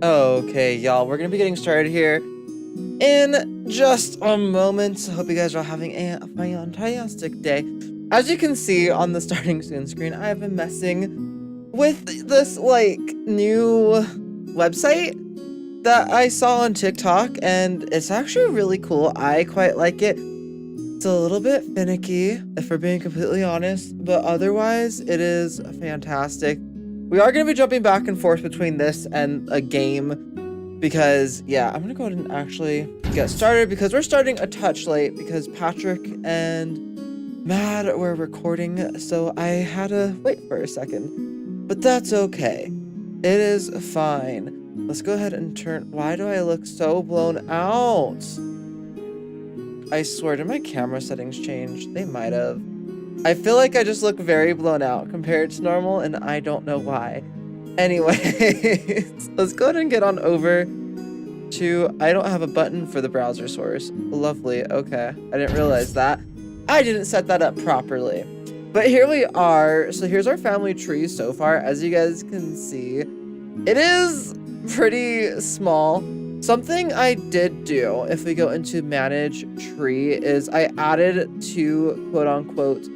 Okay, y'all, we're gonna be getting started here in just a moment. Hope you guys are all having a fantastic day. As you can see on the starting soon screen, I have been messing with this new website that I saw on TikTok, and it's actually really cool. I quite like it. It's a little bit finicky, if we're being completely honest, but otherwise it is fantastic. We are going to be jumping back and forth between this and a game because, yeah, I'm going to go ahead and actually get started because we're starting a touch late because Patrick and Mad were recording, so I had to wait for a second. But that's okay. It is fine. Let's go ahead and turn... Why do I look so blown out? I swear, did my camera settings change? They might have. I feel like I just look very blown out compared to normal, and I don't know why. Anyway, let's go ahead and get on over to... I don't have a button for the browser source. Lovely, okay. I didn't realize that. I didn't set that up properly. But here we are. So here's our family tree so far. As you guys can see, it is pretty small. Something I did do, if we go into manage tree, is I added two quote-unquote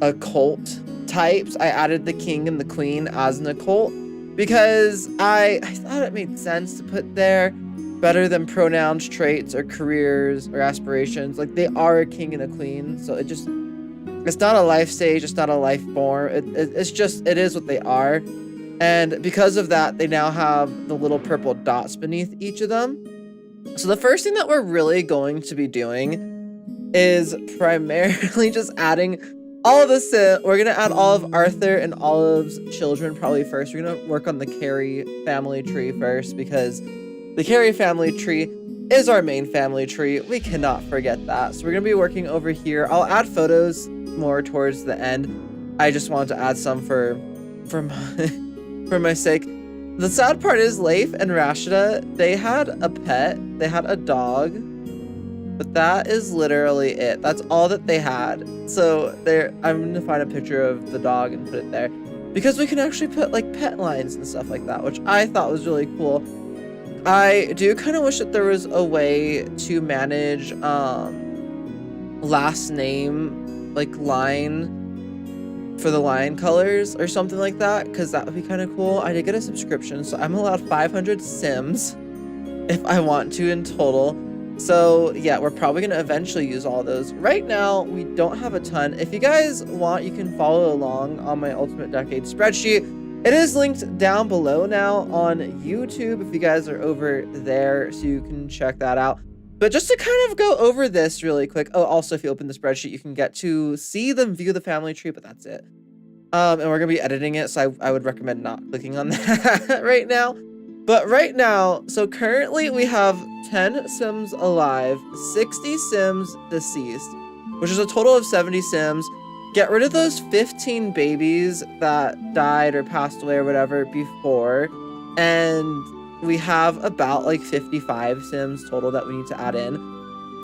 occult types. I added the king and the queen as an occult because I thought it made sense to put there better than pronouns, traits, or careers, or aspirations. Like, they are a king and a queen, so it's not a life stage, it's not a life form. It is what they are. And because of that, they now have the little purple dots beneath each of them. So the first thing that we're really going to be doing is primarily just adding all of this. We're going to add all of Arthur and Olive's children probably first. We're going to work on the Carey family tree first because the Carey family tree is our main family tree. We cannot forget that. So we're going to be working over here. I'll add photos more towards the end. I just wanted to add some for my sake. The sad part is Leif and Rashida, they had a pet. They had a dog. But that is literally it. That's all that they had. So I'm going to find a picture of the dog and put it there. Because we can actually put like pet lines and stuff like that, which I thought was really cool. I do kind of wish that there was a way to manage last name, like line for the line colors or something like that, because that would be kind of cool. I did get a subscription, so I'm allowed 500 Sims if I want to in total. So yeah, we're probably going to eventually use all those. Right now, we don't have a ton. If you guys want, you can follow along on my Ultimate Decade spreadsheet. It is linked down below now on YouTube if you guys are over there, so you can check that out. But just to kind of go over this really quick. Oh, also, if you open the spreadsheet, you can get to see them view the family tree, but that's it. And we're going to be editing it, so I would recommend not clicking on that right now. But right now, so currently we have 10 Sims alive, 60 Sims deceased, which is a total of 70 Sims. Get rid of those 15 babies that died or passed away or whatever before, and we have about like 55 Sims total that we need to add in.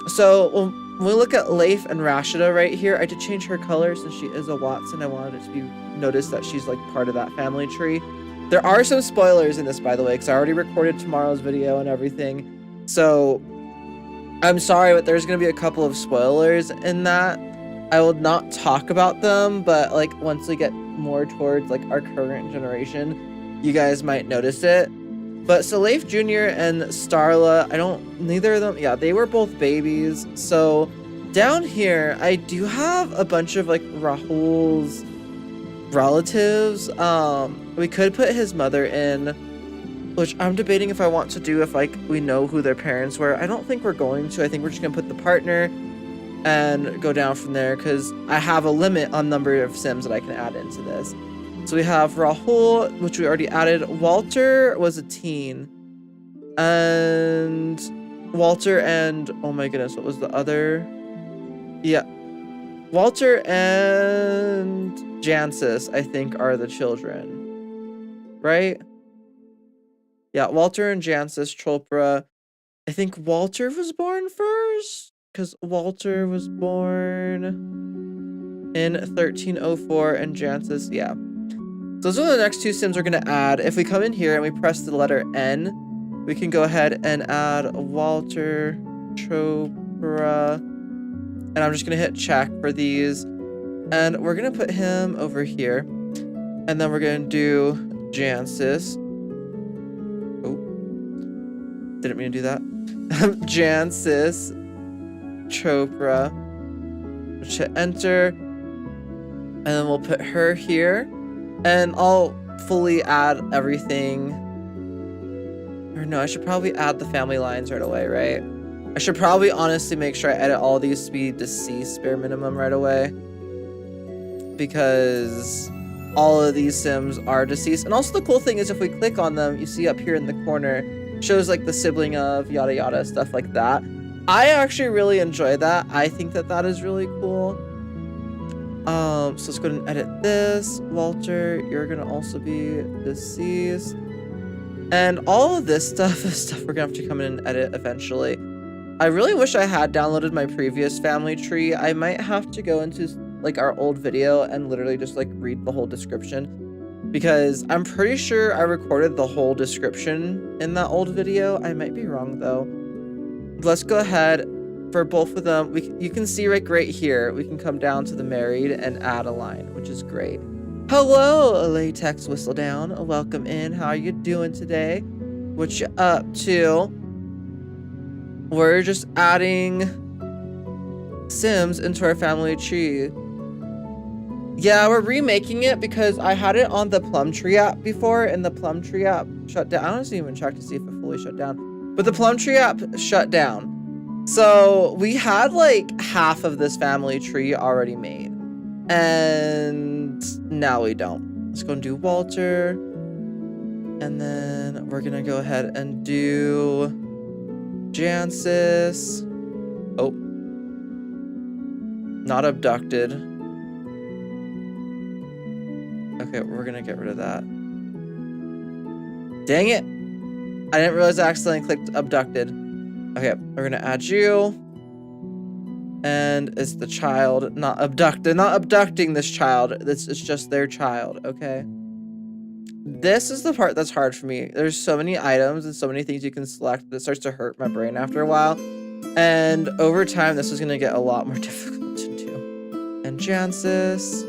So when we look at Leif and Rashida right here, I did change her color since she is a Watson. I wanted it to be noticed that she's like part of that family tree. There are some spoilers in this, by the way, because I already recorded tomorrow's video and everything. So I'm sorry, but there's going to be a couple of spoilers in that. I will not talk about them, but like once we get more towards like our current generation, you guys might notice it. But so Leif Jr. and Starla, neither of them, yeah, they were both babies. So down here, I do have a bunch of like Rahul's relatives. We could put his mother in, which I'm debating if I want to do if like we know who their parents were. I don't think we're going to. I think we're just gonna put the partner and go down from there because I have a limit on number of Sims that I can add into this. So we have Rahul, which we already added. Walter was a teen. And Walter and... Oh my goodness, what was the other? Yeah. Walter and Jancis, I think, are the children. Right? Yeah, Walter and Jancis Chopra. I think Walter was born first. Because Walter was born in 1304 and Jancis, yeah. So those are the next two Sims we're going to add. If we come in here and we press the letter N, we can go ahead and add Walter, Chopra, and I'm just gonna hit check for these, and we're gonna put him over here, and then we're gonna do Jancis. Oh, didn't mean to do that. Jancis, Chopra, let's hit enter, and then we'll put her here, and I'll fully add everything. Or no, I should probably add the family lines right away, right? I should probably honestly make sure I edit all these to be deceased bare minimum right away, because all of these Sims are deceased. And also the cool thing is if we click on them, you see up here in the corner, shows like the sibling of yada yada, stuff like that. I actually really enjoy that. I think that that is really cool. So let's go ahead and edit this. Walter, you're gonna also be deceased. And all of this stuff is stuff we're gonna have to come in and edit eventually. I really wish I had downloaded my previous family tree. I might have to go into like our old video and literally just like read the whole description, because I'm pretty sure I recorded the whole description in that old video. I might be wrong though. Let's go ahead for both of them. You can see right here, we can come down to the married and add a line, which is great. Hello, Latex Whistledown. Welcome in. How are you doing today? What you up to? We're just adding Sims into our family tree. Yeah, we're remaking it because I had it on the Plum Tree app before, and the Plum Tree app shut down. I honestly even checked to see if it fully shut down, but the Plum Tree app shut down. So we had like half of this family tree already made, and now we don't. Let's go and do Walter, and then we're gonna go ahead and do Jancis. Oh, not abducted. Okay, we're gonna get rid of that. Dang it! I didn't realize I accidentally clicked abducted. Okay, we're gonna add you. And it's the child, not abducted. Not abducting this child. This is just their child, okay? This is the part that's hard for me. There's so many items and so many things you can select that it starts to hurt my brain after a while. And over time, this is gonna get a lot more difficult to do. And Jancis.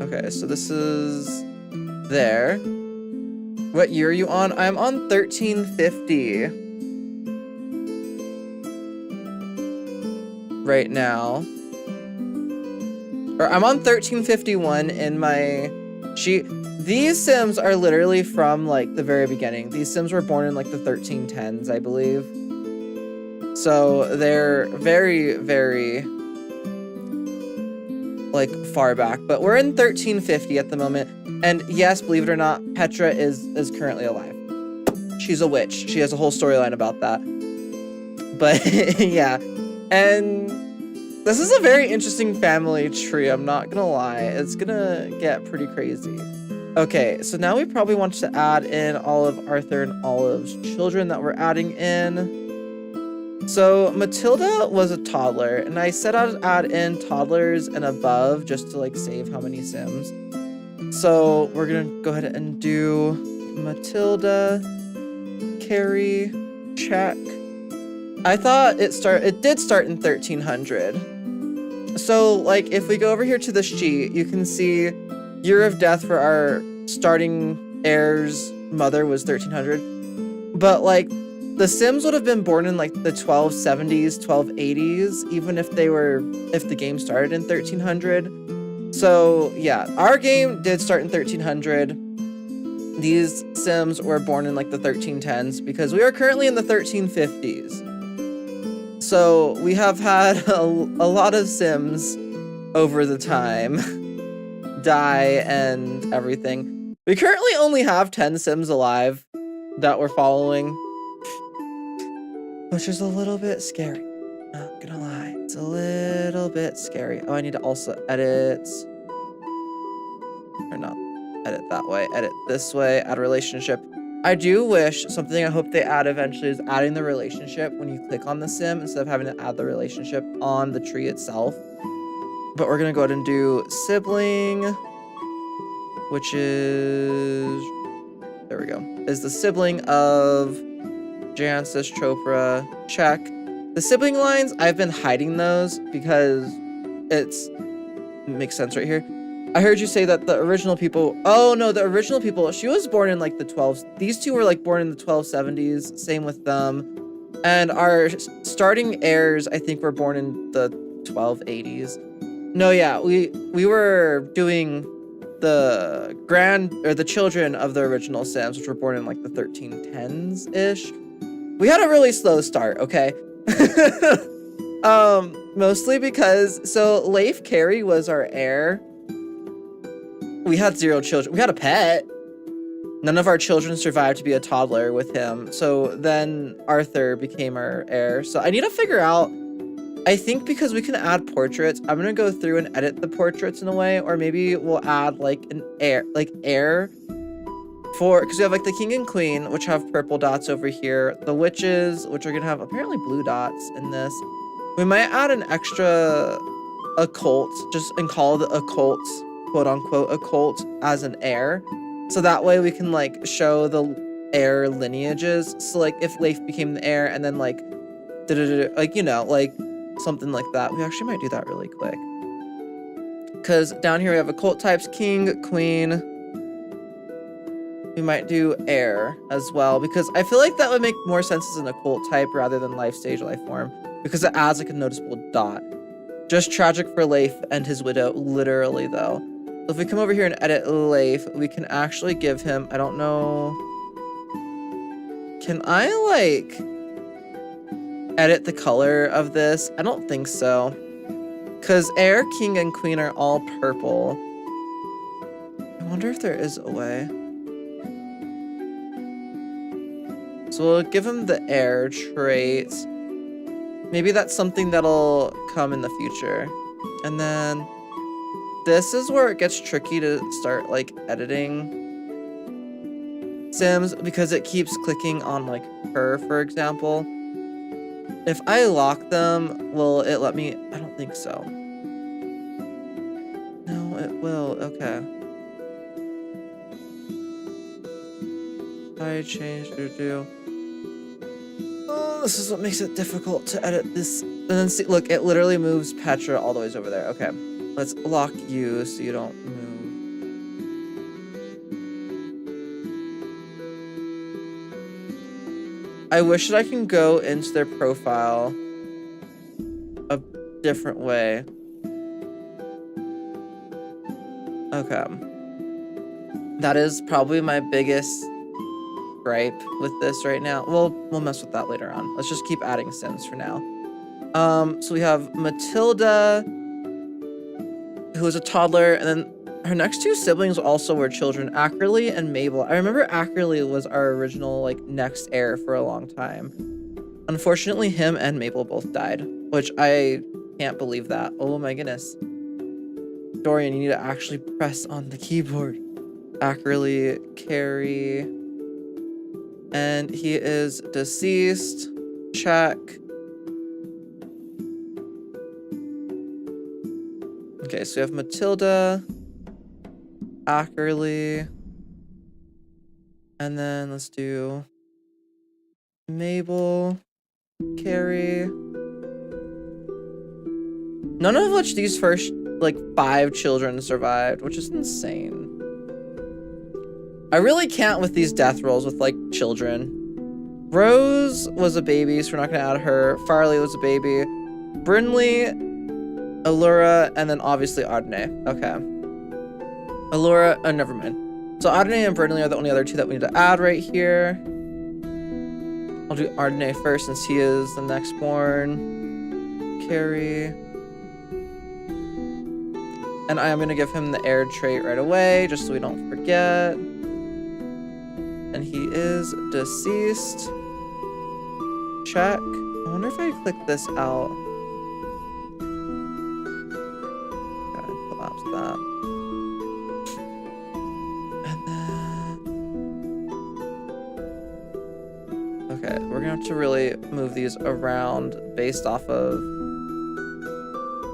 Okay, so this is there. What year are you on? I'm on 1350 right now. Or I'm on 1351 in my sheet. These Sims are literally from like the very beginning. These Sims were born in like the 1310s, I believe. So they're very, very like far back, but we're in 1350 at the moment. And yes, believe it or not, Petra is currently alive. She's a witch. She has a whole storyline about that. But yeah, and this is a very interesting family tree, I'm not gonna lie. It's gonna get pretty crazy. Okay, so now we probably want to add in all of Arthur and Olive's children that we're adding in. So Matilda was a toddler, and I said I'd add in toddlers and above just to like save how many Sims. So we're gonna go ahead and do Matilda, Carrie, check. I thought it did start in 1300. So like if we go over here to the sheet, you can see year of death for our starting heir's mother was 1300. But like the Sims would have been born in like the 1270s, 1280s, even if the game started in 1300. So yeah, our game did start in 1300. These Sims were born in like the 1310s because we are currently in the 1350s. So we have had a lot of Sims over the time die and everything. We currently only have 10 Sims alive that we're following, which is a little bit scary. Not gonna lie, it's a little bit scary. Oh, I need to also edit, or not edit that way, edit this way, add a relationship. I do wish, something I hope they add eventually is adding the relationship when you click on the Sim instead of having to add the relationship on the tree itself. But we're gonna go ahead and do sibling. which is, there we go, is the sibling of Jancis, Chopra, check. The sibling lines, I've been hiding those because it makes sense right here. I heard you say that the original people, oh no, the original people, she was born in like the 12s. These two were like born in the 1270s, same with them. And our starting heirs, I think, were born in the 1280s. No, yeah, we were doing the children of the original Sims, which were born in like the 1310s-ish. We had a really slow start, okay? Mostly because, so Leif Carey was our heir. We had 0 children. We had a pet. None of our children survived to be a toddler with him. So then Arthur became our heir. So I need to figure out, I think because we can add portraits, I'm gonna go through and edit the portraits in a way, or maybe we'll add like an heir, for, because we have like the king and queen, which have purple dots over here, the witches, which are gonna have apparently blue dots in this. We might add an extra occult, and call the occult, quote unquote, occult as an heir. So that way we can like show the heir lineages. So like if Leif became the heir and then like, like, you know, like something like that. We actually might do that really quick. Because down here we have occult types, king, queen. We might do heir as well, because I feel like that would make more sense as an occult type rather than life stage, life form, because it adds like a noticeable dot. Just tragic for Leif and his widow, literally though. So if we come over here and edit Leif, we can actually give him, I don't know. Can I like edit the color of this? I don't think so. Because heir, king, and queen are all purple. I wonder if there is a way. So we'll give him the heir trait. Maybe that's something that'll come in the future. And then this is where it gets tricky to start like editing Sims, because it keeps clicking on like her, for example. If I lock them, will it let me? I don't think so. No, it will. Okay. I changed to. Oh, this is what makes it difficult to edit this. And then see, look, it literally moves Petra all the ways over there. Okay, let's lock you so you don't move. I wish that I can go into their profile a different way. Okay. That is probably my biggest gripe with this right now. We'll mess with that later on. Let's just keep adding Sims for now. So we have Matilda, who is a toddler, and then her next 2 siblings also were children, Ackerley and Mabel. I remember Ackerley was our original like next heir for a long time. Unfortunately, him and Mabel both died, which I can't believe that. Oh my goodness. Dorian, you need to actually press on the keyboard. Ackerley, Carrie, and he is deceased. Check. Okay, so we have Matilda, Ackerley, and then let's do Mabel, Carrie. None of which these first like 5 children survived, which is insane. I really can't with these death rolls with like children. Rose was a baby, so we're not gonna add her. Farley was a baby. Brinley, Allura, and then obviously Ardney. Okay. Allura, never mind. So Ardney and Brinley are the only other 2 that we need to add right here. I'll do Ardney first since he is the next born. Carrie. And I am gonna give him the heir trait right away, just so we don't forget. And he is deceased. Check. I wonder if I click this out. Gotta collapse that. And then... Okay, we're gonna have to really move these around based off of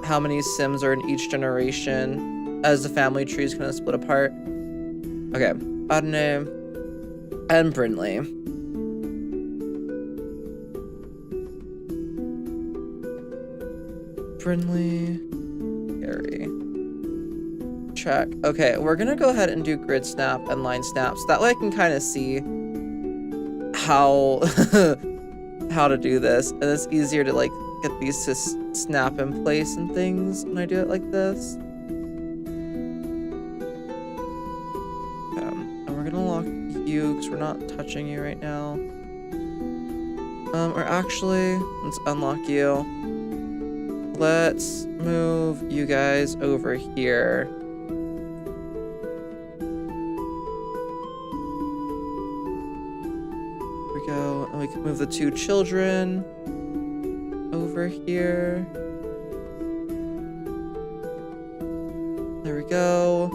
how many Sims are in each generation, as the family tree is gonna split apart. Okay, Adne and Brinley. Brinley, Gary. Check. Okay, we're gonna go ahead and do grid snap and line snaps. That way I can kind of see how how to do this, and it's easier to like get these to snap in place and things when I do it like this. And we're gonna lock you because we're not touching you right now. Or actually, let's unlock you. Let's move you guys over here. There we go. And we can move the two children over here. There we go.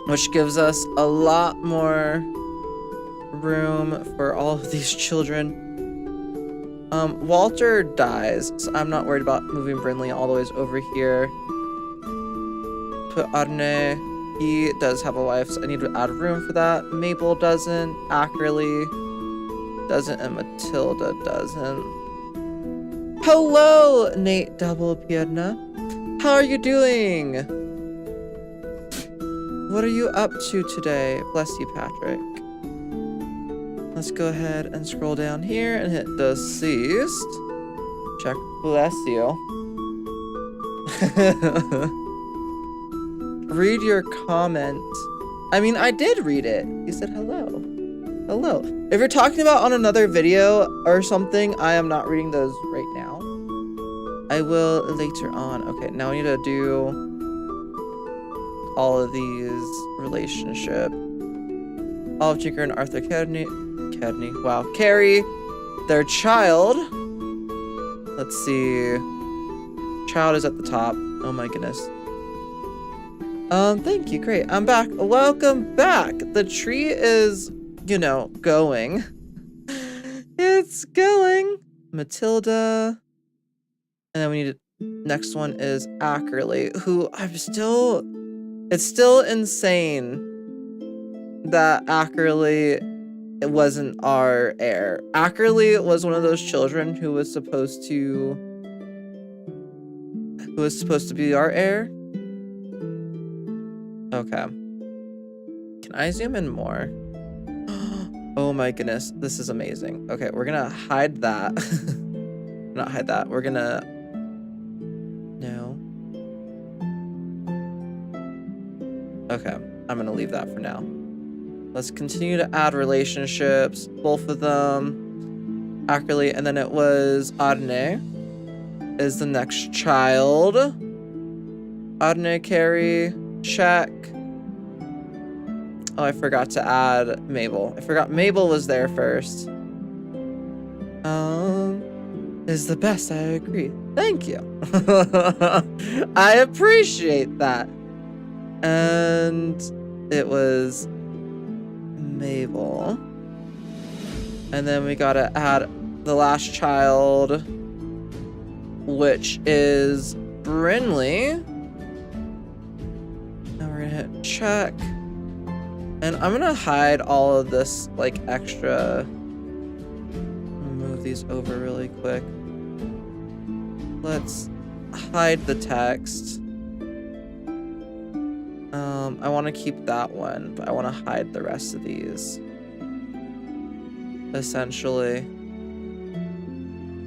Which gives us a lot more room for all of these children. Walter dies, so I'm not worried about moving Brinley all the way over here. Put Arne. He does have a wife, so I need to add room for that. Mabel doesn't. Ackerley doesn't, and Matilda doesn't. Hello, Nate Double Piedna. How are you doing? What are you up to today? Bless you, Patrick. Let's go ahead and scroll down here and hit deceased. Check, bless you. Read your comment. I mean, I did read it. You said hello. Hello. If you're talking about on another video or something, I am not reading those right now. I will later on. Okay, now we need to do all of these relationship. Olive Jinker and Arthur Cadney. Wow. Carrie, their child. Let's see. Child is at the top. Oh my goodness. Thank you. Great. I'm back. Welcome back. The tree is, you know, going. It's going. Matilda. And then we need to, next one is Ackerley, who it's still insane that Ackerley, it wasn't our heir. Ackerley was one of those children who was supposed to be our heir. Okay. Can I zoom in more? Oh my goodness, this is amazing. Okay, we're gonna hide that. Not hide that. We're gonna no. Okay, I'm gonna leave that for now. Let's continue to add relationships, both of them. Ackerley, and then it was Adne is the next child. Adne, Carrie, check. Oh, I forgot to add Mabel. I forgot Mabel was there first. Is the best, I agree. Thank you. I appreciate that. And it was Mabel. And then we gotta add the last child, which is Brinley. Now we're gonna hit check. And I'm gonna hide all of this like extra. Move these over really quick. Let's hide the text. I want to keep that one, but I want to hide the rest of these. Essentially.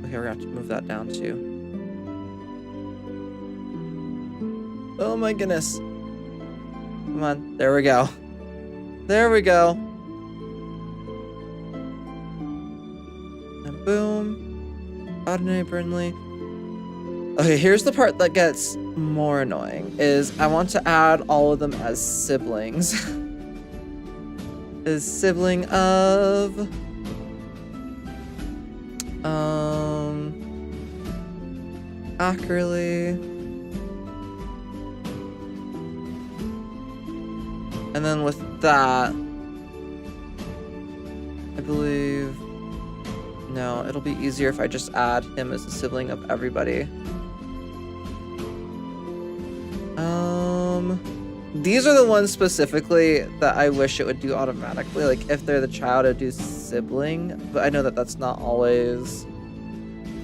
Okay, we're gonna have to move that down too. Oh my goodness. Come on, there we go. There we go. And boom. Adne, Brinley. Okay, here's the part that gets more annoying, is I want to add all of them as siblings. Is sibling of... Ackerley. And then with that, I believe... No, it'll be easier if I just add him as a sibling of everybody. These are the ones specifically that I wish it would do automatically. Like if they're the child, it'd do sibling, but I know that that's not always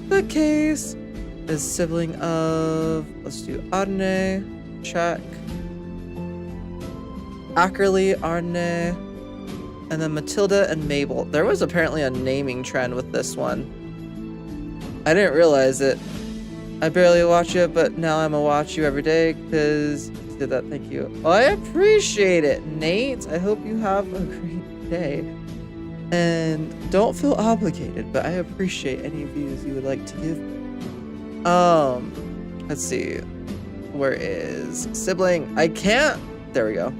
the case. Is sibling of, let's do Arne, check. Ackerly, Arne, and then Matilda and Mabel. There was apparently a naming trend with this one. I didn't realize it. I barely watch it, but now I'm gonna watch you every day because you did that. Thank you. Oh, I appreciate it, Nate. I hope you have a great day. And don't feel obligated, but I appreciate any views you would like to give. Let's see. Where is sibling? I can't. There we go.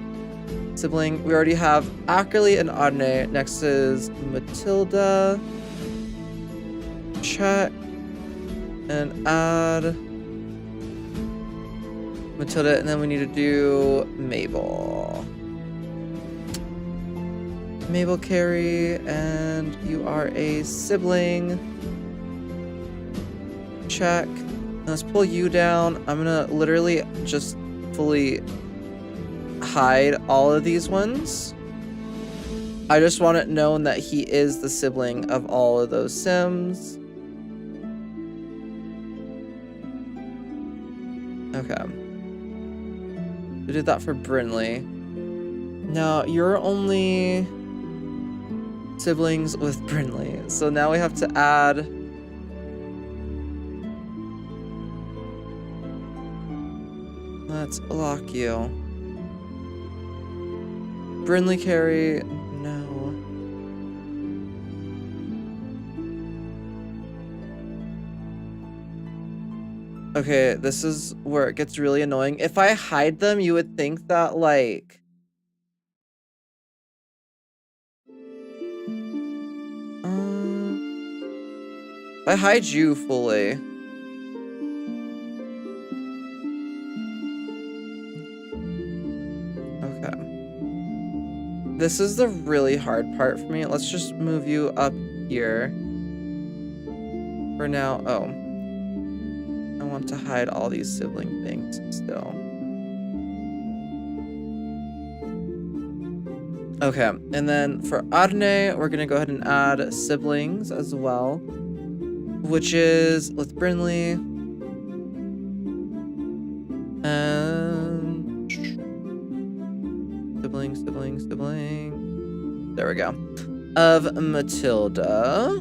Sibling. We already have Ackerly and Arne. Next is Matilda. Check. And add Matilda, and then we need to do Mabel. Mabel Carey, and you are a sibling. Check. Let's pull you down. I'm gonna literally just fully hide all of these ones. I just want it known that he is the sibling of all of those Sims. Okay. We did that for Brinley. Now, you're only siblings with Brinley. So now we have to add... Let's lock you. Brinley Carey, no. Okay, this is where it gets really annoying. If I hide them, you would think that, like... if I hide you fully... Okay. This is the really hard part for me. Let's just move you up here. For now. Oh. I want to hide all these sibling things still. Okay, and then for Arne, we're gonna go ahead and add siblings as well, which is with Brinley. And sibling. There we go. Of Matilda.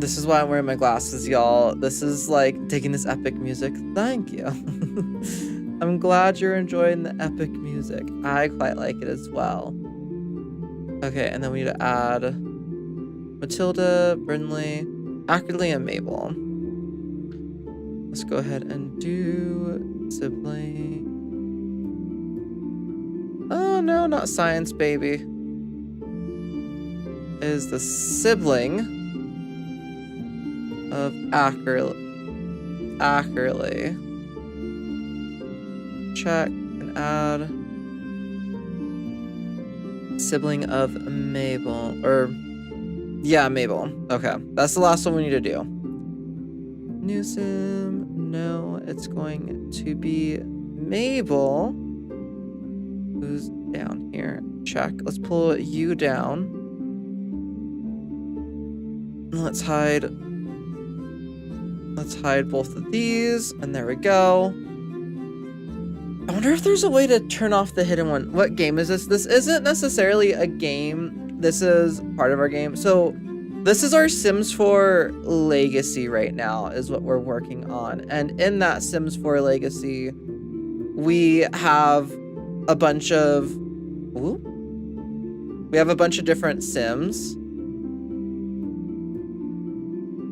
This is why I'm wearing my glasses, y'all. This is like taking this epic music. Thank you. I'm glad you're enjoying the epic music. I quite like it as well. Okay, and then we need to add Matilda, Brinley, Ackerly, and Mabel. Let's go ahead and do sibling. Oh no, not science, baby. Is the sibling of Ackerly. Check and add sibling of Mabel. Or, yeah, Mabel. Okay, that's the last one we need to do. New sim. No, it's going to be Mabel. Who's down here? Check. Let's pull you down. Let's hide. Let's hide both of these, and there we go. I wonder if there's a way to turn off the hidden one. What game is this? This isn't necessarily a game. This is part of our game. So this is our Sims 4 Legacy right now is what we're working on. And in that Sims 4 Legacy, we have a bunch of... Ooh, we have a bunch of different Sims.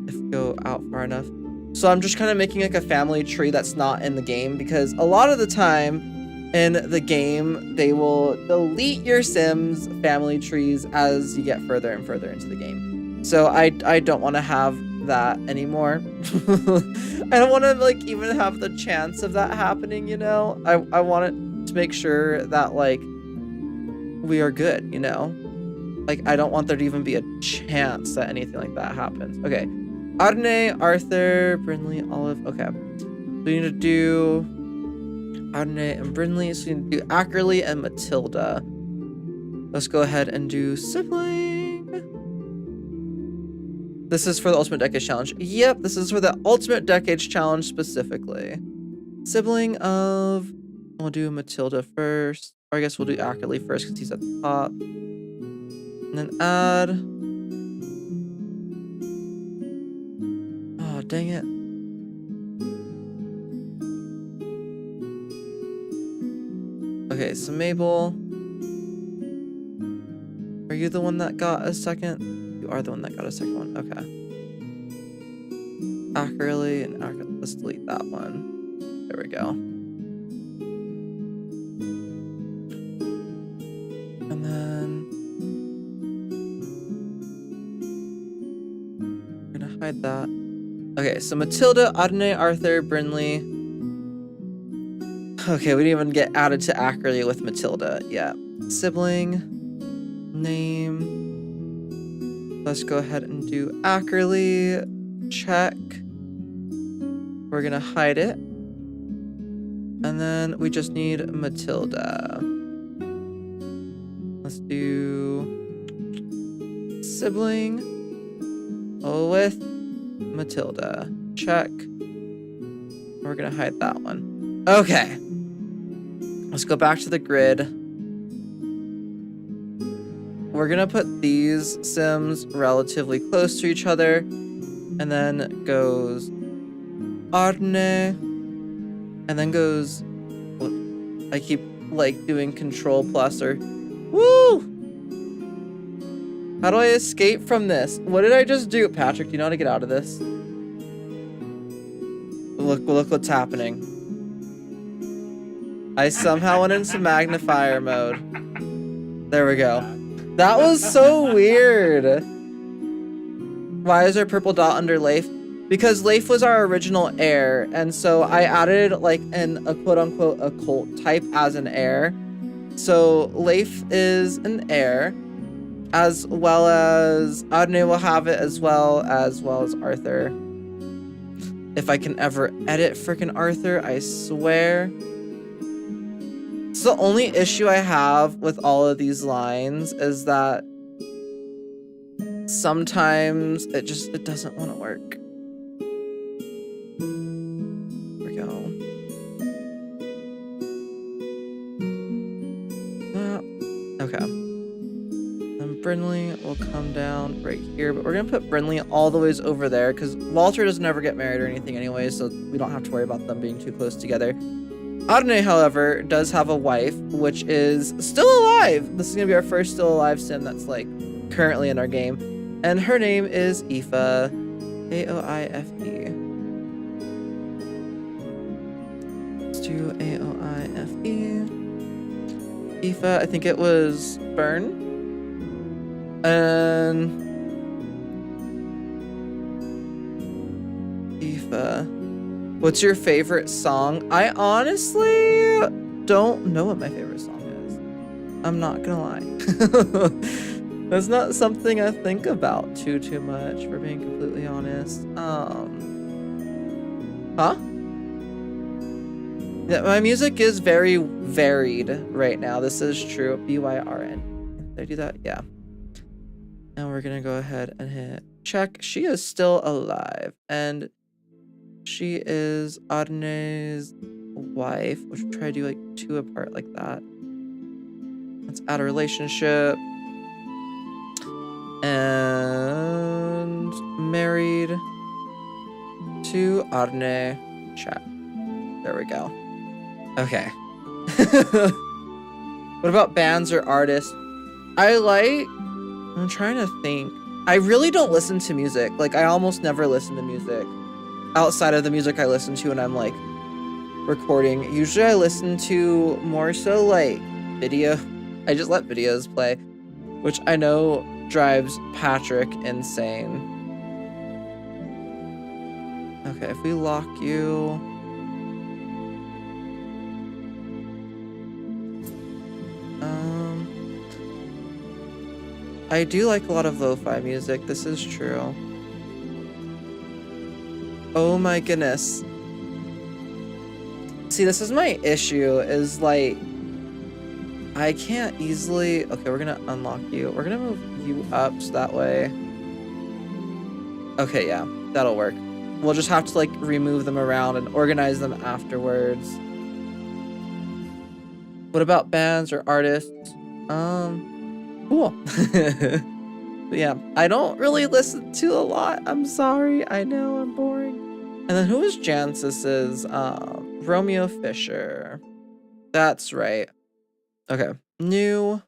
If we go out far enough. So I'm just kind of making like a family tree that's not in the game, because a lot of the time in the game, they will delete your Sims family trees as you get further and further into the game. So I don't want to have that anymore. I don't want to like even have the chance of that happening, you know? I want it to make sure that like we are good, you know? Like I don't want there to even be a chance that anything like that happens. Okay. Arne, Arthur, Brinley, Olive. Okay. So we need to do Adne and Brynley. So we need to do Ackerly and Matilda. Let's go ahead and do sibling. This is for the Ultimate Decades Challenge. Yep, this is for the Ultimate Decades Challenge specifically. Sibling of... We'll do Matilda first. Or I guess we'll do Ackerly first because he's at the top. And then add... Oh, dang it. Okay, so Mabel... Are you the one that got a second? You are the one that got a second one. Okay. Ackerly and Ackerly. Let's delete that one. There we go. And then we're gonna hide that. Okay, so Matilda, Adne, Arthur, Brynley. Okay, we didn't even get added to Ackerly with Matilda. Yeah. Sibling. Name. Let's go ahead and do Ackerly. Check. We're gonna hide it. And then we just need Matilda. Let's do sibling with Matilda. Check. We're gonna hide that one. Okay. Let's go back to the grid. We're gonna put these Sims relatively close to each other, and then goes Arne, and then goes, I keep like doing Control plus or, woo! How do I escape from this? What did I just do? Patrick, do you know how to get out of this? Look what's happening. I somehow went into magnifier mode. There we go. That was so weird. Why is there a purple dot under Leif? Because Leif was our original heir, and so I added like a quote-unquote occult type as an heir. So Leif is an heir, as well as Adne will have it as well as Arthur. If I can ever edit frickin' Arthur, I swear. So the only issue I have with all of these lines is that sometimes it doesn't want to work. There we go. Okay. Then Brynley will come down right here, but we're gonna put Brynley all the ways over there because Walter doesn't ever get married or anything anyway, so we don't have to worry about them being too close together. Adne, however, does have a wife, which is still alive. This is going to be our first still alive sim that's, like, currently in our game. And her name is Aoife. A-O-I-F-E. Let's do A-O-I-F-E. Aoife, I think it was Burn. And... Aoife. What's your favorite song? I honestly don't know what my favorite song is. I'm not gonna lie. That's not something I think about too much, for being completely honest. Huh? Yeah, my music is very varied right now. This is true. B-Y-R-N. Did I do that? Yeah. And we're gonna go ahead and hit check. She is still alive, and she is Adne's wife, which we'll try to do like 2 apart like that. Let's add a relationship. And married to Adne. Chat. There we go. Okay. What about bands or artists? I'm trying to think. I really don't listen to music. Like, I almost never listen to music. Outside of the music I listen to when I'm like recording. Usually I listen to more so like video. I just let videos play, which I know drives Patrick insane. Okay, if we lock you. I do like a lot of lo-fi music. This is true. Oh my goodness. See, this is my issue, is like, I can't easily, okay, we're gonna unlock you. We're gonna move you up so that way. Okay, yeah, that'll work. We'll just have to like remove them around and organize them afterwards. What about bands or artists? Cool. But yeah, I don't really listen to a lot. I'm sorry. I know I'm boring. And then who is Jancis's? Romeo Fisher. That's right. Okay. New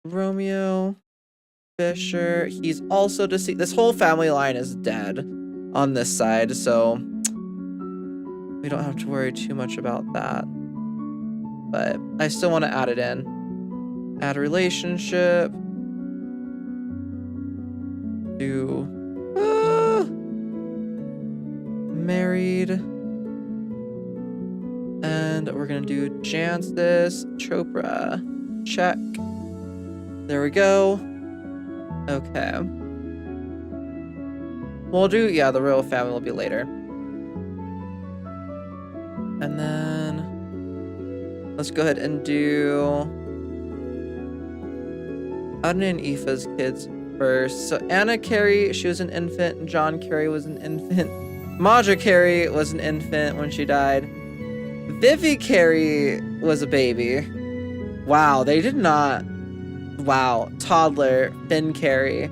Romeo Fisher. He's also deceased. This whole family line is dead on this side, so we don't have to worry too much about that. But I still want to add it in. Add a relationship. Do married. And we're gonna do Jancis Chopra. Check. There we go. Okay. We'll do, yeah, the royal family will be later. And then let's go ahead and do Adna and Aoife's kids first. So Anna Carey, she was an infant. John Carey was an infant. Madra Carey was an infant when she died. Vivi Carey was a baby. Wow, they did not. Wow, toddler, Finn Carey.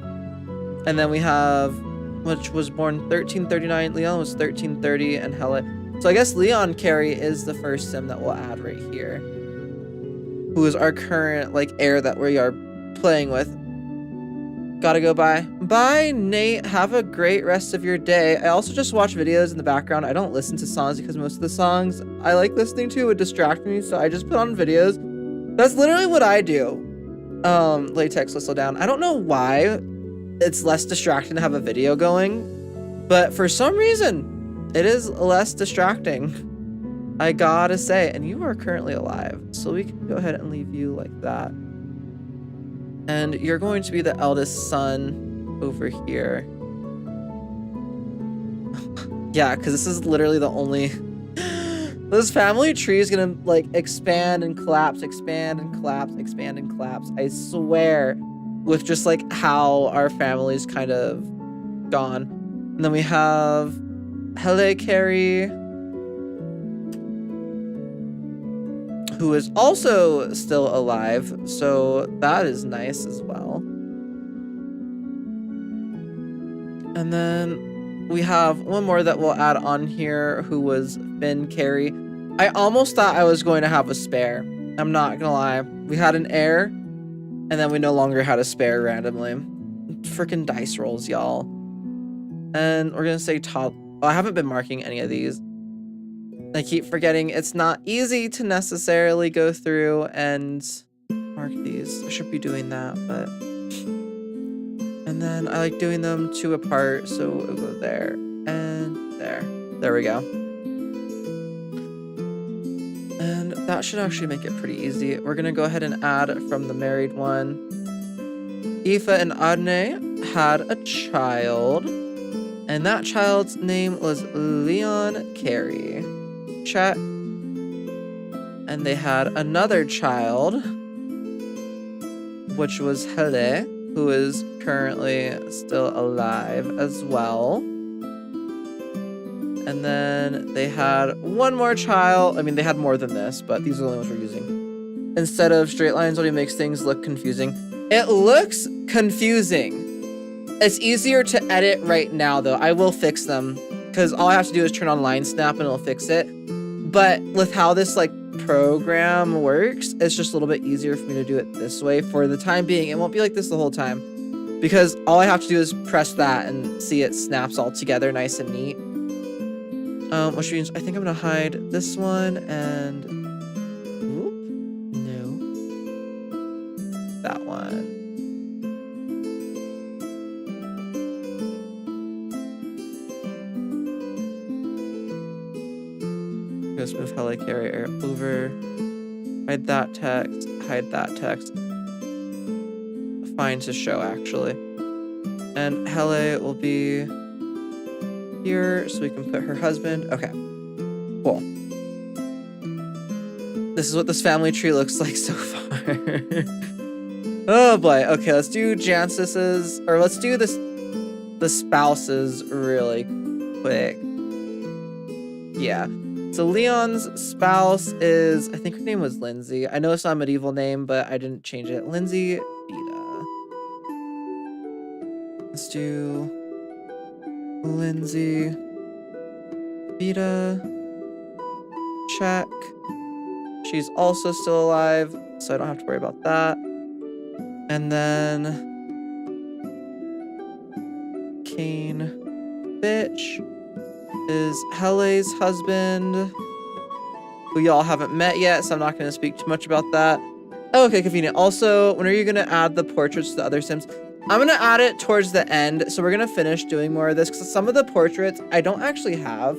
And then we have, which was born 1339. Leon was 1330, and Hella. So I guess Leon Carey is the first sim that we'll add right here, who is our current like heir that we are playing with. Gotta go bye. Bye, Nate. Have a great rest of your day. I also just watch videos in the background. I don't listen to songs because most of the songs I like listening to would distract me, so I just put on videos. That's literally what I do. Latex, let's slow down. I don't know why it's less distracting to have a video going, but for some reason, it is less distracting. I gotta say, and you are currently alive, so we can go ahead and leave you like that. And you're going to be the eldest son over here. Yeah, because this is literally the only... This family tree is gonna like expand and collapse, expand and collapse, expand and collapse. I swear, with just like how our family's kind of gone. And then we have Hele Carey, who is also still alive, so that is nice as well. And then we have one more that we'll add on here, who was Finn Carey. I almost thought I was going to have a spare. I'm not gonna lie. We had an heir, and then we no longer had a spare randomly. Freaking dice rolls, y'all. And we're gonna say top. Oh, I haven't been marking any of these. I keep forgetting it's not easy to necessarily go through and mark these. I should be doing that, but... And then I like doing them two apart, so it'll go there and there. There we go. And that should actually make it pretty easy. We're gonna go ahead and add from the married one. Aoife and Adne had a child, and that child's name was Leon Carey. Check. And they had another child, which was Hele, who is currently still alive as well. And then they had one more child. I mean, they had more than this, but these are the only ones we're using. Instead of straight lines, only makes things look confusing. It looks confusing. It's easier to edit right now, though. I will fix them, because all I have to do is turn on line snap and it'll fix it. But with how this like program works, it's just a little bit easier for me to do it this way for the time being. It won't be like this the whole time, because all I have to do is press that and see it snaps all together nice and neat. Which means I think I'm gonna hide this one and whoop, no, that one. Just move Hele Carey over, hide that text, hide that text. Fine to show actually. And Hele will be here, so we can put her husband. Okay. Cool. This is what this family tree looks like so far. Oh boy. Okay, let's do Jancis's, or let's do the spouses really quick. Yeah. So Leon's spouse is, I think her name was Lindsay. I know it's not a medieval name, but I didn't change it. Lindsay Vita. Let's do Lindsay Vita. Check. She's also still alive, so I don't have to worry about that. And then Kane Fitch is Helle's husband, who y'all haven't met yet, so I'm not going to speak too much about that. Oh, okay, convenient. Also, when are you going to add the portraits to the other Sims? I'm going to add it towards the end, so we're going to finish doing more of this, because some of the portraits I don't actually have.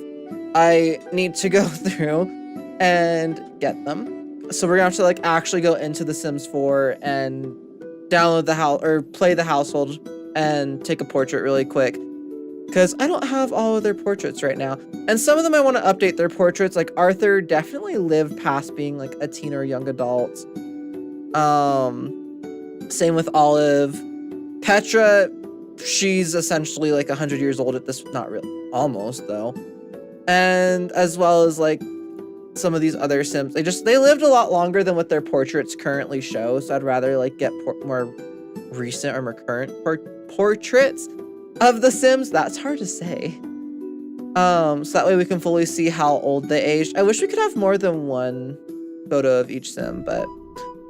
I need to go through and get them. So we're going to have to, like, actually go into The Sims 4 and download the house, or play the household, and take a portrait really quick. Because I don't have all of their portraits right now. And some of them I want to update their portraits. Like Arthur definitely lived past being like a teen or young adult. Same with Olive. Petra, she's essentially like 100 years old at this, not really, almost though. And as well as like some of these other Sims, they lived a lot longer than what their portraits currently show. So I'd rather like get more recent or more current portraits of the Sims. That's hard to say. So that way we can fully see how old they aged. I wish we could have more than one photo of each Sim, but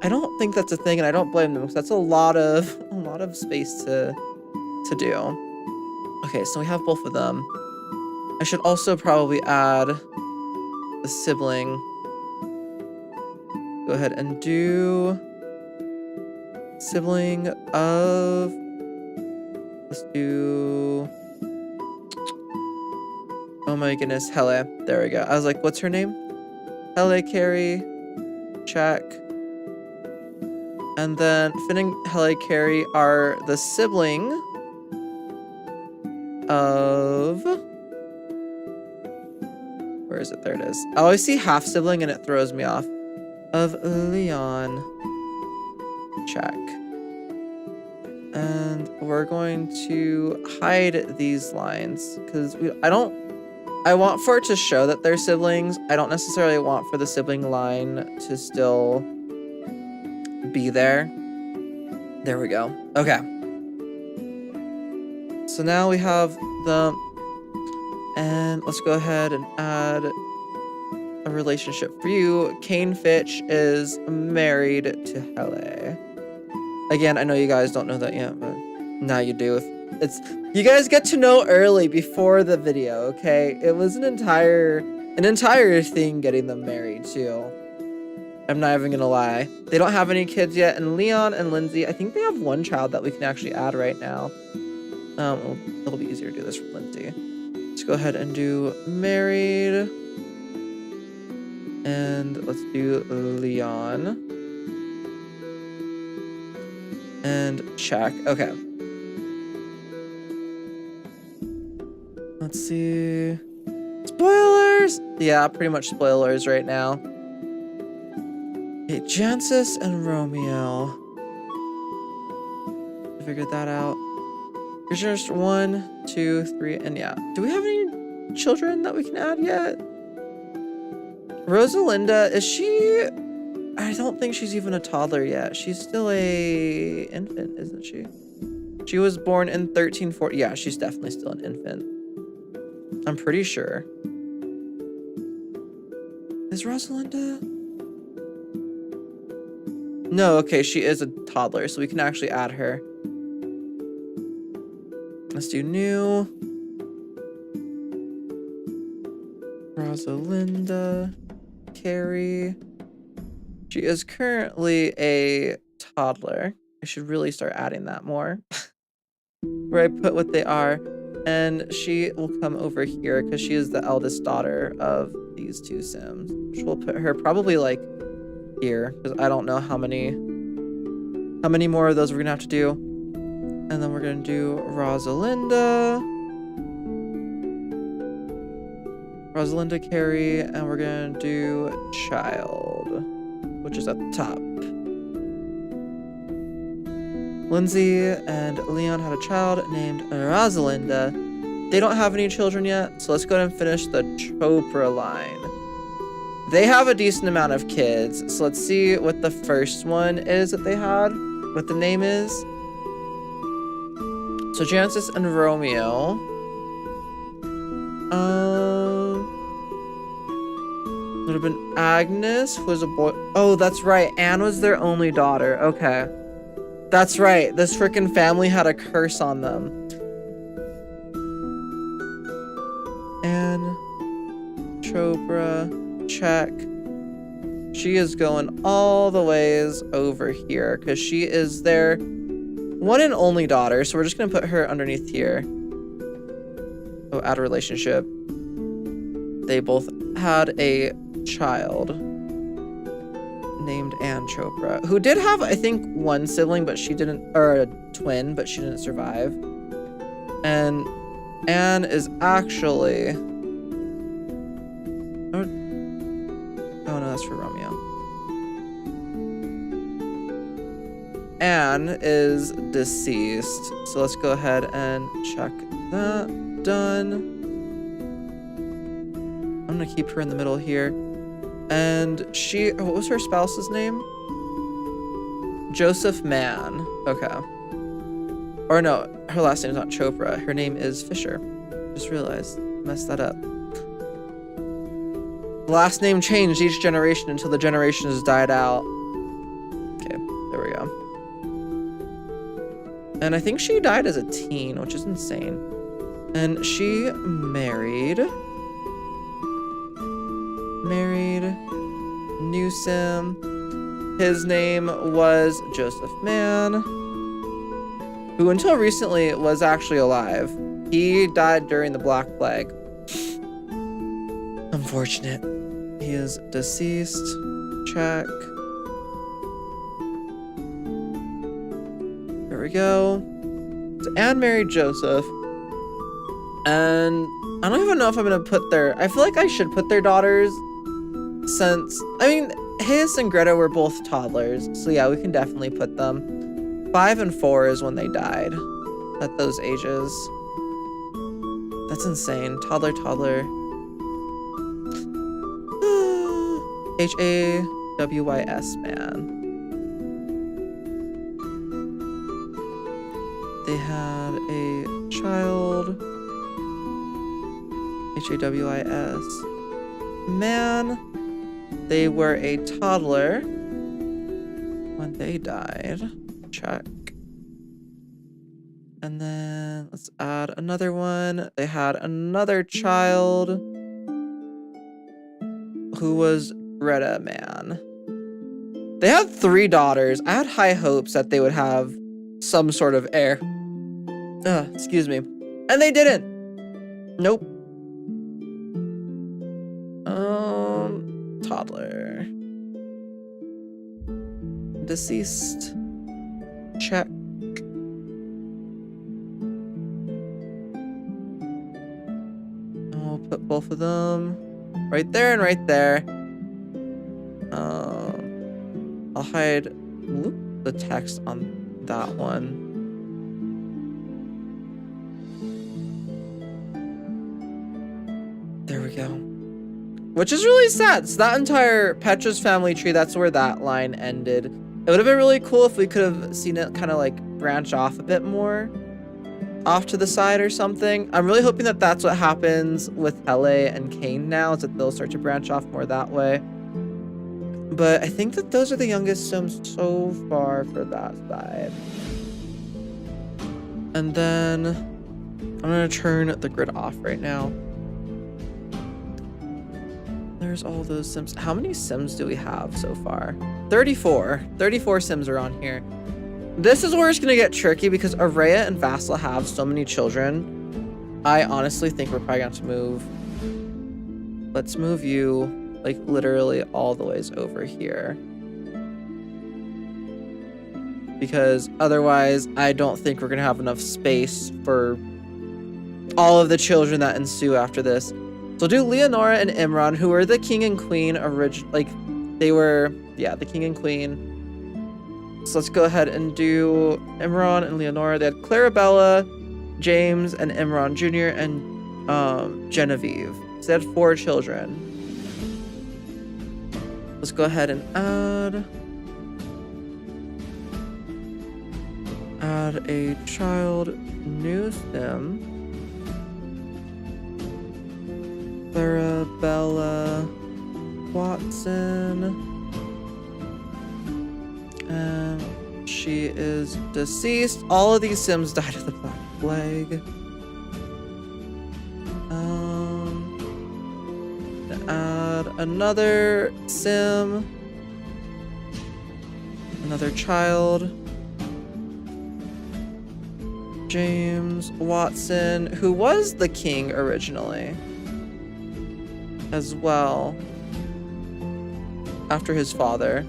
I don't think that's a thing, and I don't blame them because that's a lot of space to do. Okay, so we have both of them. I should also probably add the sibling. Go ahead and do sibling of. Let's do. Oh my goodness, Hele. There we go. I was like, what's her name? Hele Carey. Check. And then Finn and Hele Carey are the sibling of. Where is it? There it is. I always see half sibling and it throws me off. Of Leon. Check. And we're going to hide these lines because I want for it to show that they're siblings. I don't necessarily want for the sibling line to still be there. There we go. Okay. So now we have them, and let's go ahead and add a relationship for you. Kane Fitch is married to Hele. Again, I know you guys don't know that yet, but now you do. You guys get to know early before the video, okay? It was an entire thing getting them married too. I'm not even gonna lie. They don't have any kids yet, and Leon and Lindsay, I think they have one child that we can actually add right now. It'll be easier to do this for Lindsay. Let's go ahead and do married. And let's do Leon. And check. Okay. Let's see. Spoilers! Yeah, pretty much spoilers right now. Okay, Jancis and Romeo. Figured that out. There's just 1, 2, 3, and yeah. Do we have any children that we can add yet? Rosalinda, is she... I don't think she's even a toddler yet. She's still a infant, isn't she? She was born in 1340. Yeah, she's definitely still an infant. I'm pretty sure. Is Rosalinda? No, okay, she is a toddler, so we can actually add her. Let's do new. Rosalinda. Carrie. She is currently a toddler. I should really start adding that more. Where I put what they are. And she will come over here because she is the eldest daughter of these two Sims. Which we'll put her probably like here because I don't know how many more of those we're gonna have to do. And then we're gonna do Rosalinda. Rosalinda Carey, and we're gonna do child, which is at the top. Lindsay and Leon had a child named Rosalinda. They don't have any children yet, so let's go ahead and finish the Chopra line. They have a decent amount of kids, so let's see what the first one is that they had, what the name is. So Jancis and Romeo. Would have been Agnes, who was a boy. Oh, that's right. Anne was their only daughter. Okay. That's right. This freaking family had a curse on them. Anne Chopra, check. She is going all the ways over here because she is their one and only daughter. So we're just going to put her underneath here. Oh, add a relationship. They both had a child named Anne Chopra, who did have, I think, one sibling, but she didn't, or a twin, but she didn't survive. And Anne is actually, oh no, that's for Romeo. Anne is deceased, so let's go ahead and check that. Done. I'm gonna keep her in the middle here. And she, what was her spouse's name? Joseph Mann. Okay. Or no, her last name is not Chopra. Her name is Fisher. Just realized. Messed that up. The last name changed each generation until the generations died out. Okay, there we go. And I think she died as a teen, which is insane. And she married Newsom. His name was Joseph Mann, who until recently was actually alive. He died during the Black Plague. Unfortunate. He is deceased. Check. There we go. So Anne married Joseph. And I don't even know if I'm gonna put their, I feel like I should put their daughters since, I mean, Hiss and Greta were both toddlers. So yeah, we can definitely put them. 5 and 4 is when they died at those ages. That's insane. Toddler. Haways, man. They had a child. Haways. Man. They were a toddler when they died. Check. And then let's add another one. They had another child who was Greta Man. They had 3 daughters. I had high hopes that they would have some sort of heir. Excuse me. And they didn't. Nope. Toddler. Deceased. Check. And we'll put both of them right there and right there. I'll hide the text on that one. There we go. Which is really sad. So that entire Petra's family tree, that's where that line ended. It would have been really cool if we could have seen it kind of like branch off a bit more off to the side or something. I'm really hoping that that's what happens with Hele and Kane now, is that they'll start to branch off more that way. But I think that those are the youngest Sims so far for that side. And then I'm gonna turn the grid off right now. There's all those Sims. How many Sims do we have so far? 34. 34 Sims are on here. This is where it's going to get tricky because Araya and Vassal have so many children. I honestly think we're probably going to move. Let's move you, like, literally all the ways over here. Because otherwise, I don't think we're going to have enough space for all of the children that ensue after this. So do Leonora and Imran, who were the king and queen they were, yeah, the king and queen. So let's go ahead and do Imran and Leonora. They had Clarabella, James, and Imran Jr. and Genevieve. So they had 4 children. Let's go ahead and add a child new sim. Clarabella Watson. And she is deceased. All of these sims died of the Black Plague. Add another sim. Another child. James Watson, who was the king originally, as well, after his father.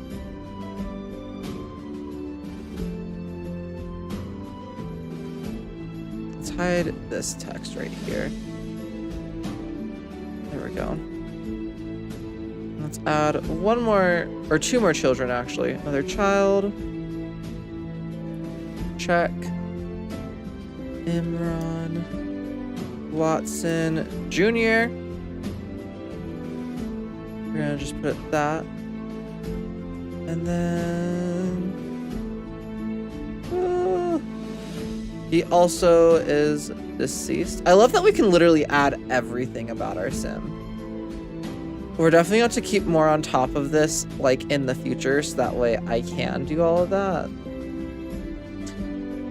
Let's hide this text right here. There we go. Let's add 1 more, or 2 more children actually. Another child. Check. Imran Watson Jr. We're gonna just put that. And then he also is deceased. I love that we can literally add everything about our sim. We're definitely going to keep more on top of this like in the future, so that way I can do all of that.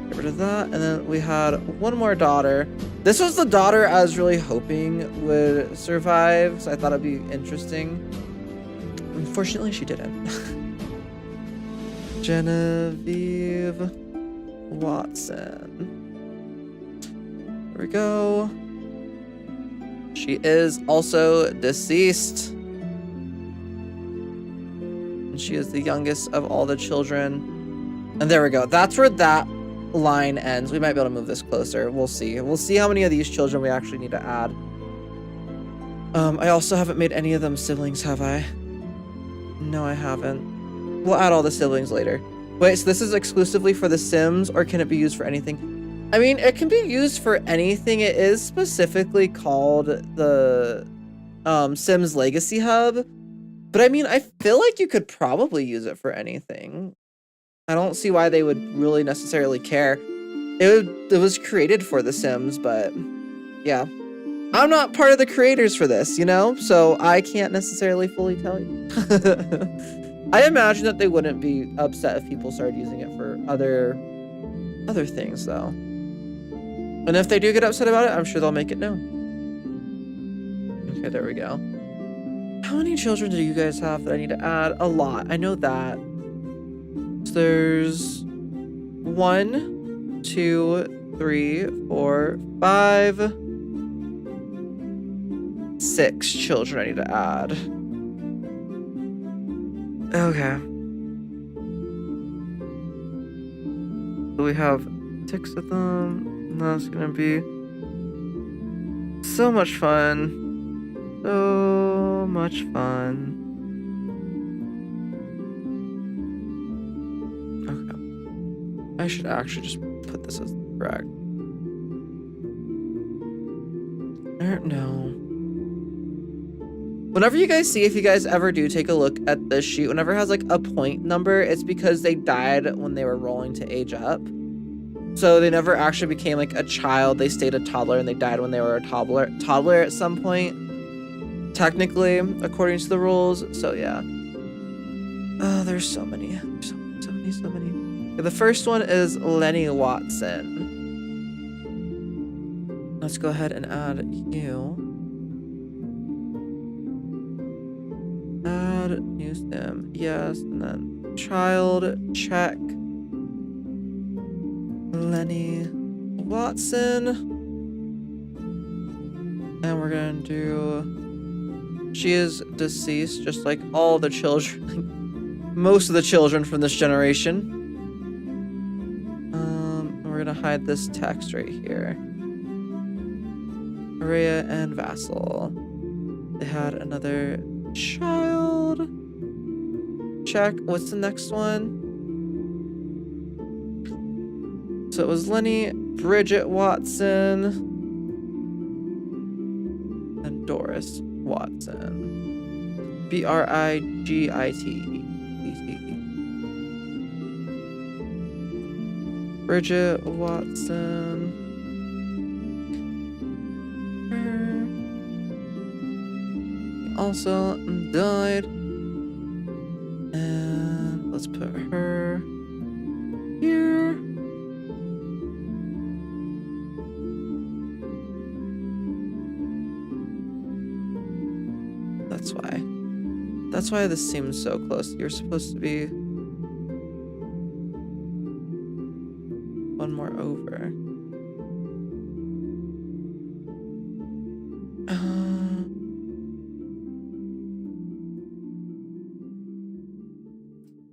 Get rid of that. And then we had 1 more daughter. This was the daughter I was really hoping would survive, so I thought it'd be interesting. Unfortunately, she didn't. Genevieve Watson. There we go. She is also deceased. And she is the youngest of all the children. And there we go. That's where that line ends. We might be able to move this closer. We'll see. We'll see how many of these children we actually need to add. I also haven't made any of them siblings, have I? No, I haven't. We'll add all the siblings later. Wait, so this is exclusively for the Sims, or can it be used for anything? I mean, it can be used for anything. It is specifically called the Sims Legacy Hub. But I mean, I feel like you could probably use it for anything. I don't see why they would really necessarily care. It was created for the Sims, but yeah. I'm not part of the creators for this, you know? So I can't necessarily fully tell you. I imagine that they wouldn't be upset if people started using it for other things, though. And if they do get upset about it, I'm sure they'll make it known. Okay, there we go. How many children do you guys have that I need to add? A lot. I know that. So there's 1, 2, 3, 4, 5, 6 children I need to add. Okay. So we have 6 of them. And that's gonna be so much fun. So much fun. Okay. I should actually just put this as correct. I don't know. Whenever you guys see, if you guys ever do take a look at this sheet, whenever it has like a point number, it's because they died when they were rolling to age up. So they never actually became like a child. They stayed a toddler and they died when they were a toddler at some point. Technically, according to the rules. So yeah. Oh, there's so many. So many. Okay, the first one is Lenny Watson. Let's go ahead and add you. Add new sim. Yes, and then child, check. Lenny Watson. And we're gonna do, she is deceased, just like all the children, most of the children from this generation. We're gonna hide this text right here. Maria and Vassal. They had another child. Check. What's the next one? So it was Lenny, Bridget Watson, and Doris Watson. Brigitete. Bridget Watson. Her. Also died. And let's put her here. That's why this seems so close. You're supposed to be one more over.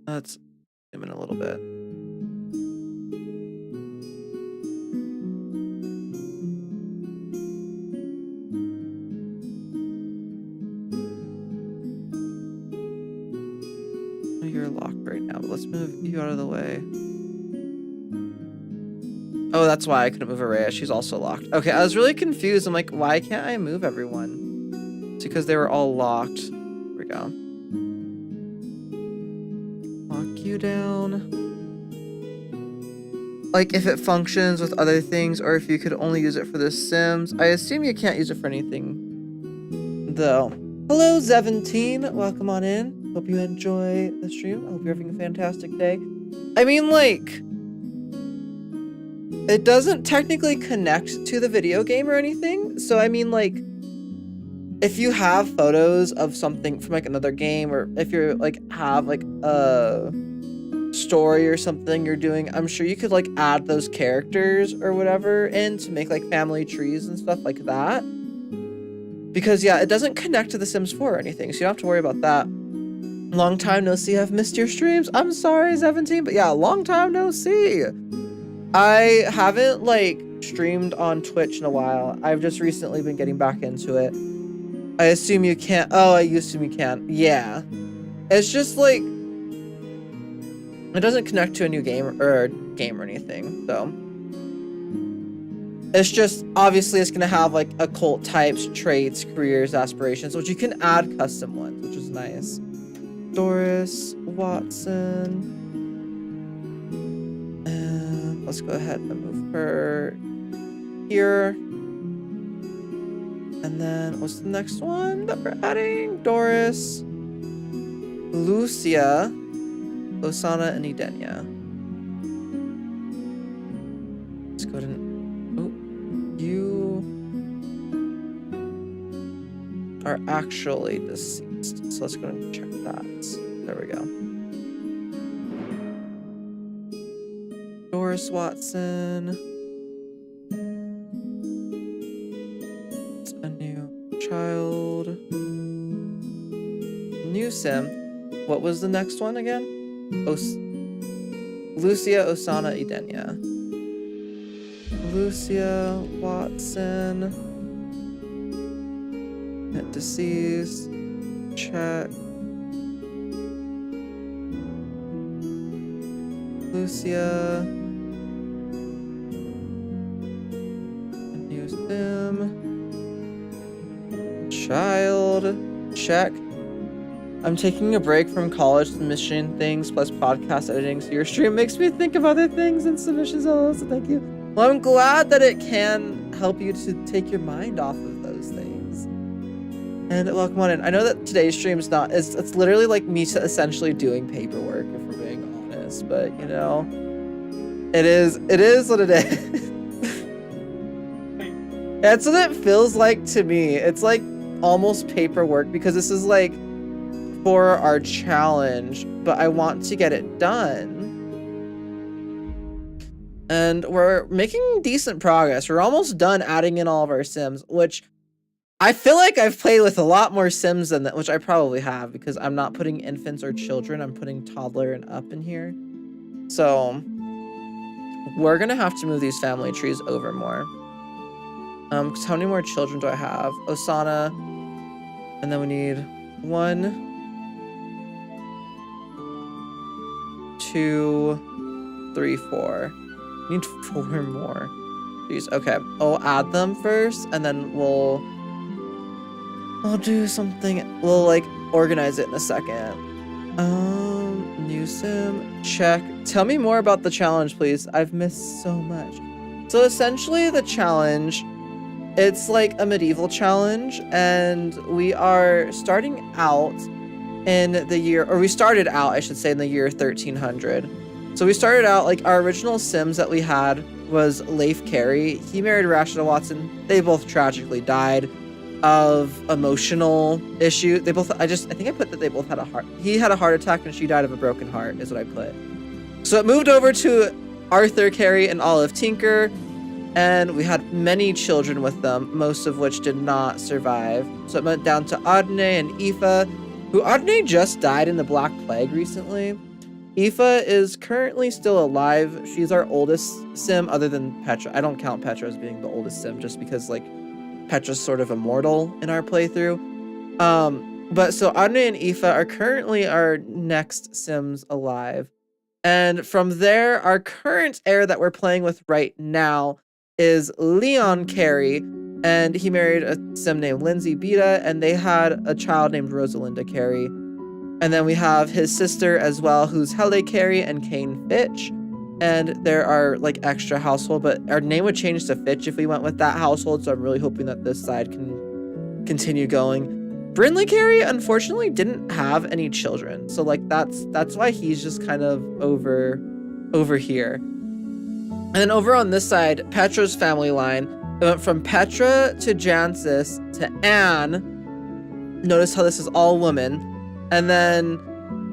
Let's zoom in a little bit. You're locked right now, but let's move you out of the way. Oh, that's why I couldn't move Araya. She's also locked. Okay, I was really confused. I'm like, why can't I move everyone? It's because they were all locked. Here we go. Lock you down. Like, if it functions with other things, or if you could only use it for The Sims. I assume you can't use it for anything, though. Hello, Zeventine. Welcome on in. Hope you enjoy the stream. I hope you're having a fantastic day. I mean, like, it doesn't technically connect to the video game or anything. So, I mean, like, if you have photos of something from, like, another game, or if you're, like, have, like, a story or something you're doing, I'm sure you could, like, add those characters or whatever in to make, like, family trees and stuff like that. Because, yeah, it doesn't connect to The Sims 4 or anything, so you don't have to worry about that. Long time no see. I've missed your streams. I'm sorry, 17, but yeah, long time no see. I haven't, like, streamed on Twitch in a while. I've just recently been getting back into it. I assume you can't. Oh, I assume you can. Yeah. It's just, like, it doesn't connect to a new game or anything, so. It's just, obviously, it's going to have, like, occult types, traits, careers, aspirations, which you can add custom ones, which is nice. Doris Watson. And let's go ahead and move her here. And then, what's the next one that we're adding? Doris, Lucia, Osana, and Edenia. Let's go ahead and... You are actually deceased. So let's go and check that. There we go. Doris Watson. It's a new child. New Sim. What was the next one again? Lucia, Osana, Edenia. Lucia Watson. Deceased. Check. Lucia. New Sim. Child. Check. I'm taking a break from college submission things plus podcast editing, so your stream makes me think of other things and submissions. Oh, so thank you. Well, I'm glad that it can help you to take your mind off of those things. And welcome on in. I know that today's stream is not, it's literally like me essentially doing paperwork, if we're being honest, but you know, it is what it is. That's what it feels like to me. It's like almost paperwork because this is like for our challenge, but I want to get it done. And we're making decent progress. We're almost done adding in all of our Sims, which I feel like I've played with a lot more Sims than that, which I probably have because I'm not putting infants or children. I'm putting toddler and up in here. So we're going to have to move these family trees over more. Because how many more children do I have? Osana. And then we need 1, 2, 3, 4. We need 4 more. Jeez, okay. I'll add them first, and then we'll do something. We'll like organize it in a second. New sim, check. Tell me more about the challenge, please. I've missed so much. So essentially the challenge, it's like a medieval challenge, and we are starting out in the year, or we started out, I should say, in the year 1300. So we started out, like, our original sims that we had was Leif Carey. He married Rashida Watson. They both tragically died of emotional issue. They both, I think I put that they both had a heart. He had a heart attack and she died of a broken heart, is what I put. So it moved over to Arthur Carey and Olive Tinker, and we had many children with them, most of which did not survive. So it went down to Adne and Aoife, who Adne just died in the Black Plague recently. Aoife is currently still alive. She's our oldest sim other than Petra. I don't count Petra as being the oldest sim just because, like, Petra's sort of immortal in our playthrough. But so Adne and Aoife are currently our next sims alive. And from there, our current heir that we're playing with right now is Leon Carey, and he married a sim named Lindsay Beta, and they had a child named Rosalinda Carey. And then we have his sister as well, who's Hele Carey and Kane Fitch. And there are like extra household, but our name would change to Fitch if we went with that household. So I'm really hoping that this side can continue going. Brinley Carey, unfortunately, didn't have any children. So like that's why he's just kind of over here. And then over on this side, Petra's family line, it went from Petra to Jancis to Anne. Notice how this is all women. And then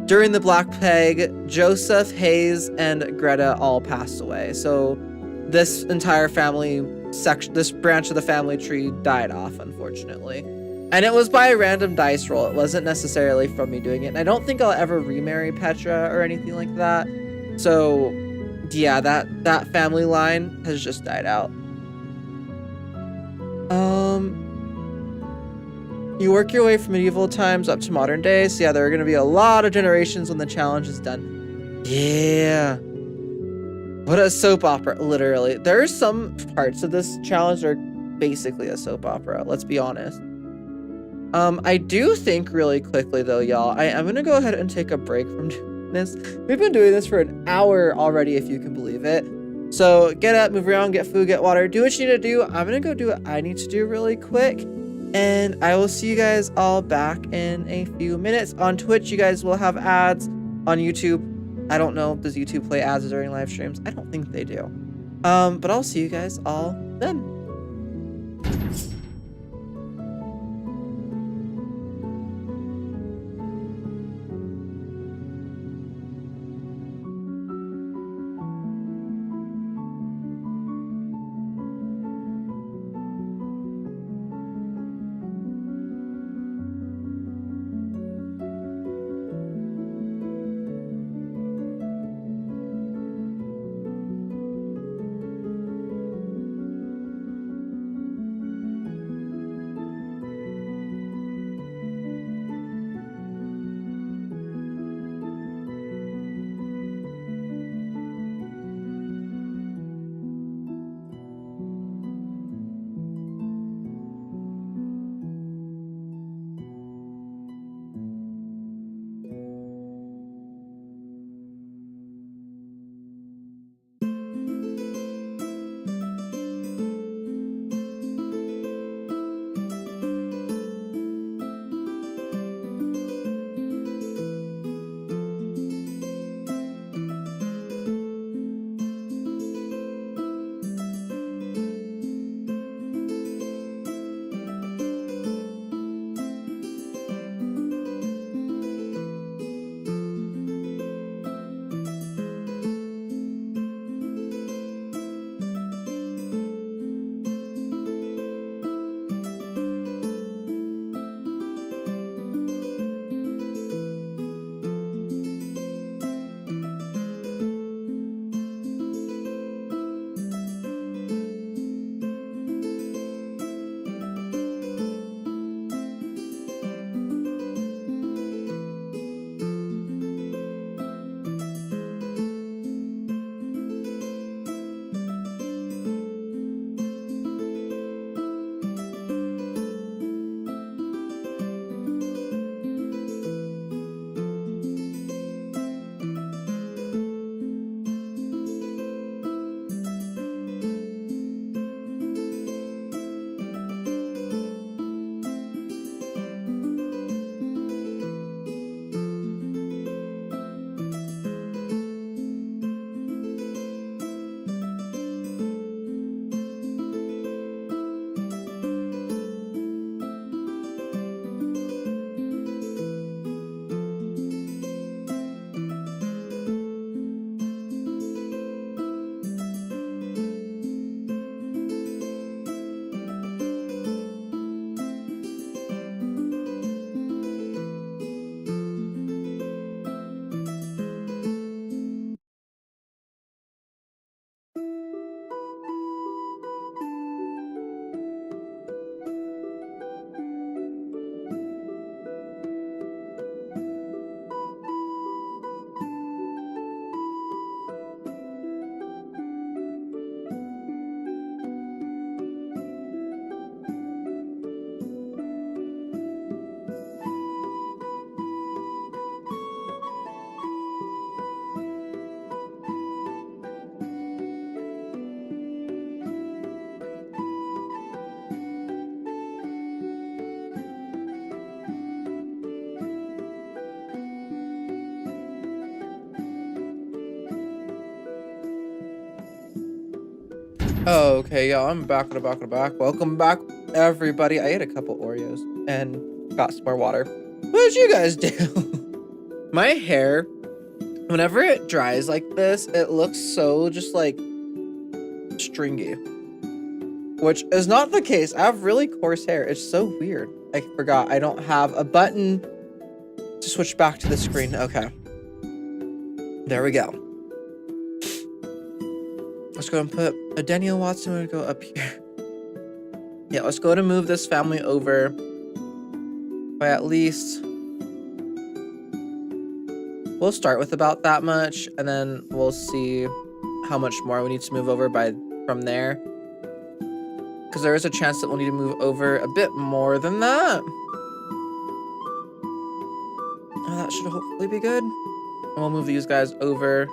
during the Black Plague, Joseph, Hayes, and Greta all passed away. So this entire family section, this branch of the family tree died off, unfortunately. And it was by a random dice roll. It wasn't necessarily from me doing it. And I don't think I'll ever remarry Petra or anything like that. So yeah, that family line has just died out. You work your way from medieval times up to modern day. So yeah, there are going to be a lot of generations when the challenge is done. Yeah. What a soap opera, literally. There are some parts of this challenge that are basically a soap opera, let's be honest. I do think really quickly though, y'all, I'm going to go ahead and take a break from doing this. We've been doing this for an hour already, if you can believe it. So get up, move around, get food, get water, do what you need to do. I'm going to go do what I need to do really quick. And I will see you guys all back in a few minutes. On Twitch, you guys will have ads. On YouTube, I don't know, does YouTube play ads during live streams? I don't think they do. But I'll see you guys all then. Oh, okay, yeah, I'm back. Welcome back, everybody. I ate a couple Oreos and got some more water. What did you guys do? My hair, whenever it dries like this, it looks so just like stringy, which is not the case. I have really coarse hair. It's so weird. I forgot I don't have a button to switch back to the screen. Okay. There we go. Let's go and put Adenia Watson. I'm gonna go up here. Yeah, let's go to move this family over by at least. We'll start with about that much, and then we'll see how much more we need to move over from there. Because there is a chance that we'll need to move over a bit more than that. Oh, that should hopefully be good. And we'll move these guys over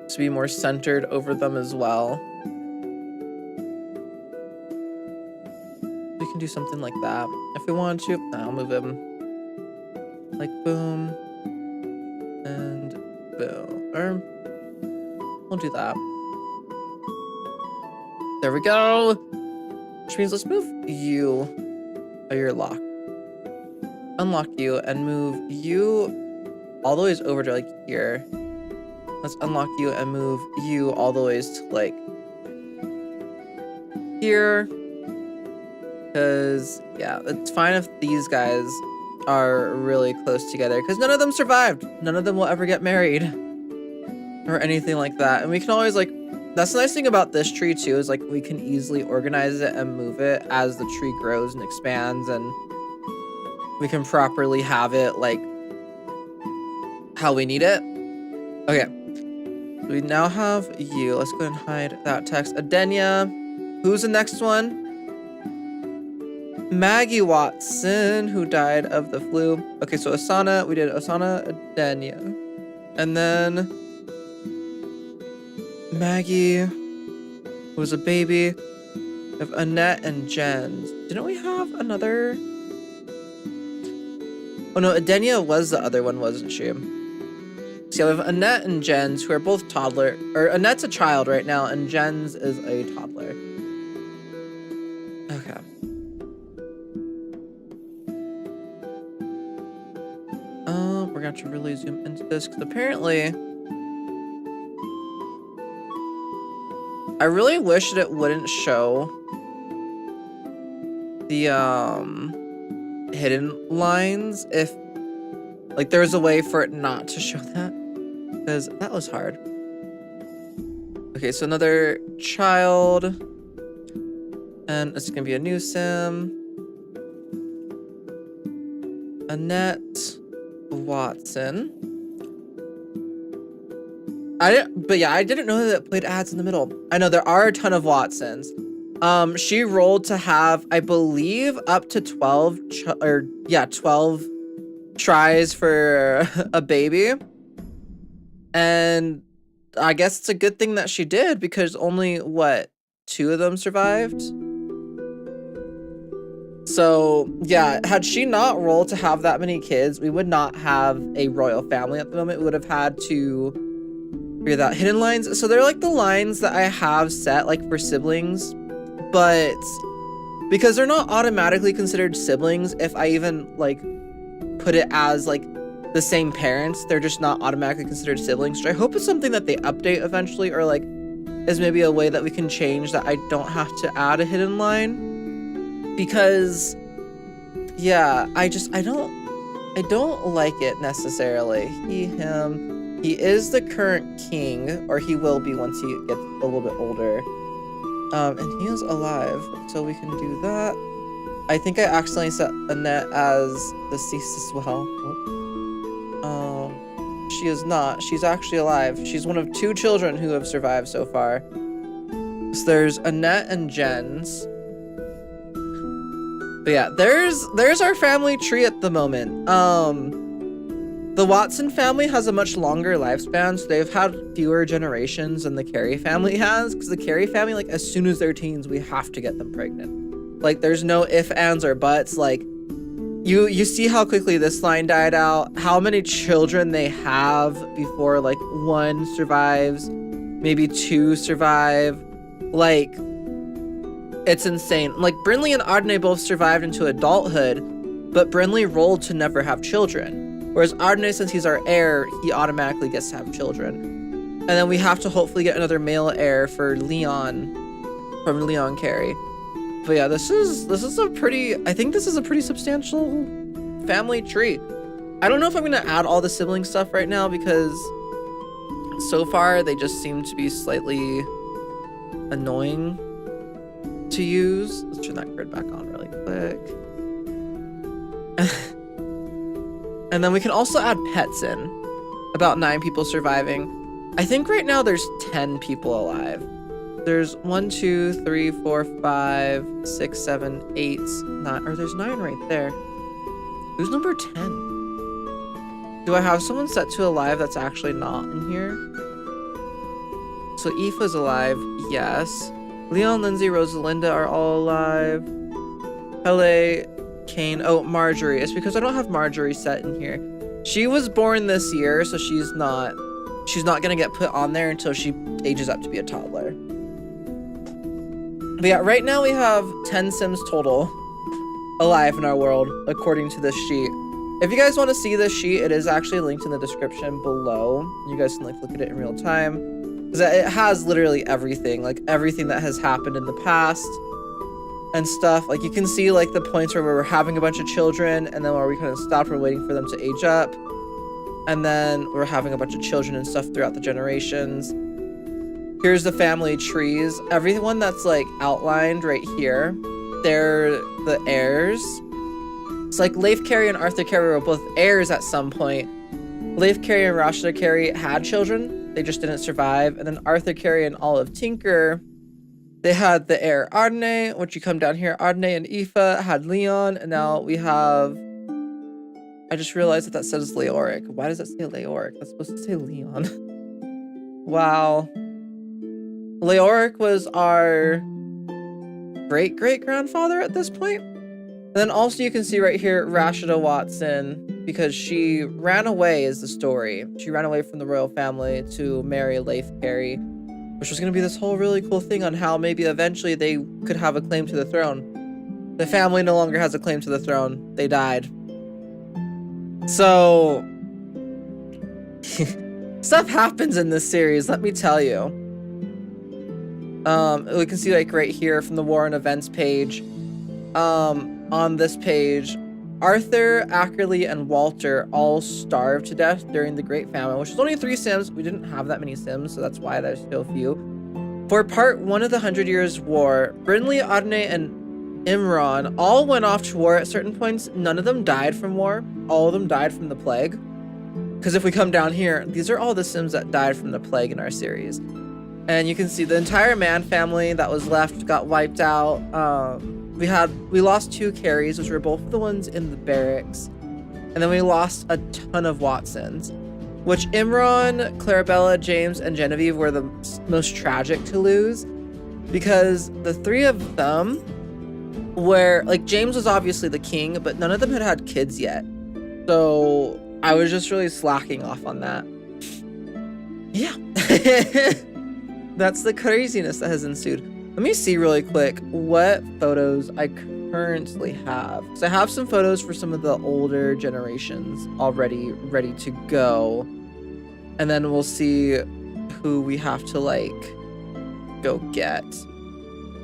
to be more centered over them as well. We can do something like that. If we want to, I'll move him like boom and boom. Or we'll do that. There we go. Which means let's move you. Oh, you're locked. Unlock you and move you all the ways over to like here. Let's unlock you and move you all the ways to like here. Because yeah, it's fine if these guys are really close together because none of them survived. None of them will ever get married or anything like that. And we can always like, that's the nice thing about this tree too, is like we can easily organize it and move it as the tree grows and expands, and we can properly have it like how we need it. Okay. We now have you. Let's go ahead and hide that text. Adenia. Who's the next one? Maggie Watson, who died of the flu. Okay, so Asana. We did Asana, Adenia. And then Maggie, who was a baby. We have Annette and Jens. Didn't we have another? Oh no, Adenia was the other one, wasn't she? So yeah, we have Annette and Jens, who are both toddler, or Annette's a child right now, and Jens is a toddler. Okay. We're gonna have to really zoom into this, because apparently, I really wish that it wouldn't show the, hidden lines if, like, there was a way for it not to show that. Because that was hard. Okay, so another child. And it's gonna be a new sim. Annette Watson. But yeah, I didn't know that it played ads in the middle. I know there are a ton of Watsons. She rolled to have, I believe, up to 12 tries for a baby. And I guess it's a good thing that she did, because only, what, 2 of them survived? So, yeah, had she not rolled to have that many kids, we would not have a royal family at the moment. We would have had to figure that hidden lines. So they're like the lines that I have set, like, for siblings. But because they're not automatically considered siblings, if I even, like, put it as, like, the same parents, they're just not automatically considered siblings, which I hope is something that they update eventually, or like is maybe a way that we can change that I don't have to add a hidden line. Because yeah, I don't like it necessarily. He is the current king, or he will be once he gets a little bit older. And he is alive, so we can do that. I think I accidentally set Annette as deceased as well. She is not. She's actually alive. She's one of 2 children who have survived so far. So there's Annette and Jens. But yeah, there's our family tree at the moment. The Watson family has a much longer lifespan, so they've had fewer generations than the Carey family has. Because the Carey family, like, as soon as they're teens, we have to get them pregnant. Like, there's no ifs, ands, or buts. Like, you see how quickly this line died out, how many children they have before, like, one survives. maybe 2 survive. Like, it's insane. Like, Brinley and Ardney both survived into adulthood, but Brinley rolled to never have children. Whereas Ardney, since he's our heir, he automatically gets to have children. And then we have to hopefully get another male heir for Leon, from Leon Carey. But yeah, this is a pretty, I think this is a pretty substantial family tree. I don't know if I'm gonna add all the sibling stuff right now because so far they just seem to be slightly annoying to use. Let's turn that grid back on really quick. And then we can also add pets in. About 9 people surviving. I think right now there's 10 people alive. There's 1, 2, 3, 4, 5, 6, 7, 8, 9, or there's 9 right there. Who's number 10? Do I have someone set to alive that's actually not in here? So Aoife's alive, yes. Leon, Lindsay, Rosalinda are all alive. Pele, Kane, oh, Marjorie. It's because I don't have Marjorie set in here. She was born this year, so she's not gonna get put on there until she ages up to be a toddler. But yeah, right now we have 10 Sims total alive in our world, according to this sheet. If you guys want to see this sheet, it is actually linked in the description below. You guys can like look at it in real time. Because it has literally everything, like everything that has happened in the past and stuff. Like you can see like the points where we were having a bunch of children and then where we kind of stopped, we're waiting for them to age up. And then we're having a bunch of children and stuff throughout the generations. Here's the family trees. Everyone that's like outlined right here, they're the heirs. It's like Leif Carey and Arthur Carey were both heirs at some point. Leif Carey and Rashida Carey had children. They just didn't survive. And then Arthur Carey and Olive Tinker, they had the heir Ardney, which you come down here. Ardney and Aoife had Leon. And now we have... I just realized that says Leoric. Why does that say Leoric? That's supposed to say Leon. Wow. Leoric was our great-great-grandfather at this point. And then also you can see right here Rashida Watson, because she ran away is the story. She ran away from the royal family to marry Leif Carey, which was going to be this whole really cool thing on how maybe eventually they could have a claim to the throne. The family no longer has a claim to the throne. They died. So, stuff happens in this series, let me tell you. We can see like right here from the War and Events page, on this page, Arthur, Ackerley, and Walter all starved to death during the Great Famine, which was only 3 Sims. We didn't have that many Sims, so that's why there's so few. For part 1 of the 100 Years' War, Brinley, Ardney, and Imran all went off to war at certain points. None of them died from war. All of them died from the plague. Because if we come down here, these are all the Sims that died from the plague in our series. And you can see the entire Mann family that was left got wiped out. We lost 2 Carries, which were both the ones in the barracks. And then we lost a ton of Watsons, which Imran, Clarabella, James, and Genevieve were the most tragic to lose. Because the 3 of them were, like, James was obviously the king, but none of them had had kids yet. So I was just really slacking off on that. Yeah. That's the craziness that has ensued. Let me see really quick what photos I currently have. So I have some photos for some of the older generations already ready to go. And then we'll see who we have to, like, go get.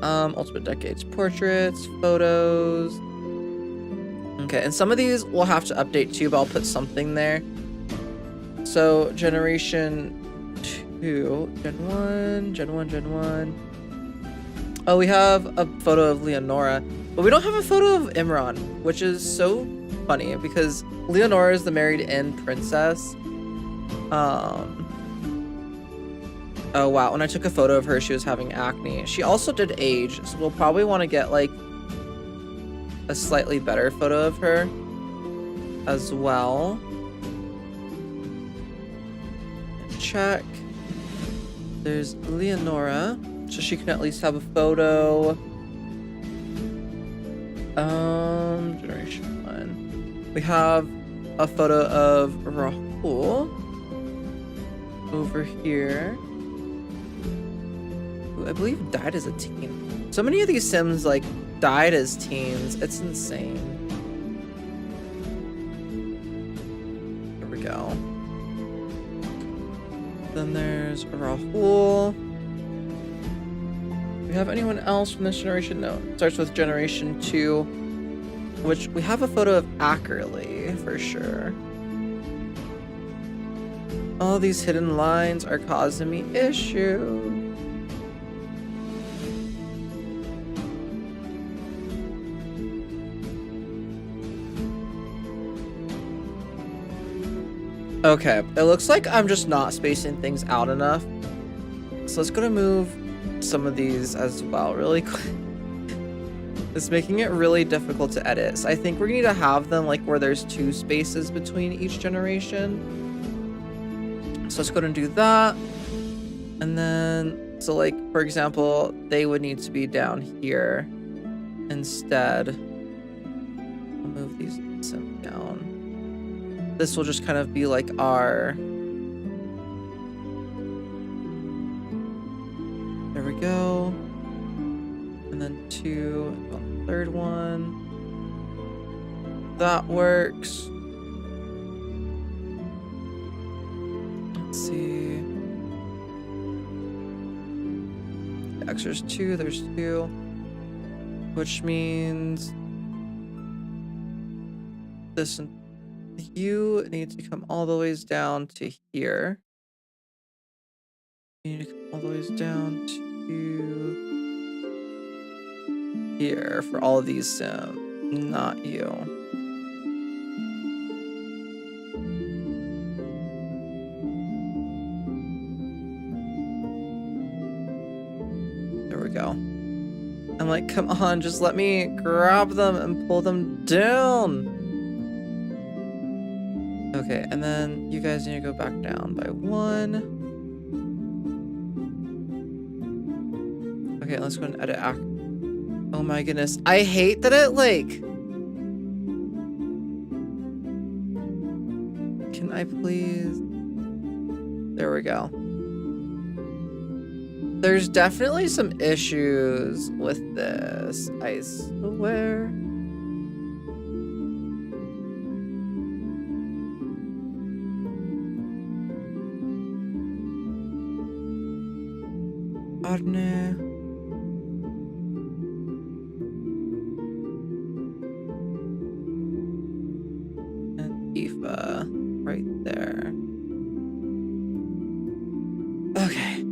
Ultimate Decades portraits, photos. Okay, and some of these we'll have to update too, but I'll put something there. So, Generation 2, Gen 1. Oh, we have a photo of Leonora, but we don't have a photo of Imran, which is so funny because Leonora is the married-in princess. Oh wow, when I took a photo of her, she was having acne. She also did age, so we'll probably want to get like a slightly better photo of her as well. Check. There's Leonora, so she can at least have a photo. Generation 1. We have a photo of Rahul over here. who I believe died as a teen. So many of these Sims like died as teens. It's insane. There we go. Then there's Rahul. Do we have anyone else from this generation? No. It starts with generation 2, which we have a photo of Ackerley for sure. All these hidden lines are causing me issues. Okay, it looks like I'm just not spacing things out enough. So let's go to move some of these as well really quick. It's making it really difficult to edit. So I think we're gonna need to have them like where there's 2 spaces between each generation. So let's go ahead and do that. And then, so like, for example, they would need to be down here instead. I'll move these down. This will just kind of be like our... There we go. And then 2, on the third one. That works. Let's see. X, there's 2, there's 2. Which means this and you need to come all the ways down to here. You need to come all the ways down to here for all of these Sims, not you. There we go. I'm like, come on, just let me grab them and pull them down. Okay, and then you guys need to go back down by 1. Okay, let's go and edit act. Oh my goodness. I hate that it like... Can I please... There we go. There's definitely some issues with this, I swear. Arne. And Aoife right there. Okay.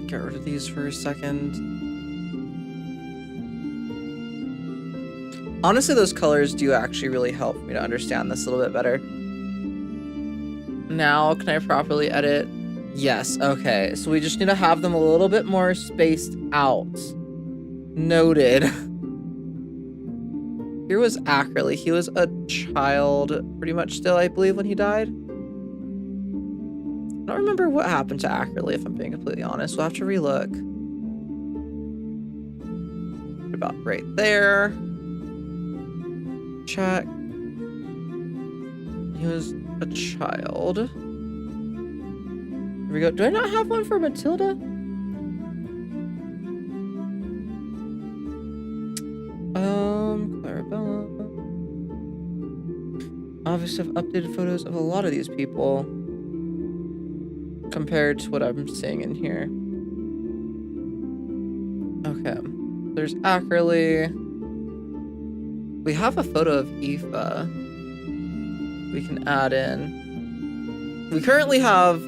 Get rid of these for a second. Honestly, those colors do actually really help me to understand this a little bit better. Now, can I properly edit? Yes, okay. So we just need to have them a little bit more spaced out. Noted. Here was Ackerley. He was a child pretty much still, I believe, when he died. I don't remember what happened to Ackerley, if I'm being completely honest. We'll have to relook. What about right there? Check. He was a child. Here we go. Do I not have one for Matilda? Clarabella. Obviously, I've updated photos of a lot of these people compared to what I'm seeing in here. Okay. There's Ackerley. We have a photo of Aoife. We can add in. We currently have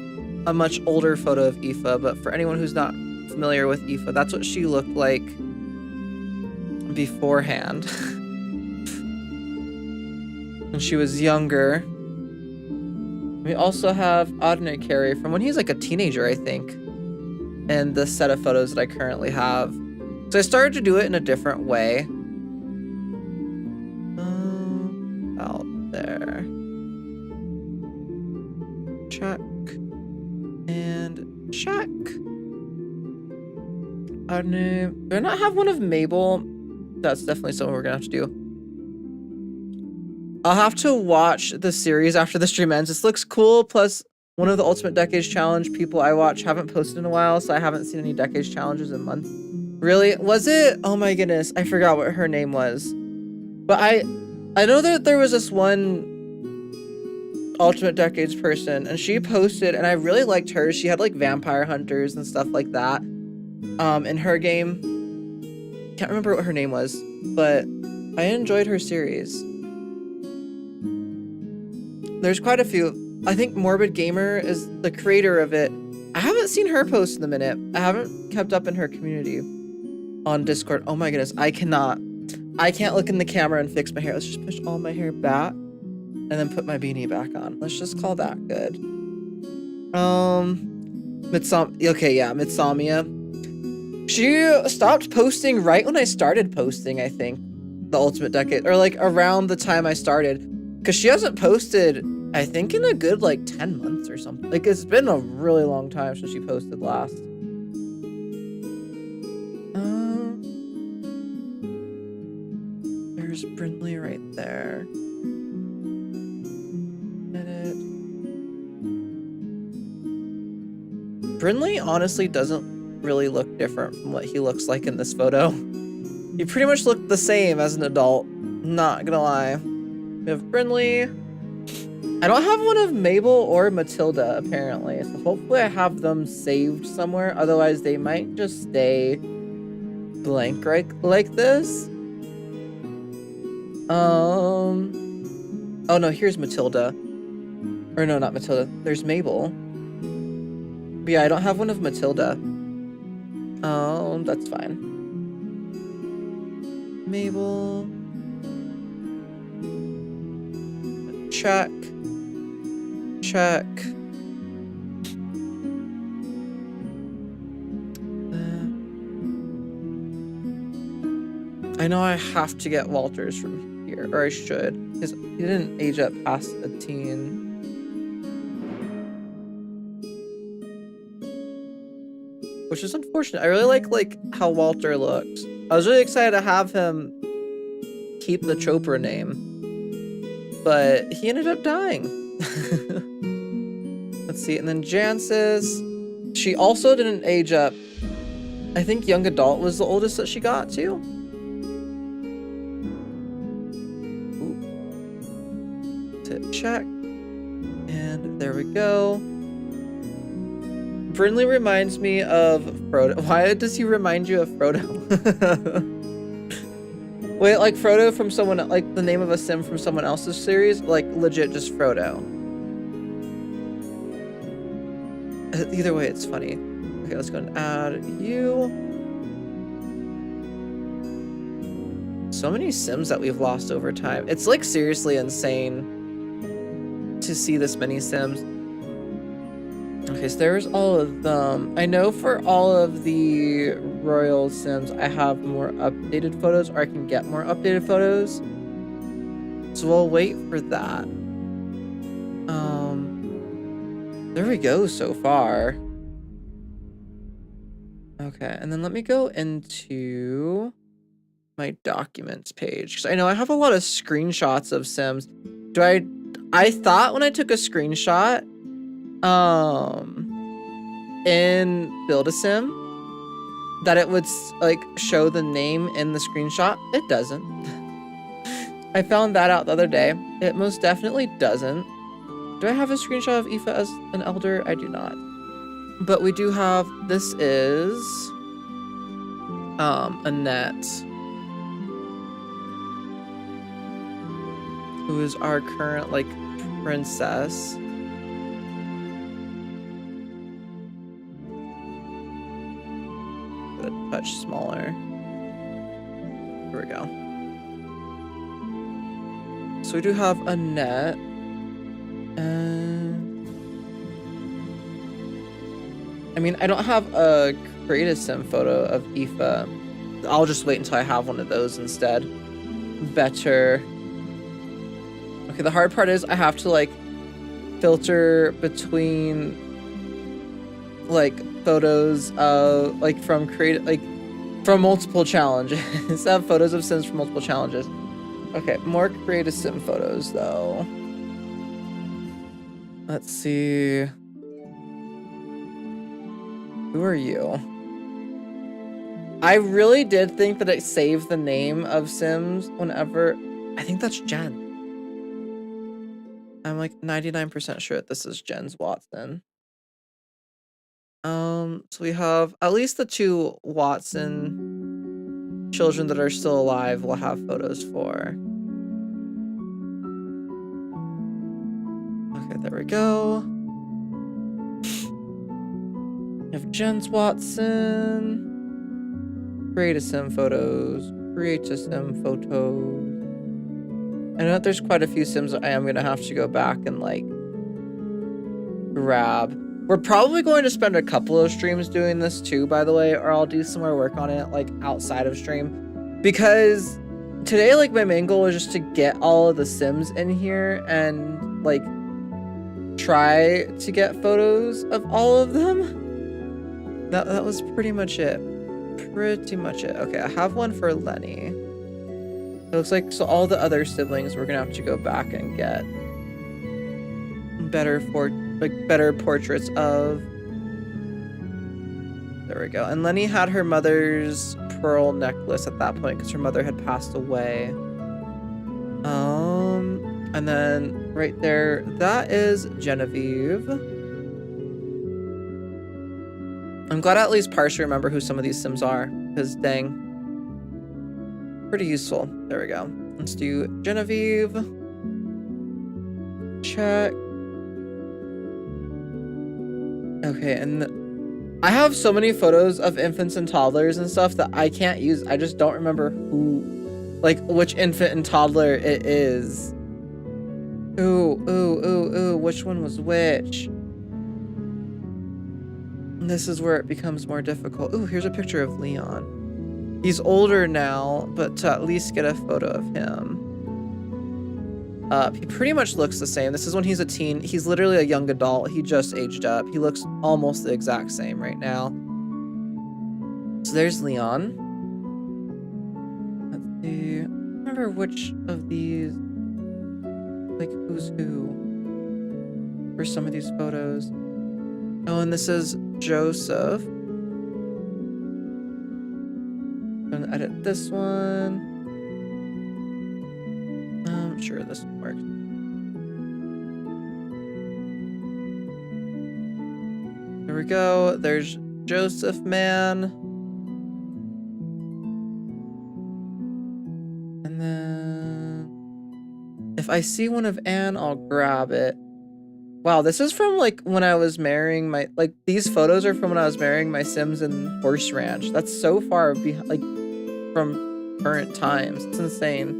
a much older photo of Aoife, but for anyone who's not familiar with Aoife, that's what she looked like beforehand. When she was younger. We also have Adne Carey from when he's like a teenager, I think, in the set of photos that I currently have. So I started to do it in a different way. Out there. Check. And check. Adne. Do I not have one of Mabel? That's definitely something we're gonna have to do. I'll have to watch the series after the stream ends. This looks cool, plus one of the Ultimate Decades Challenge people I watch haven't posted in a while, so I haven't seen any Decades Challenges in months. Really? Was it? Oh my goodness, I forgot what her name was. But I know that there was this one Ultimate Decades person, and she posted, and I really liked her. She had like vampire hunters and stuff like that in her game. Can't remember what her name was, but I enjoyed her series. There's quite a few. I think Morbid Gamer is the creator of it. I haven't seen her post in a minute. I haven't kept up in her community on Discord. Oh my goodness, I can't look in the camera and fix my hair. Let's just push all my hair back and then put my beanie back on. Let's just call that good. Okay, yeah, Mitsamiya. She stopped posting right when I started posting, I think. The Ultimate Decade, or like around the time I started. Because she hasn't posted, I think, in a good like 10 months or something. Like, it's been a really long time since she posted last. There's Brindley right there. Edit. Brindley honestly doesn't really look different from what he looks like in this photo. He pretty much looked the same as an adult, not gonna lie. We have Brindley. I don't have one of Mabel or Matilda, apparently, so hopefully I have them saved somewhere, otherwise they might just stay blank like this. Oh no, here's Matilda. Or no, not Matilda. There's Mabel. But yeah, I don't have one of Matilda. That's fine. Mabel. Check. Check. I know I have to get Walters from here, or I should, because he didn't age up past a teen. Which is unfortunate. I really like how Walter looks. I was really excited to have him keep the Chopra name, but he ended up dying. Let's see, and then Jancis. She also didn't age up. I think young adult was the oldest that she got too. To check, and there we go. Brindley reminds me of Frodo. Why does he remind you of Frodo? Wait, like Frodo from someone, like the name of a sim from someone else's series? Like legit just Frodo. Either way, it's funny. Okay, let's go and add you. So many sims that we've lost over time. It's like seriously insane to see this many sims. Okay, so there's all of them. I know for all of the Royal Sims, I have more updated photos, or I can get more updated photos. So we'll wait for that. There we go so far. Okay, and then let me go into my documents page, because I know I have a lot of screenshots of Sims. I thought when I took a screenshot in Build-A-Sim that it would like show the name in the screenshot. It doesn't. I found that out the other day. It most definitely doesn't. Do I have a screenshot of Aoife as an elder? I do not. But we do have, this is Annette, who is our current like princess. A touch smaller. Here we go. So we do have Annette. I mean, I don't have a create a sim photo of Aoife. I'll just wait until I have one of those instead. Better. Okay, the hard part is I have to like filter between like photos of like from multiple challenges. I have photos of sims from multiple challenges. Okay, more create a sim photos though. Let's see. Who are you? I really did think that it saved the name of Sims whenever. I think that's Jen. I'm like 99% sure that this is Jen's Watson. So we have at least the 2 Watson children that are still alive we'll have photos for. Okay, there we go. We have Jen's Watson. Create a sim photos. Create a sim photos. I know that there's quite a few sims I am gonna have to go back and like grab. We're probably going to spend a couple of streams doing this too, by the way, or I'll do some more work on it like outside of stream. Because today, like, my main goal is just to get all of the sims in here and like try to get photos of all of them. That was pretty much it. Okay, I have one for Lenny. It looks like, so all the other siblings we're gonna have to go back and get better portraits of. There we go. And Lenny had her mother's pearl necklace at that point because her mother had passed away. And then right there, that is Genevieve. I'm glad I at least partially remember who some of these sims are, because dang. Pretty useful. There we go. Let's do Genevieve. Check. Okay, and I have so many photos of infants and toddlers and stuff that I can't use. I just don't remember who, like, which infant and toddler it is. Ooh, which one was which? This is where it becomes more difficult. Ooh, here's a picture of Leon. He's older now, but to at least get a photo of him. He pretty much looks the same. This is when he's a teen. He's literally a young adult. He just aged up. He looks almost the exact same right now. So there's Leon. Let's see. I don't remember which of these, like, who's who for some of these photos. Oh, and this is Joseph. I'm gonna edit this one. I'm sure this one works. There we go. There's Joseph, man. And then if I see one of Anne, I'll grab it. Wow, this is from like when I was marrying my, like, these photos are from when I was marrying my Sims in Horse Ranch. That's so far behind, like, from current times. It's insane.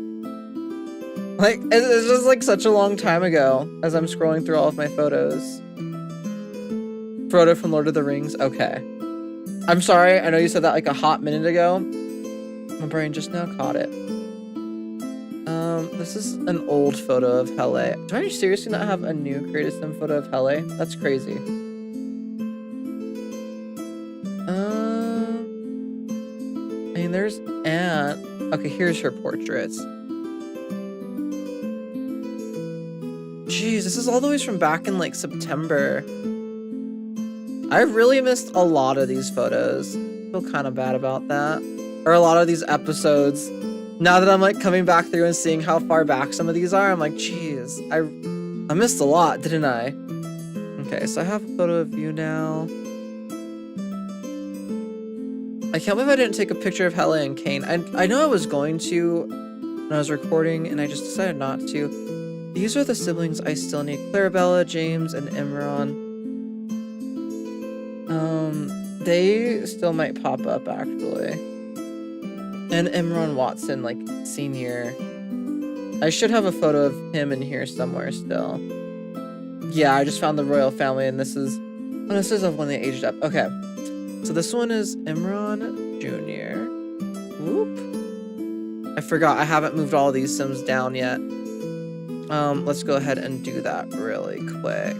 Like, it's just like such a long time ago as I'm scrolling through all of my photos. Frodo from Lord of the Rings. Okay. I'm sorry. I know you said that like a hot minute ago. My brain just now caught it. This is an old photo of Hele. Do I seriously not have a new Create a Sim photo of Hele? That's crazy. I mean, there's Aunt. Okay, here's her portraits. Jeez, this is all the way from back in like September. I really missed a lot of these photos. I feel kind of bad about that. Or a lot of these episodes. Now that I'm like coming back through and seeing how far back some of these are, I'm like, geez, I missed a lot, didn't I? Okay, so I have a photo of you now. I can't believe I didn't take a picture of Hele and Kane. I know I was going to when I was recording, and I just decided not to. These are the siblings I still need. Clarabella, James, and Imran. They still might pop up, actually. And Imran Watson, like, senior. I should have a photo of him in here somewhere still. Yeah, I just found the royal family, and this is... Oh, this is of when they aged up. Okay. So this one is Imran Jr. Whoop. I forgot, I haven't moved all of these Sims down yet. Let's go ahead and do that really quick.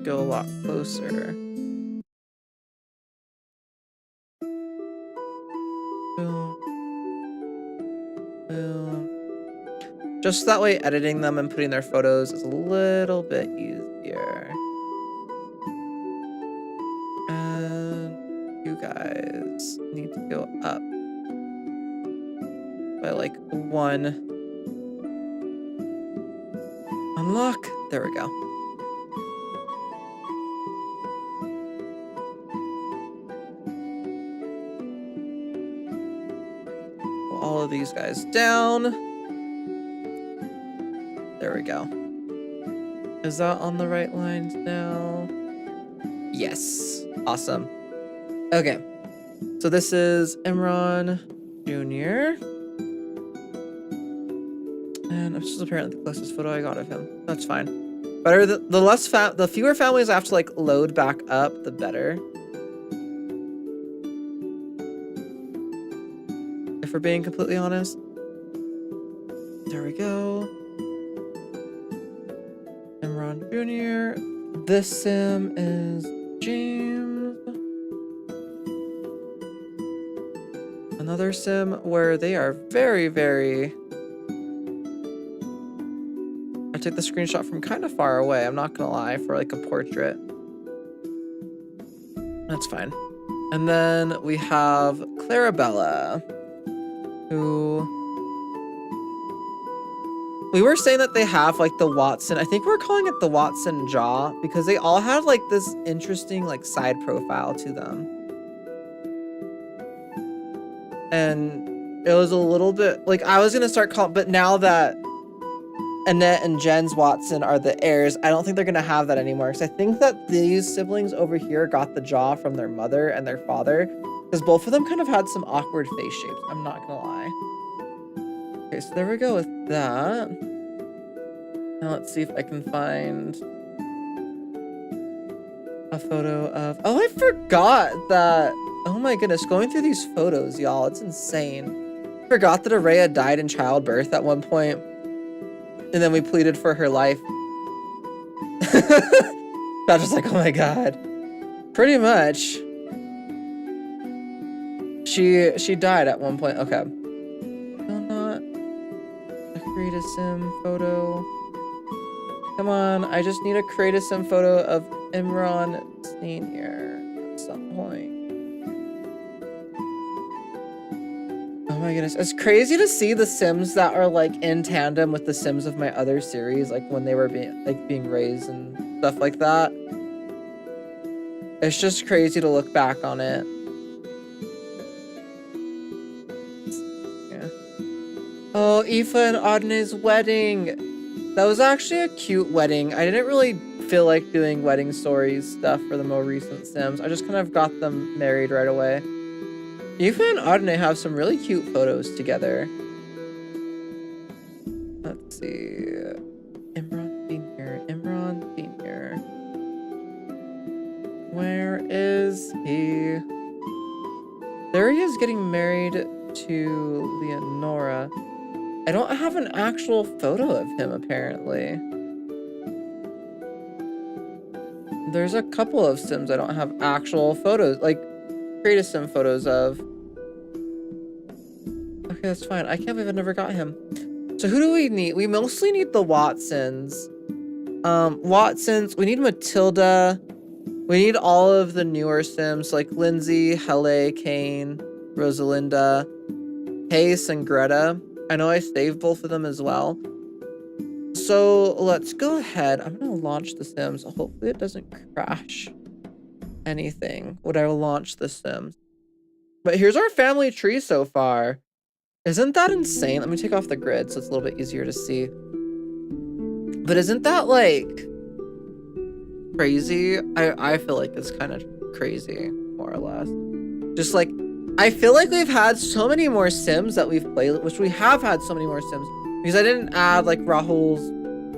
Go a lot closer. Boom. Boom. Just that way editing them and putting their photos is a little bit easier. And you guys need to go up by like 1. Unlock. There we go. Pull all of these guys down. There we go. Is that on the right lines now? Yes. Awesome. Okay. So this is Imran Jr. And this is apparently the closest photo I got of him. That's fine. Better the fewer families I have to like load back up, the better. If we're being completely honest. There we go. Imran Jr. This sim is James. Another sim where they are very, very... I took the screenshot from kind of far away, I'm not gonna lie, for like a portrait. That's fine. And then we have Clarabella, who... We were saying that they have like the Watson, I think we're calling it the Watson jaw, because they all have like this interesting like side profile to them. And it was a little bit, like I was gonna start calling, but now that Annette and Jen's Watson are the heirs, I don't think they're gonna have that anymore. Because I think that these siblings over here got the jaw from their mother and their father, because both of them kind of had some awkward face shapes, I'm not gonna lie. Okay, so there we go with that. Now let's see if I can find a photo of... Oh, I forgot that... Oh my goodness, going through these photos, y'all, it's insane. I forgot that Araya died in childbirth at one point, and then we pleaded for her life. I was just like, oh my god. Pretty much. She died at one point. Okay. Still not create a sim photo. Come on, I just need to create a sim photo of Imran Sr. at some point. Oh my goodness, it's crazy to see the sims that are like in tandem with the sims of my other series, like when they were being raised and stuff like that. It's just crazy to look back on it. Yeah. Oh, Aoife and Adne's wedding. That was actually a cute wedding. I didn't really feel like doing wedding stories stuff for the more recent sims. I just kind of got them married right away. Aoife and Adne have some really cute photos together. Let's see. Imran Sr. Imran Sr. Where is he? There he is getting married to Leonora. I don't have an actual photo of him, apparently. There's a couple of sims I don't have actual photos, like, create a sim photos of. Okay, that's fine. I can't believe I never got him. So who do we need? We mostly need the Watsons. Watsons, we need Matilda. We need all of the newer sims, like Lindsay, Hele, Kane, Rosalinda, Hayes, and Greta. I know I saved both of them as well. So let's go ahead. I'm gonna launch the Sims. Hopefully it doesn't crash anything when I launch the Sims. But here's our family tree so far. Isn't that insane? Let me take off the grid so it's a little bit easier to see. But isn't that like crazy? I feel like it's kind of crazy, more or less. Just like, I feel like we've had so many more Sims that we've played, which we have had so many more Sims, because I didn't add like Rahul's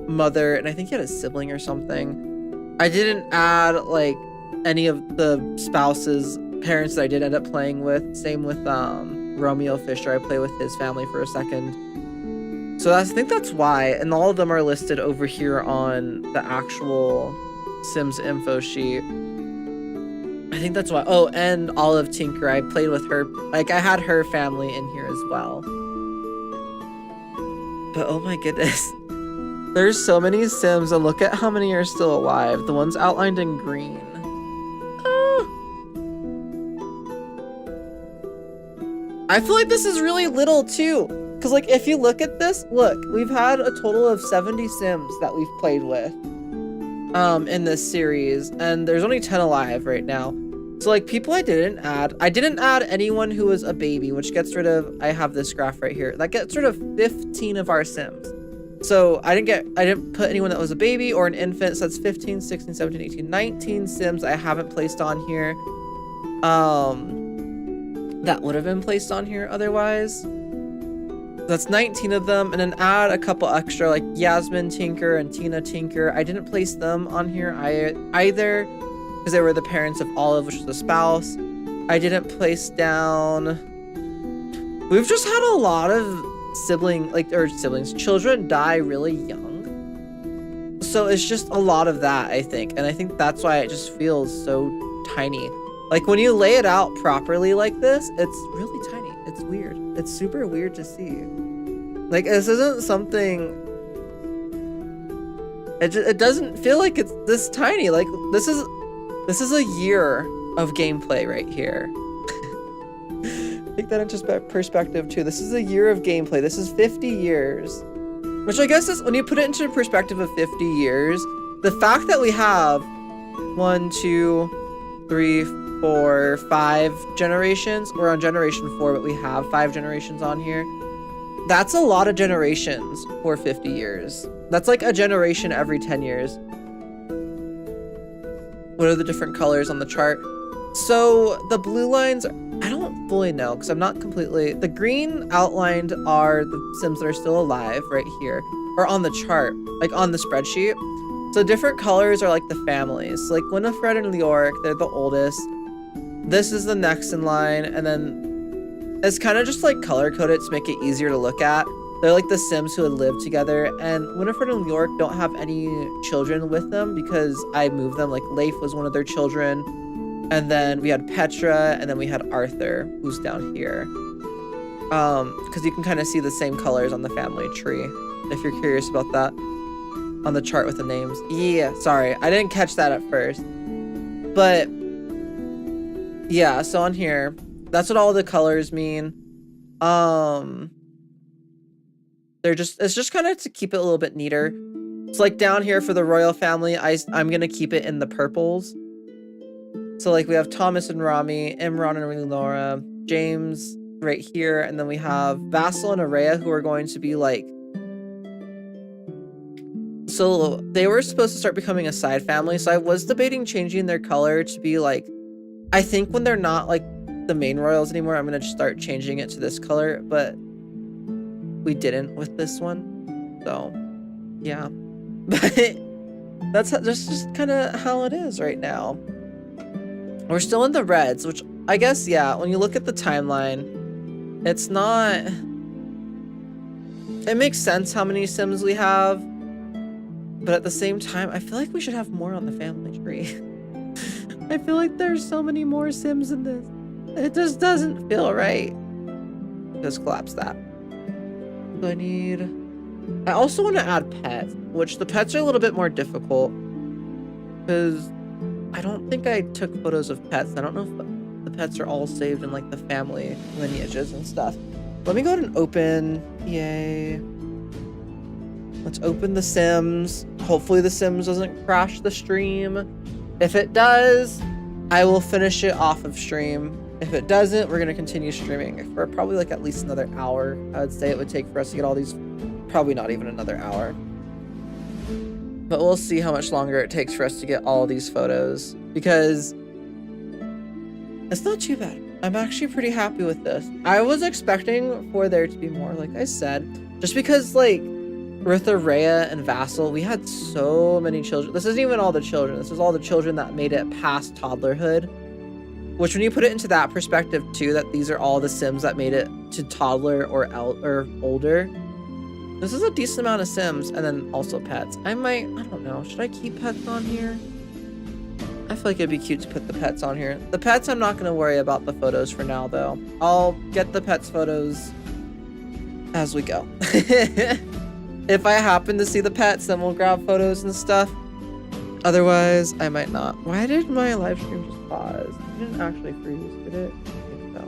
mother, and I think he had a sibling or something. I didn't add like any of the spouses, parents that I did end up playing with. Same with Romeo Fisher. I play with his family for a second. So I think that's why, and all of them are listed over here on the actual Sims info sheet. I think that's why. Oh, and Olive Tinker. I played with her. Like, I had her family in here as well. But oh my goodness. There's so many Sims, and look at how many are still alive. The ones outlined in green. I feel like this is really little too. Because like, if you look at this, look, we've had a total of 70 Sims that we've played with in this series. And there's only 10 alive right now. So like, people I didn't add anyone who was a baby, which gets rid of, I have this graph right here. That gets rid of 15 of our Sims. So I didn't put anyone that was a baby or an infant. So that's 15, 16, 17, 18, 19 Sims I haven't placed on here. That would have been placed on here otherwise. That's 19 of them, and then add a couple extra like Yasmin Tinker and Tina Tinker. I didn't place them on here either because they were the parents of Olive, which was the spouse. I didn't place down. We've just had a lot of children die really young. So it's just a lot of that, I think. And I think that's why it just feels so tiny. Like when you lay it out properly like this, it's really tiny. It's weird. It's super weird to see. Like this isn't something, it doesn't feel like it's this tiny. Like this is a year of gameplay right here. Take that into perspective too. This is a year of gameplay. This is 50 years. Which I guess is, when you put it into perspective of 50 years, the fact that we have 1, 2, 3, 4, 5 generations. We're on generation 4, but we have 5 generations on here. That's a lot of generations for 50 years. That's like a generation every 10 years. What are the different colors on the chart? So the blue lines, I don't fully know because I'm not completely... The green outlined are the Sims that are still alive right here, or on the chart, like on the spreadsheet. So different colors are like the families. So like Winifred and Leoric, they're the oldest. This is the next in line, and then it's kind of just like color coded to make it easier to look at. They're like the Sims who had lived together, and Winifred and Leoric don't have any children with them because I moved them. Like Leif was one of their children, and then we had Petra, and then we had Arthur, who's down here. Because you can kind of see the same colors on the family tree, if you're curious about that, on the chart with the names. Yeah, sorry, I didn't catch that at first, but yeah, so on here, that's what all the colors mean. It's just kind of to keep it a little bit neater. It's like down here for the royal family, I'm gonna keep it in the purples. So like we have Thomas and Rami, Imran and Eleonora, James right here, and then we have Vassal and Araya, who are going to be like... So they were supposed to start becoming a side family, so I was debating changing their color to be like... I think when they're not like the main royals anymore, I'm gonna start changing it to this color, but we didn't with this one. So yeah, but that's just kind of how it is right now. We're still in the reds, which I guess, yeah, when you look at the timeline, it's not... It makes sense how many Sims we have, but at the same time, I feel like we should have more on the family tree. I feel like there's so many more Sims in this. It just doesn't feel right. Just collapse that. So I also want to add pets, which the pets are a little bit more difficult because I don't think I took photos of pets. I don't know if the pets are all saved in like the family lineages and stuff. Let me go ahead and open. Yay. Let's open the Sims. Hopefully the Sims doesn't crash the stream. If it does, I will finish it off of stream. If it doesn't, we're going to continue streaming for probably like at least another hour. I would say it would take for us to get all these, probably not even another hour. But we'll see how much longer it takes for us to get all these photos, because it's not too bad. I'm actually pretty happy with this. I was expecting for there to be more, like I said, just because like with Araya and Vassal, we had so many children. This isn't even all the children. This is all the children that made it past toddlerhood. Which, when you put it into that perspective too, that these are all the Sims that made it to toddler or older, this is a decent amount of Sims. And then also pets. I don't know. Should I keep pets on here? I feel like it'd be cute to put the pets on here. The pets, I'm not going to worry about the photos for now, though. I'll get the pets photos as we go. If I happen to see the pets, then we'll grab photos and stuff. Otherwise, I might not. Why did my live stream just pause? It didn't actually freeze, did it? I think so.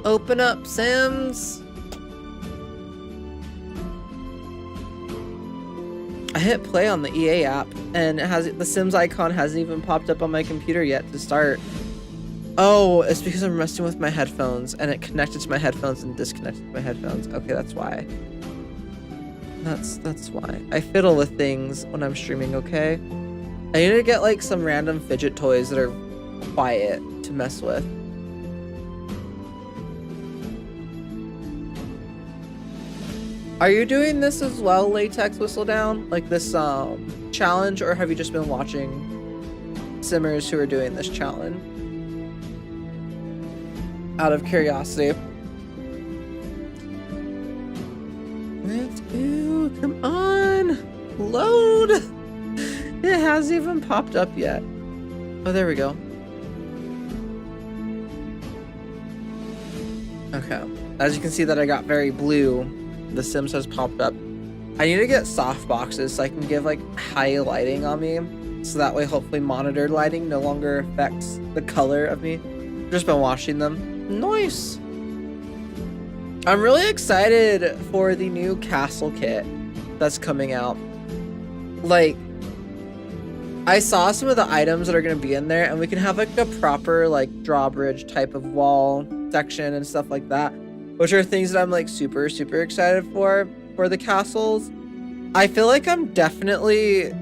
Open up, Sims. I hit play on the EA app, and it has the Sims icon hasn't even popped up on my computer yet to start. Oh, it's because I'm messing with my headphones, and it connected to my headphones and disconnected to my headphones. Okay, that's why. That's why. I fiddle with things when I'm streaming, okay? I need to get like some random fidget toys that are quiet to mess with. Are you doing this as well, Latex Whistledown? Like this challenge, or have you just been watching Simmers who are doing this challenge? Out of curiosity. Let's go. Come on. Load. It hasn't even popped up yet. Oh, there we go. Okay. As you can see that I got very blue. The Sims has popped up. I need to get soft boxes so I can give like high lighting on me. So that way hopefully monitored lighting no longer affects the color of me. Just been watching them. Nice. I'm really excited for the new castle kit that's coming out. Like, I saw some of the items that are going to be in there, and we can have like a proper like drawbridge type of wall section and stuff like that, which are things that I'm like super excited for the castles. I feel like I'm definitely...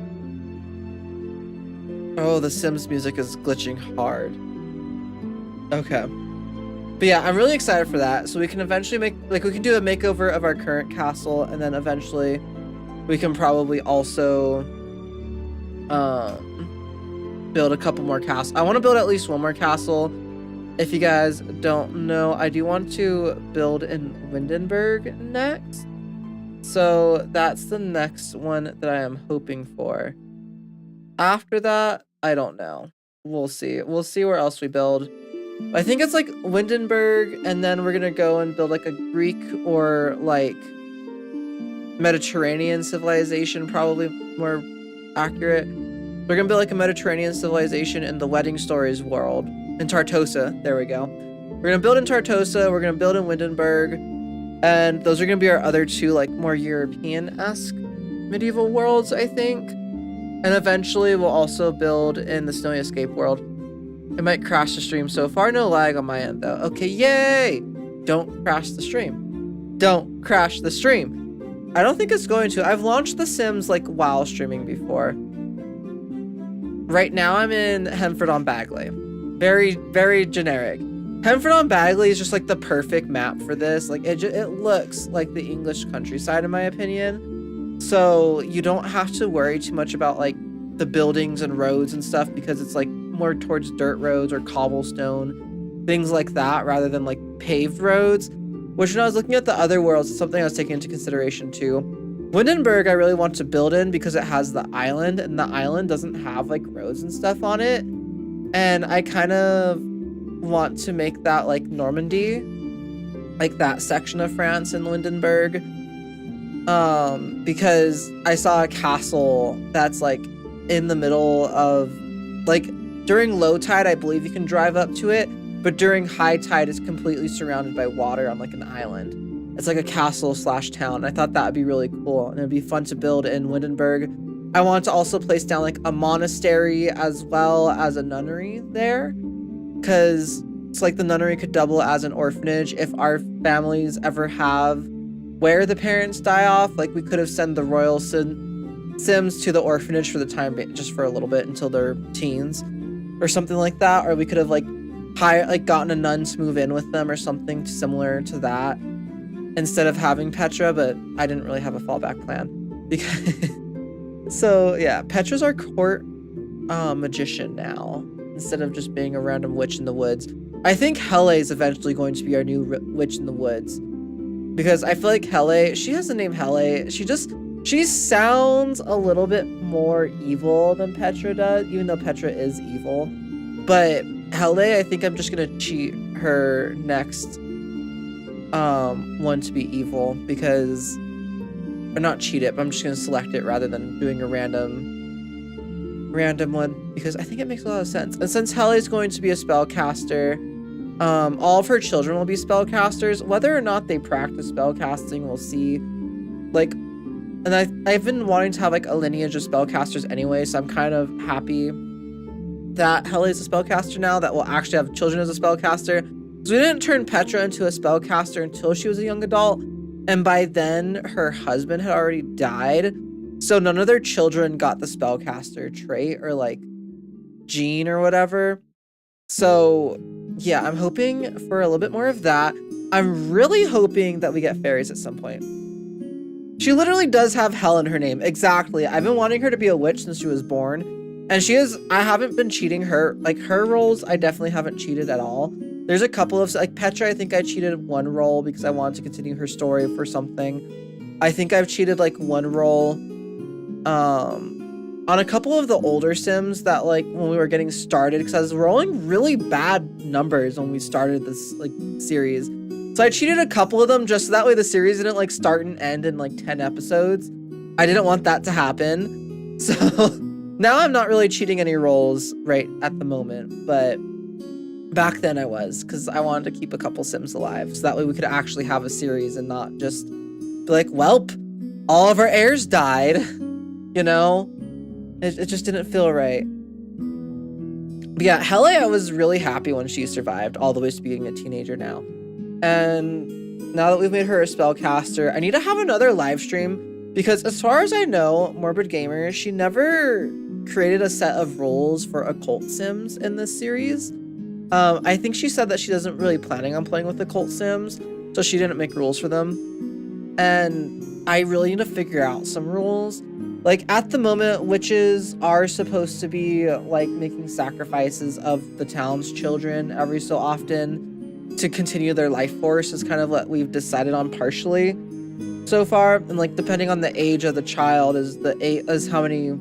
Oh, the Sims music is glitching hard. Okay. But yeah, I'm really excited for that. So we can eventually make, like, we can do a makeover of our current castle, and then eventually we can probably also build a couple more castles. I want to build at least one more castle. If you guys don't know, I do want to build in Windenburg next. So that's the next one that I am hoping for. After that, I don't know. We'll see. We'll see where else we build. I think it's like Windenburg, and then we're gonna go and build like a Greek or like Mediterranean civilization, probably more accurate. We're gonna build like a Mediterranean civilization in the Wedding Stories world. In Tartosa, there we go. We're gonna build in Tartosa, we're gonna build in Windenburg, and those are gonna be our other two like more European-esque medieval worlds, I think. And eventually we'll also build in the Snowy Escape world. It might crash the stream. So far, no lag on my end, though. Okay, yay! Don't crash the stream. Don't crash the stream. I don't think it's going to. I've launched The Sims, like, while streaming before. Right now, I'm in Henford-on-Bagley. Very generic. Henford-on-Bagley is just, like, the perfect map for this. Like, it looks like the English countryside, in my opinion. So, you don't have to worry too much about, like, the buildings and roads and stuff, because it's, like, more towards dirt roads or cobblestone, things like that, rather than like paved roads, which when I was looking at the other worlds, it's something I was taking into consideration too. Windenburg I really want to build in because it has the island, and the island doesn't have like roads and stuff on it, and I kind of want to make that like Normandy, like that section of France in Windenburg, because I saw a castle that's like in the middle of, like, during low tide, I believe you can drive up to it, but during high tide, it's completely surrounded by water on like an island. It's like a castle slash town. I thought that would be really cool, and it'd be fun to build in Windenburg. I want to also place down like a monastery as well as a nunnery there, because it's like the nunnery could double as an orphanage if our families ever have where the parents die off. Like, we could have sent the royal Sims to the orphanage for the time, just for a little bit until they're teens or something like that, or we could have like gotten a nun to move in with them or something similar to that instead of having Petra. But I didn't really have a fallback plan because so yeah, Petra's our court magician now instead of just being a random witch in the woods. I think Hele is eventually going to be our new witch in the woods, because I feel like Hele, she has the name Hele, she She sounds a little bit more evil than Petra does, even though Petra is evil. But Hele, I think I'm just gonna cheat her next one to be evil because, or not cheat it, but I'm just gonna select it rather than doing a random one because I think it makes a lot of sense. And since Hele is going to be a spellcaster, all of her children will be spellcasters. Whether or not they practice spellcasting, we'll see. Like, and I've been wanting to have like a lineage of spellcasters anyway, so I'm kind of happy that Hele is a spellcaster now, that will actually have children as a spellcaster. So we didn't turn Petra into a spellcaster until she was a young adult, and by then her husband had already died, so none of their children got the spellcaster trait or like gene or whatever. So yeah, I'm hoping for a little bit more of that. I'm really hoping that we get fairies at some point. She literally does have hell in her name. Exactly. I've been wanting her to be a witch since she was born. And she is, I haven't been cheating her. Like, her roles, I definitely haven't cheated at all. There's a couple of, like, Petra, I think I cheated one role because I wanted to continue her story for something. I think I've cheated, like, one role on a couple of the older Sims that, like, when we were getting started, because I was rolling really bad numbers when we started this, like, series. So I cheated a couple of them just so that way the series didn't, like, start and end in, like, 10 episodes. I didn't want that to happen. So now I'm not really cheating any roles right at the moment, but back then I was, because I wanted to keep a couple Sims alive so that way we could actually have a series and not just be like, welp, all of our heirs died, you know? It just didn't feel right. But yeah, Hele, I was really happy when she survived all the way to being a teenager now. And now that we've made her a spellcaster, I need to have another live stream because as far as I know, Morbid Gamer, she never created a set of roles for occult Sims in this series. I think she said that she doesn't really planning on playing with occult Sims, so she didn't make rules for them. And I really need to figure out some rules. Like, at the moment, witches are supposed to be, like, making sacrifices of the town's children every so often to continue their life force is kind of what we've decided on partially so far. And, like, depending on the age of the child is how many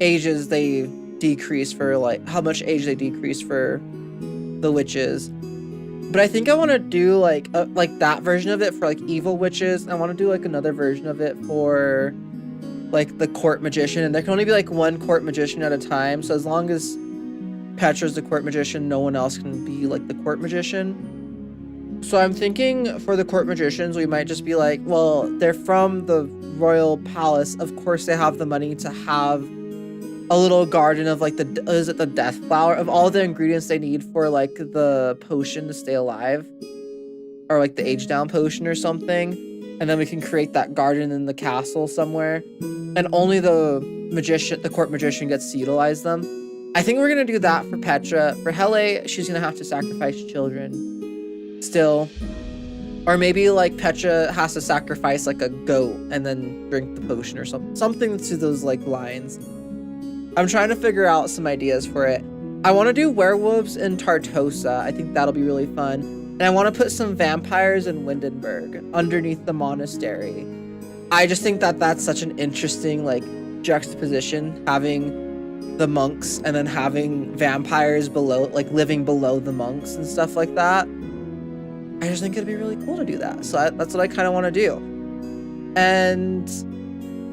ages they decrease for, like, how much age they decrease for the witches. But I think I want to do, like that version of it for, like, evil witches. I want to do, like, another version of it for, like, the court magician, and there can only be like one court magician at a time, so as long as Petra's the court magician, no one else can be like the court magician. So I'm thinking for the court magicians, we might just be like, well, they're from the royal palace, of course they have the money to have a little garden of, like, is it the death flower, of all the ingredients they need for, like, the potion to stay alive, or like the age down potion or something. And then we can create that garden in the castle somewhere. And only the court magician gets to utilize them. I think we're going to do that for Petra. For Hele, she's going to have to sacrifice children still. Or maybe, like, Petra has to sacrifice, like, a goat and then drink the potion or something. Something to those, like, lines. I'm trying to figure out some ideas for it. I want to do werewolves in Tartosa. I think that'll be really fun. And I want to put some vampires in Windenburg underneath the monastery. I just think that that's such an interesting, like, juxtaposition, having the monks and then having vampires below, like, living below the monks and stuff like that. I just think it'd be really cool to do that. So that's what I kind of want to do. And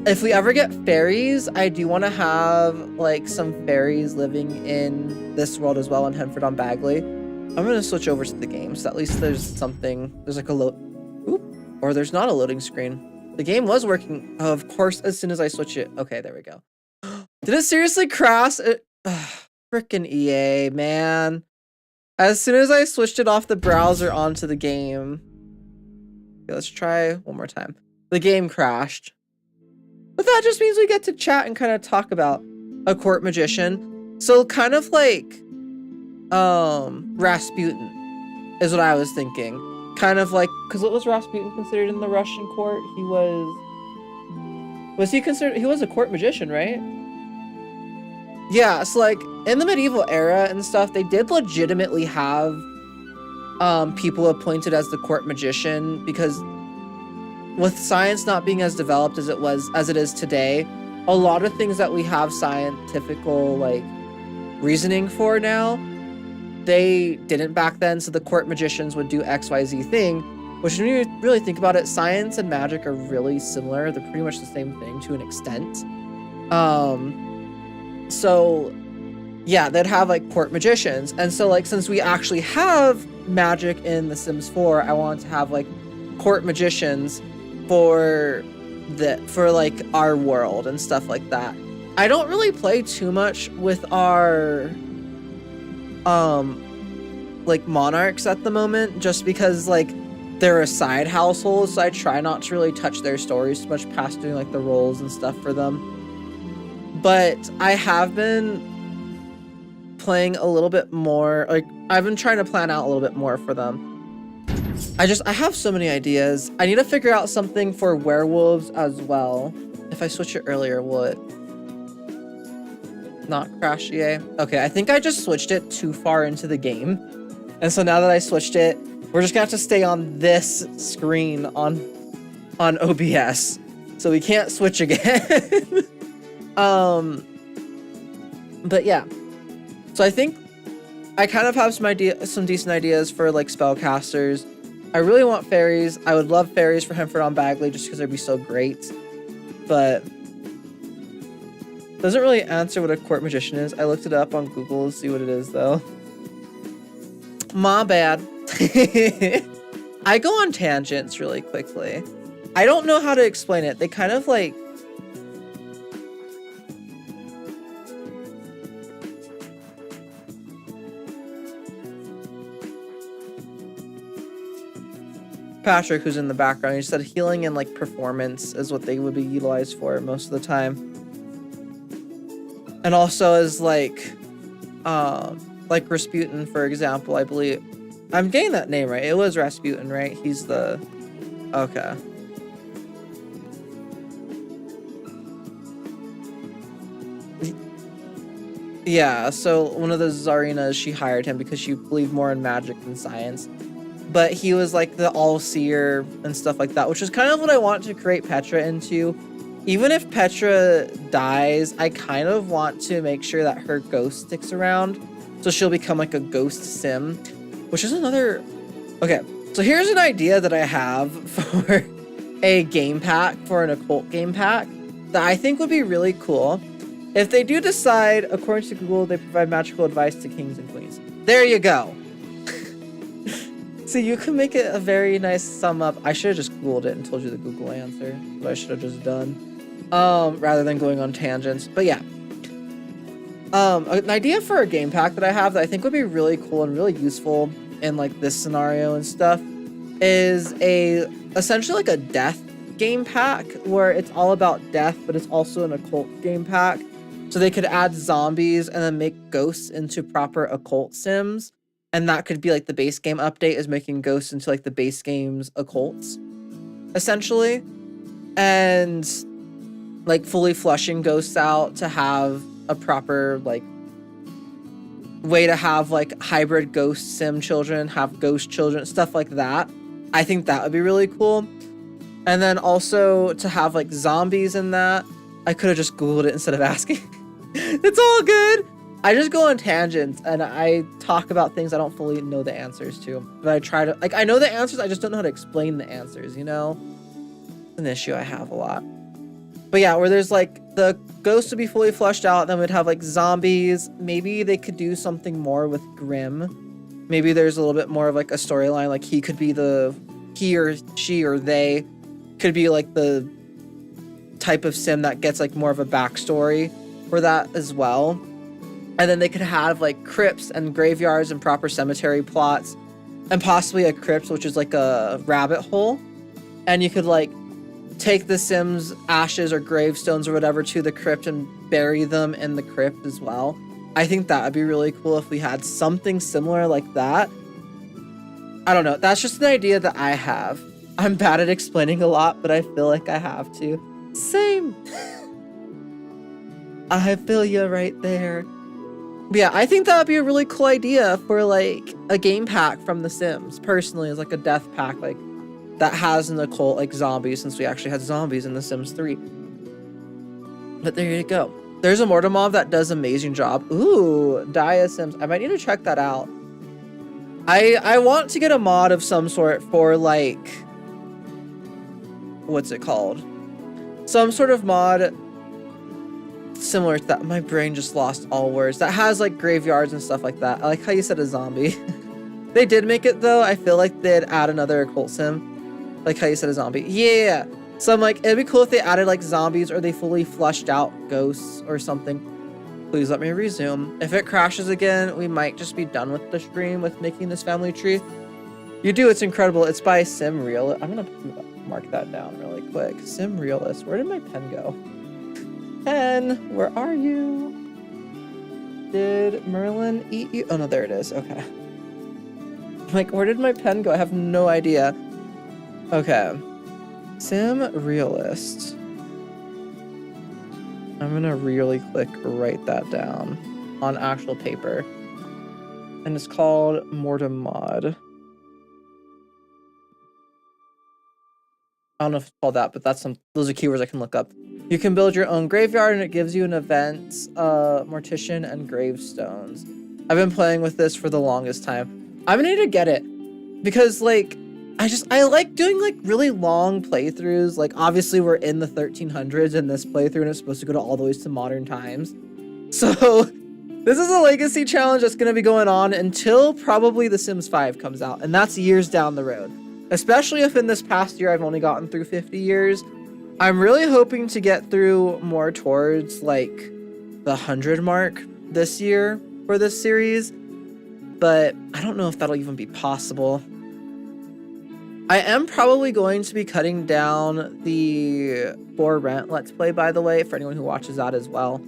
if we ever get fairies, I do want to have, like, some fairies living in this world as well in Henford on Bagley. I'm going to switch over to the game, so at least there's something. There's like a or there's not a loading screen. The game was working, of course, as soon as I switch it. Okay, there we go. Did it seriously crash? Frickin' EA, man. As soon as I switched it off the browser onto the game. Okay, let's try one more time. The game crashed. But that just means we get to chat and kind of talk about a court magician. So kind of like Rasputin is what I was thinking. Kind of like, because what was Rasputin considered in the Russian court? He was he considered, he was a court magician, right? Yeah, so like in the medieval era and stuff, they did legitimately have people appointed as the court magician because with science not being as developed as it is today, a lot of things that we have scientifical like reasoning for now, they didn't back then. So the court magicians would do XYZ thing, which when you really think about it, science and magic are really similar. They're pretty much the same thing to an extent. So yeah, they'd have like court magicians. And so like, since we actually have magic in The Sims 4, I wanted to have like court magicians for like our world and stuff like that. I don't really play too much with our like monarchs at the moment, just because like they're a side household, so I try not to really touch their stories too much past doing like the roles and stuff for them. But I have been playing a little bit more, like I've been trying to plan out a little bit more for them. I have so many ideas. I need to figure out something for werewolves as well. If I switch it earlier, will it not crash? Yay. Okay, I think I just switched it too far into the game. And so now that I switched it, we're just gonna have to stay on this screen on OBS. So we can't switch again. But yeah. So I think I kind of have some decent ideas for like spellcasters. I really want fairies. I would love fairies for Henford on Bagley just because they'd be so great. But doesn't really answer what a court magician is. I looked it up on Google to see what it is though. My bad. I go on tangents really quickly. I don't know how to explain it. They kind of like Patrick, who's in the background, he said healing and like performance is what they would be utilized for most of the time. And also as like Rasputin, for example, I believe I'm getting that name right. It was Rasputin, right? He's the okay. Yeah, so one of the Tsarinas, she hired him because she believed more in magic than science. But he was like the all-seer and stuff like that, which is kind of what I want to create Petra into. Even if Petra dies, I kind of want to make sure that her ghost sticks around. So she'll become like a ghost sim, which is another... Okay, so here's an idea that I have for a game pack, for an occult game pack, that I think would be really cool. If they do decide, according to Google, they provide magical advice to kings and queens. There you go. So you can make it a very nice sum up. I should have just Googled it and told you the Google answer. What I should have just done. Rather than going on tangents. But yeah. An idea for a game pack that I have that I think would be really cool and really useful in like this scenario and stuff is essentially like a death game pack where it's all about death, but it's also an occult game pack. So they could add zombies and then make ghosts into proper occult sims. And that could be like the base game update is making ghosts into like the base game's occults, essentially. And like fully flushing ghosts out to have a proper like way to have like hybrid ghost sim children, have ghost children, stuff like that. I think that would be really cool. And then also to have like zombies in that. I could have just Googled it instead of asking. It's all good. I just go on tangents and I talk about things I don't fully know the answers to. But I try to, like, I know the answers, I just don't know how to explain the answers, you know? It's an issue I have a lot. But yeah, where there's like, the ghosts would be fully flushed out, then we'd have like zombies. Maybe they could do something more with Grimm. Maybe there's a little bit more of like a storyline, like he could be he or she or they could be like the type of sim that gets like more of a backstory for that as well. And then they could have like crypts and graveyards and proper cemetery plots and possibly a crypt, which is like a rabbit hole. And you could like take the Sims ashes or gravestones or whatever to the crypt and bury them in the crypt as well. I think that would be really cool if we had something similar like that. I don't know. That's just an idea that I have. I'm bad at explaining a lot, but I feel like I have to. Same. I feel you right there. But yeah, I think that would be a really cool idea for like a game pack from The Sims. Personally, as like a death pack, like that has an occult like zombies, since we actually had zombies in The Sims 3. But there you go. There's a mortar mob that does an amazing job. Ooh, Dia Sims. I might need to check that out. I want to get a mod of some sort for like, what's it called? Some sort of mod similar to that. My brain just lost all words. That has like graveyards and stuff like that. I like how you said a zombie. They did make it though. I feel like they'd add another occult sim. Like how you said a zombie. Yeah. So I'm like, it'd be cool if they added like zombies or they fully flushed out ghosts or something. Please let me resume. If it crashes again, we might just be done with the stream with making this family tree. You do, it's incredible. It's by Sim Realist. I'm gonna mark that down really quick. Sim Realist. Where did my pen go? Pen, where are you? Did Merlin eat you? Oh no, there it is. Okay. I'm like, where did my pen go? I have no idea. Okay. Sim Realist. I'm gonna really write that down on actual paper. And it's called Mortar Mod. I don't know if it's called that, but those are keywords I can look up. You can build your own graveyard and it gives you an event, mortician and gravestones. I've been playing with this for the longest time. I'm gonna need to get it because like, I like doing like really long playthroughs. Like obviously we're in the 1300s in this playthrough and it's supposed to go to all the way to modern times. So this is a legacy challenge that's going to be going on until probably The Sims 5 comes out. And that's years down the road. Especially if in this past year I've only gotten through 50 years. I'm really hoping to get through more towards like the 100 mark this year for this series. But I don't know if that'll even be possible. I am probably going to be cutting down the For Rent Let's Play, by the way, for anyone who watches that as well.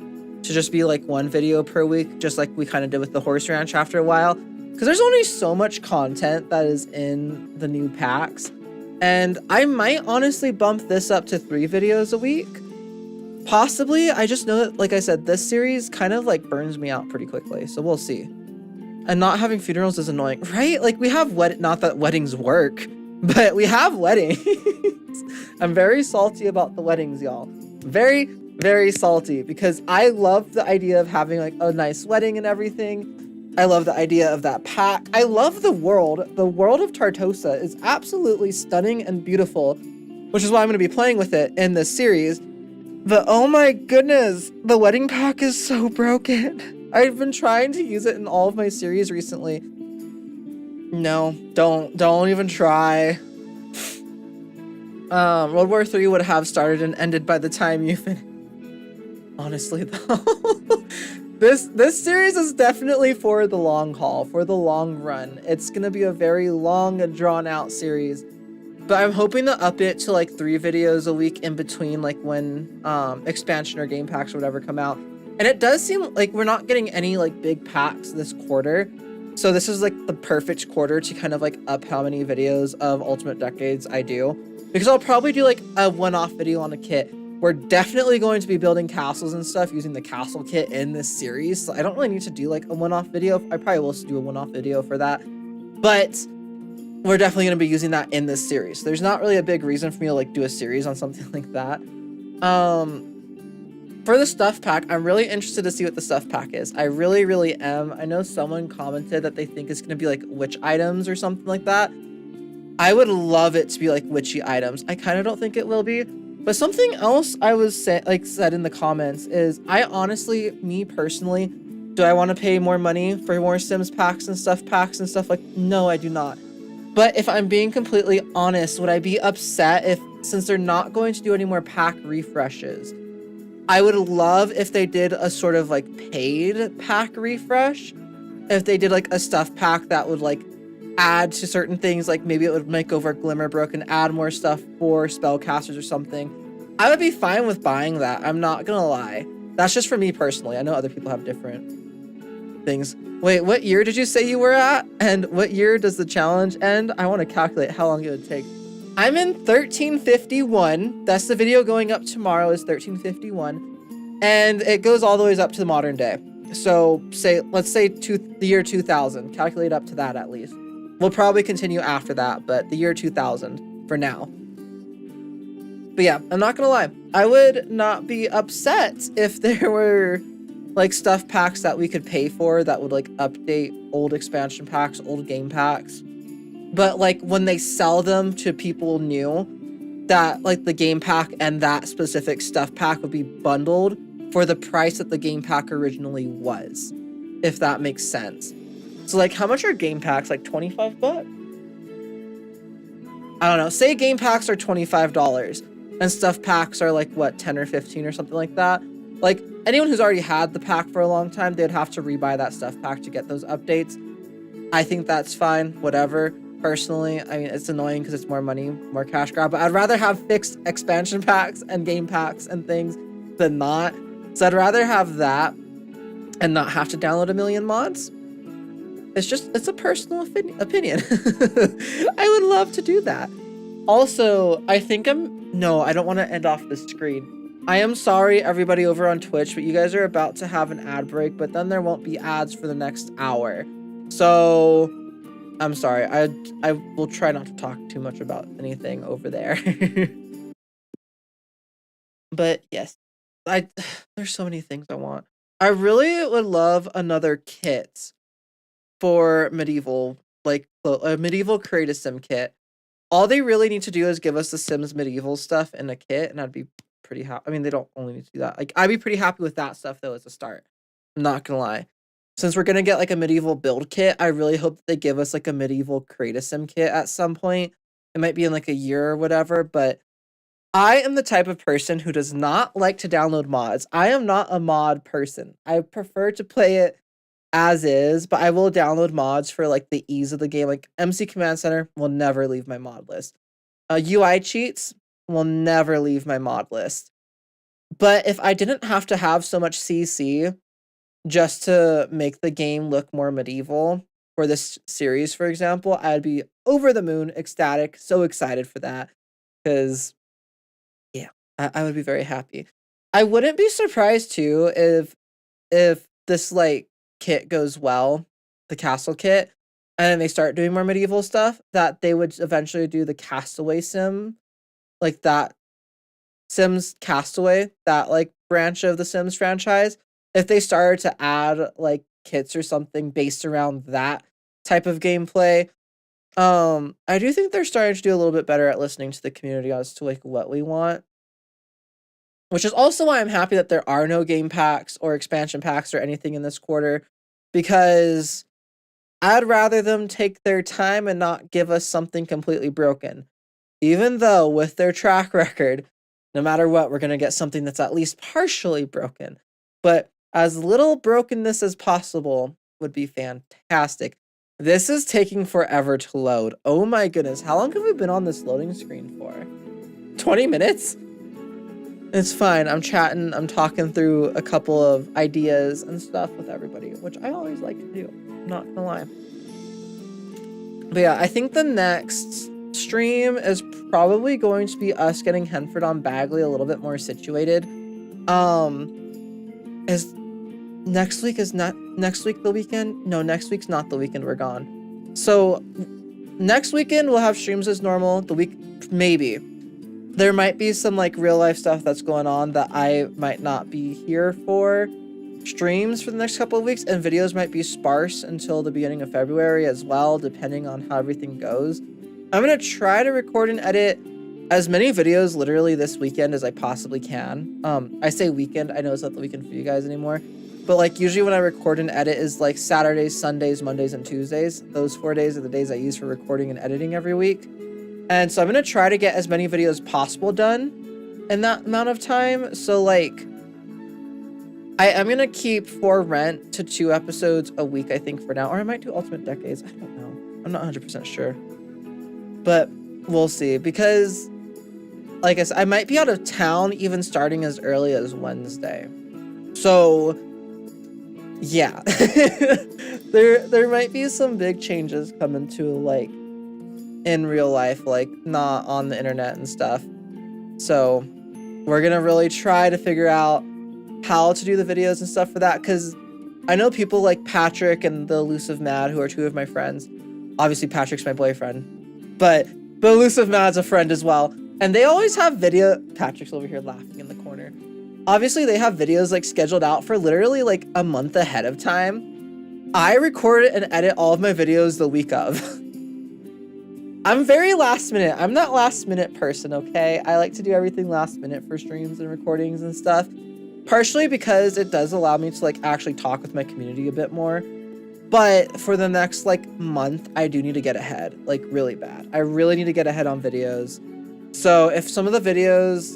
To just be like one video per week, just like we kind of did with the Horse Ranch after a while. Because there's only so much content that is in the new packs. And I might honestly bump this up to 3 videos a week. Possibly. I just know that, like I said, this series kind of like burns me out pretty quickly. So we'll see. And not having funerals is annoying, right? Like we have not that weddings work. But we have weddings. I'm very salty about the weddings, y'all. Very, very salty because I love the idea of having like a nice wedding and everything. I love the idea of that pack. I love the world. The world of Tartosa is absolutely stunning and beautiful, which is why I'm going to be playing with it in this series. But oh my goodness, the wedding pack is so broken. I've been trying to use it in all of my series recently. No, don't even try. World War III would have started and ended by the time you finish. Honestly, though, this series is definitely for the long haul, for the long run. It's gonna be a very long and drawn out series, but I'm hoping to up it to like 3 videos a week in between, like when expansion or game packs or whatever come out. And it does seem like we're not getting any like big packs this quarter. So this is like the perfect quarter to kind of like up how many videos of Ultimate Decades I do. Because I'll probably do like a one-off video on a kit. We're definitely going to be building castles and stuff using the castle kit in this series. So I don't really need to do like a one-off video. I probably will do a one-off video for that. But we're definitely going to be using that in this series. So there's not really a big reason for me to like do a series on something like that. For the stuff pack, I'm really interested to see what the stuff pack is. I really, really am. I know someone commented that they think it's going to be like witch items or something like that. I would love it to be like witchy items. I kind of don't think it will be. But something else I was said in the comments is I honestly, me personally, do I want to pay more money for more Sims packs and stuff like, no, I do not. But if I'm being completely honest, would I be upset if, since they're not going to do any more pack refreshes, I would love if they did a sort of like paid pack refresh. If they did like a stuff pack that would like add to certain things, like maybe it would make over Glimmerbrook and add more stuff for spellcasters or something. I would be fine with buying that. I'm not gonna lie. That's just for me personally. I know other people have different things. Wait, what year did you say you were at? And what year does the challenge end? I want to calculate how long it would take. I'm in 1351. That's the video going up tomorrow is 1351. And it goes all the way up to the modern day. So let's say the year 2000. Calculate up to that at least. We'll probably continue after that, but the year 2000. for now. But yeah, I'm not gonna lie. I would not be upset if there were like stuff packs that we could pay for that would like update old expansion packs, old game packs. But like when they sell them to people new, that like the game pack and that specific stuff pack would be bundled for the price that the game pack originally was, if that makes sense. So like how much are game packs? Like 25 bucks? I don't know. Say game packs are $25 and stuff packs are like what, 10 or 15 or something like that. Like anyone who's already had the pack for a long time, they'd have to rebuy that stuff pack to get those updates. I think that's fine, whatever. Personally, I mean, it's annoying because it's more money, more cash grab, but I'd rather have fixed expansion packs and game packs and things than not. So I'd rather have that and not have to download a million mods. It's a personal opinion. I would love to do that. Also, I don't want to end off the screen. I am sorry, everybody over on Twitch, but you guys are about to have an ad break, but then there won't be ads for the next hour. So I'm sorry. I will try not to talk too much about anything over there. But yes, there's so many things I want. I really would love another kit for medieval, like a medieval create a sim kit. All they really need to do is give us the Sims medieval stuff in a kit, and I'd be pretty happy. I mean, they don't only need to do that. Like, I'd be pretty happy with that stuff though as a start. I'm not gonna lie. Since we're gonna get like a medieval build kit, I really hope that they give us like a medieval create a sim kit at some point. It might be in like a year or whatever, but I am the type of person who does not like to download mods. I am not a mod person. I prefer to play it as is, but I will download mods for like the ease of the game. Like MC Command Center will never leave my mod list. UI cheats will never leave my mod list. But if I didn't have to have so much CC just to make the game look more medieval for this series, for example, I'd be over the moon, ecstatic, so excited for that. Because, yeah, I would be very happy. I wouldn't be surprised too if this like kit goes well, the castle kit, and then they start doing more medieval stuff, that they would eventually do the Castaway sim, like that Sims Castaway, that like branch of the Sims franchise. If they started to add like kits or something based around that type of gameplay, I do think they're starting to do a little bit better at listening to the community as to like what we want. Which is also why I'm happy that there are no game packs or expansion packs or anything in this quarter, because I'd rather them take their time and not give us something completely broken. Even though with their track record, no matter what, we're going to get something that's at least partially broken. But as little brokenness as possible would be fantastic. This is taking forever to load. Oh my goodness. How long have we been on this loading screen for? 20 minutes? It's fine. I'm chatting. I'm talking through a couple of ideas and stuff with everybody, which I always like to do. I'm not gonna lie. But yeah, I think the next stream is probably going to be us getting Henford on Bagley a little bit more situated. Is next week the weekend? No, next week's not the weekend. We're gone. So next weekend we'll have streams as normal. The week, maybe. There might be some like real life stuff that's going on that I might not be here for streams for the next couple of weeks, and videos might be sparse until the beginning of February as well, depending on how everything goes. I'm going to try to record and edit as many videos literally this weekend as I possibly can. I say weekend, I know it's not the weekend for you guys anymore, but like usually when I record and edit is like Saturdays, Sundays, Mondays, and Tuesdays. Those 4 days are the days I use for recording and editing every week. And so I'm going to try to get as many videos possible done in that amount of time. So like, I'm going to keep For Rent to 2 episodes a week, I think, for now. Or I might do Ultimate Decades. I don't know. I'm not 100% sure. But we'll see. Because, like I said, I might be out of town even starting as early as Wednesday. So, yeah. there might be some big changes coming to, like, in real life, like not on the internet and stuff. So we're gonna really try to figure out how to do the videos and stuff for that, because I know people like Patrick and the Elusive Mad, who are 2 of my friends. Obviously Patrick's my boyfriend, but But Elusive Mad's a friend as well. And they always have video. Patrick's over here laughing in the corner. Obviously, they have videos like scheduled out for literally like a month ahead of time. I record and edit all of my videos the week of. I'm very last minute. I'm not last minute person, okay? I like to do everything last minute for streams and recordings and stuff. Partially because it does allow me to like actually talk with my community a bit more. But for the next like month, I do need to get ahead, like really bad. I really need to get ahead on videos. So if some of the videos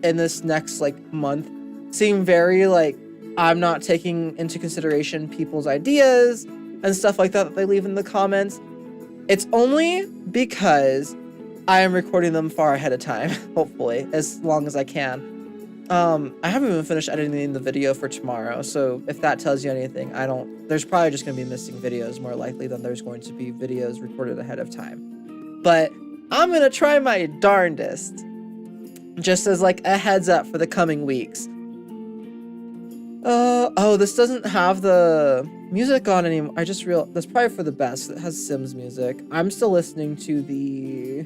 in this next like month seem very like I'm not taking into consideration people's ideas and stuff like that they leave in the comments, it's only because I am recording them far ahead of time, hopefully, as long as I can. I haven't even finished editing the video for tomorrow, so if that tells you anything, there's probably just gonna be missing videos more likely than there's going to be videos recorded ahead of time. But I'm gonna try my darndest, just as like a heads up for the coming weeks. Oh, this doesn't have the music on anymore. I just realized that's probably for the best. It has Sims music. I'm still listening to the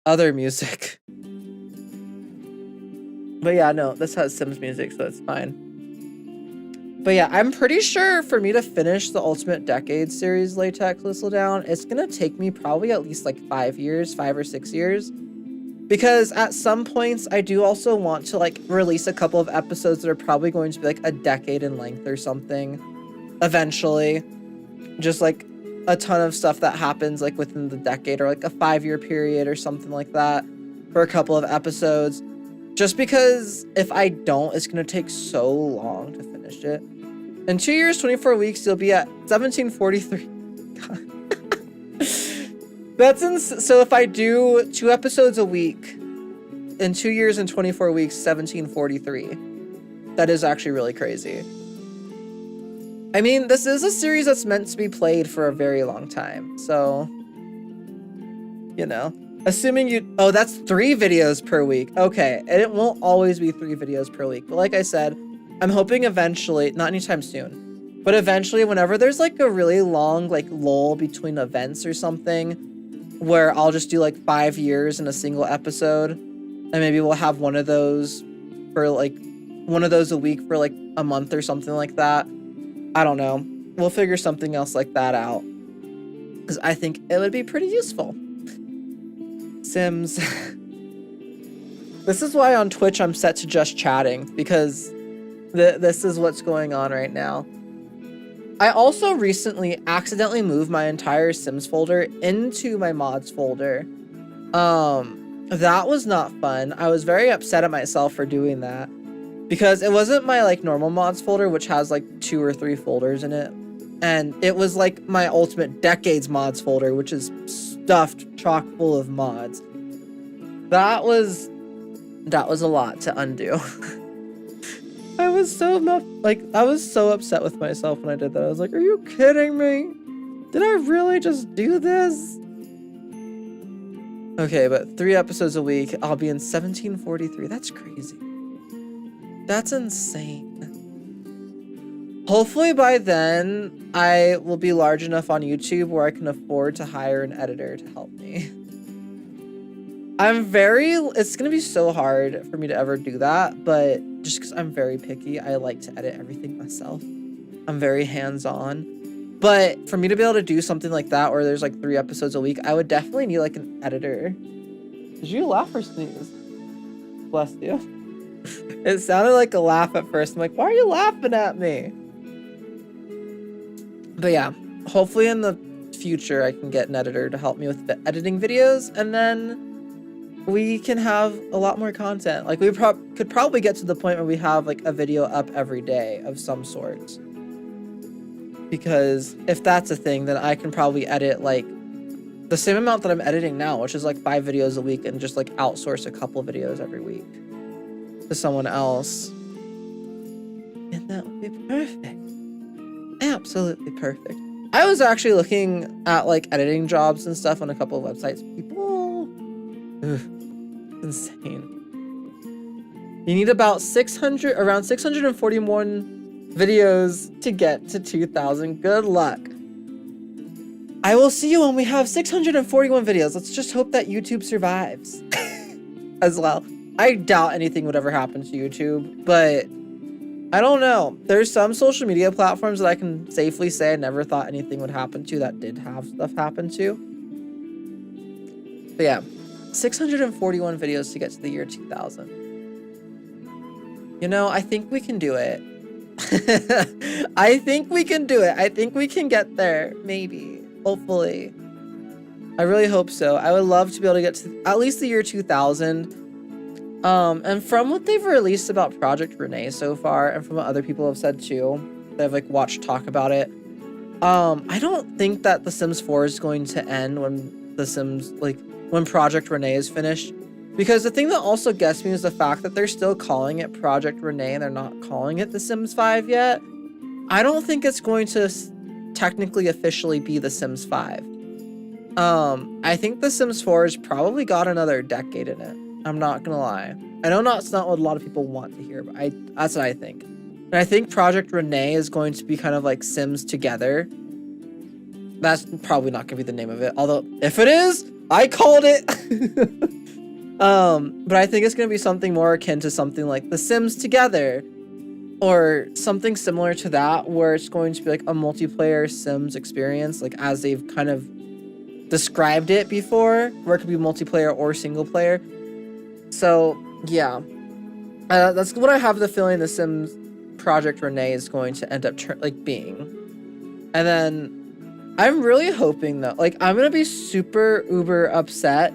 other music. But yeah, no, this has Sims music, so it's fine. But yeah, I'm pretty sure for me to finish the Ultimate Decade series Latex Whistle Down, it's gonna take me probably at least like 5 or 6 years. Because at some points, I do also want to like release a couple of episodes that are probably going to be like a decade in length or something. Eventually. Just like a ton of stuff that happens like within the decade or like a 5-year period or something like that for a couple of episodes. Just because if I don't, it's going to take so long to finish it. In 2 years, 24 weeks, you'll be at 1743. So if I do 2 episodes a week, in 2 years and 24 weeks, 1743. That is actually really crazy. I mean, this is a series that's meant to be played for a very long time. So, you know. Assuming oh, that's 3 videos per week. Okay, and it won't always be 3 videos per week. But like I said, I'm hoping eventually, not anytime soon, but eventually whenever there's like a really long like lull between events or something, where I'll just do like 5 years in a single episode, and maybe we'll have one of those for like, one of those a week for like a month or something like that. I don't know. We'll figure something else like that out, because I think it would be pretty useful. Sims. This is why on Twitch I'm set to just chatting, because this is what's going on right now. I also recently accidentally moved my entire Sims folder into my mods folder. That was not fun. I was very upset at myself for doing that, because it wasn't my like normal mods folder, which has like 2 or 3 folders in it. And it was like my Ultimate Decades mods folder, which is stuffed chock full of mods. That was a lot to undo. I was so upset with myself when I did that. I was like, are you kidding me? Did I really just do this? Okay, but 3 episodes a week, I'll be in 1743. That's crazy. That's insane. Hopefully by then, I will be large enough on YouTube where I can afford to hire an editor to help me. It's gonna be so hard for me to ever do that, but just because I'm very picky, I like to edit everything myself. I'm very hands-on. But for me to be able to do something like that, where there's like 3 episodes a week, I would definitely need like an editor. Did you laugh or sneeze? Bless you. It sounded like a laugh at first. I'm like, why are you laughing at me? But yeah, hopefully in the future I can get an editor to help me with the editing videos, and then we can have a lot more content. Like we could probably get to the point where we have like a video up every day of some sort. Because if that's a thing, then I can probably edit like the same amount that I'm editing now, which is like 5 videos a week, and just like outsource a couple videos every week to someone else. And that would be perfect. Absolutely perfect. I was actually looking at like editing jobs and stuff on a couple of websites. People, insane. You need about around 641 videos to get to 2,000. Good luck. I will see you when we have 641 videos. Let's just hope that YouTube survives as well. I doubt anything would ever happen to YouTube, but I don't know. There's some social media platforms that I can safely say I never thought anything would happen to that did have stuff happen to. But yeah, 641 videos to get to the year 2000. You know, I think we can do it. I think we can do it. I think we can get there, maybe, hopefully. I really hope so. I would love to be able to get to at least the year 2000. And from what they've released about Project Renee so far, and from what other people have said too, that I've like watched talk about it, I don't think that The Sims 4 is going to end when The Sims, like, when Project Renee is finished. Because the thing that also gets me is the fact that they're still calling it Project Renee and they're not calling it The Sims 5 yet. I don't think it's going to technically officially be The Sims 5. I think The Sims 4 has probably got another decade in it. I'm not gonna lie. I know that's not what a lot of people want to hear, but that's what I think. And I think Project Renee is going to be kind of like Sims Together. That's probably not gonna be the name of it. Although, if it is, I called it. But I think it's gonna be something more akin to something like The Sims Together, or something similar to that, where it's going to be like a multiplayer Sims experience, like as they've kind of described it before, where it could be multiplayer or single player. So yeah, that's what I have the feeling The Sims Project Renee is going to end up being. And then I'm really hoping that, like, I'm gonna be super uber upset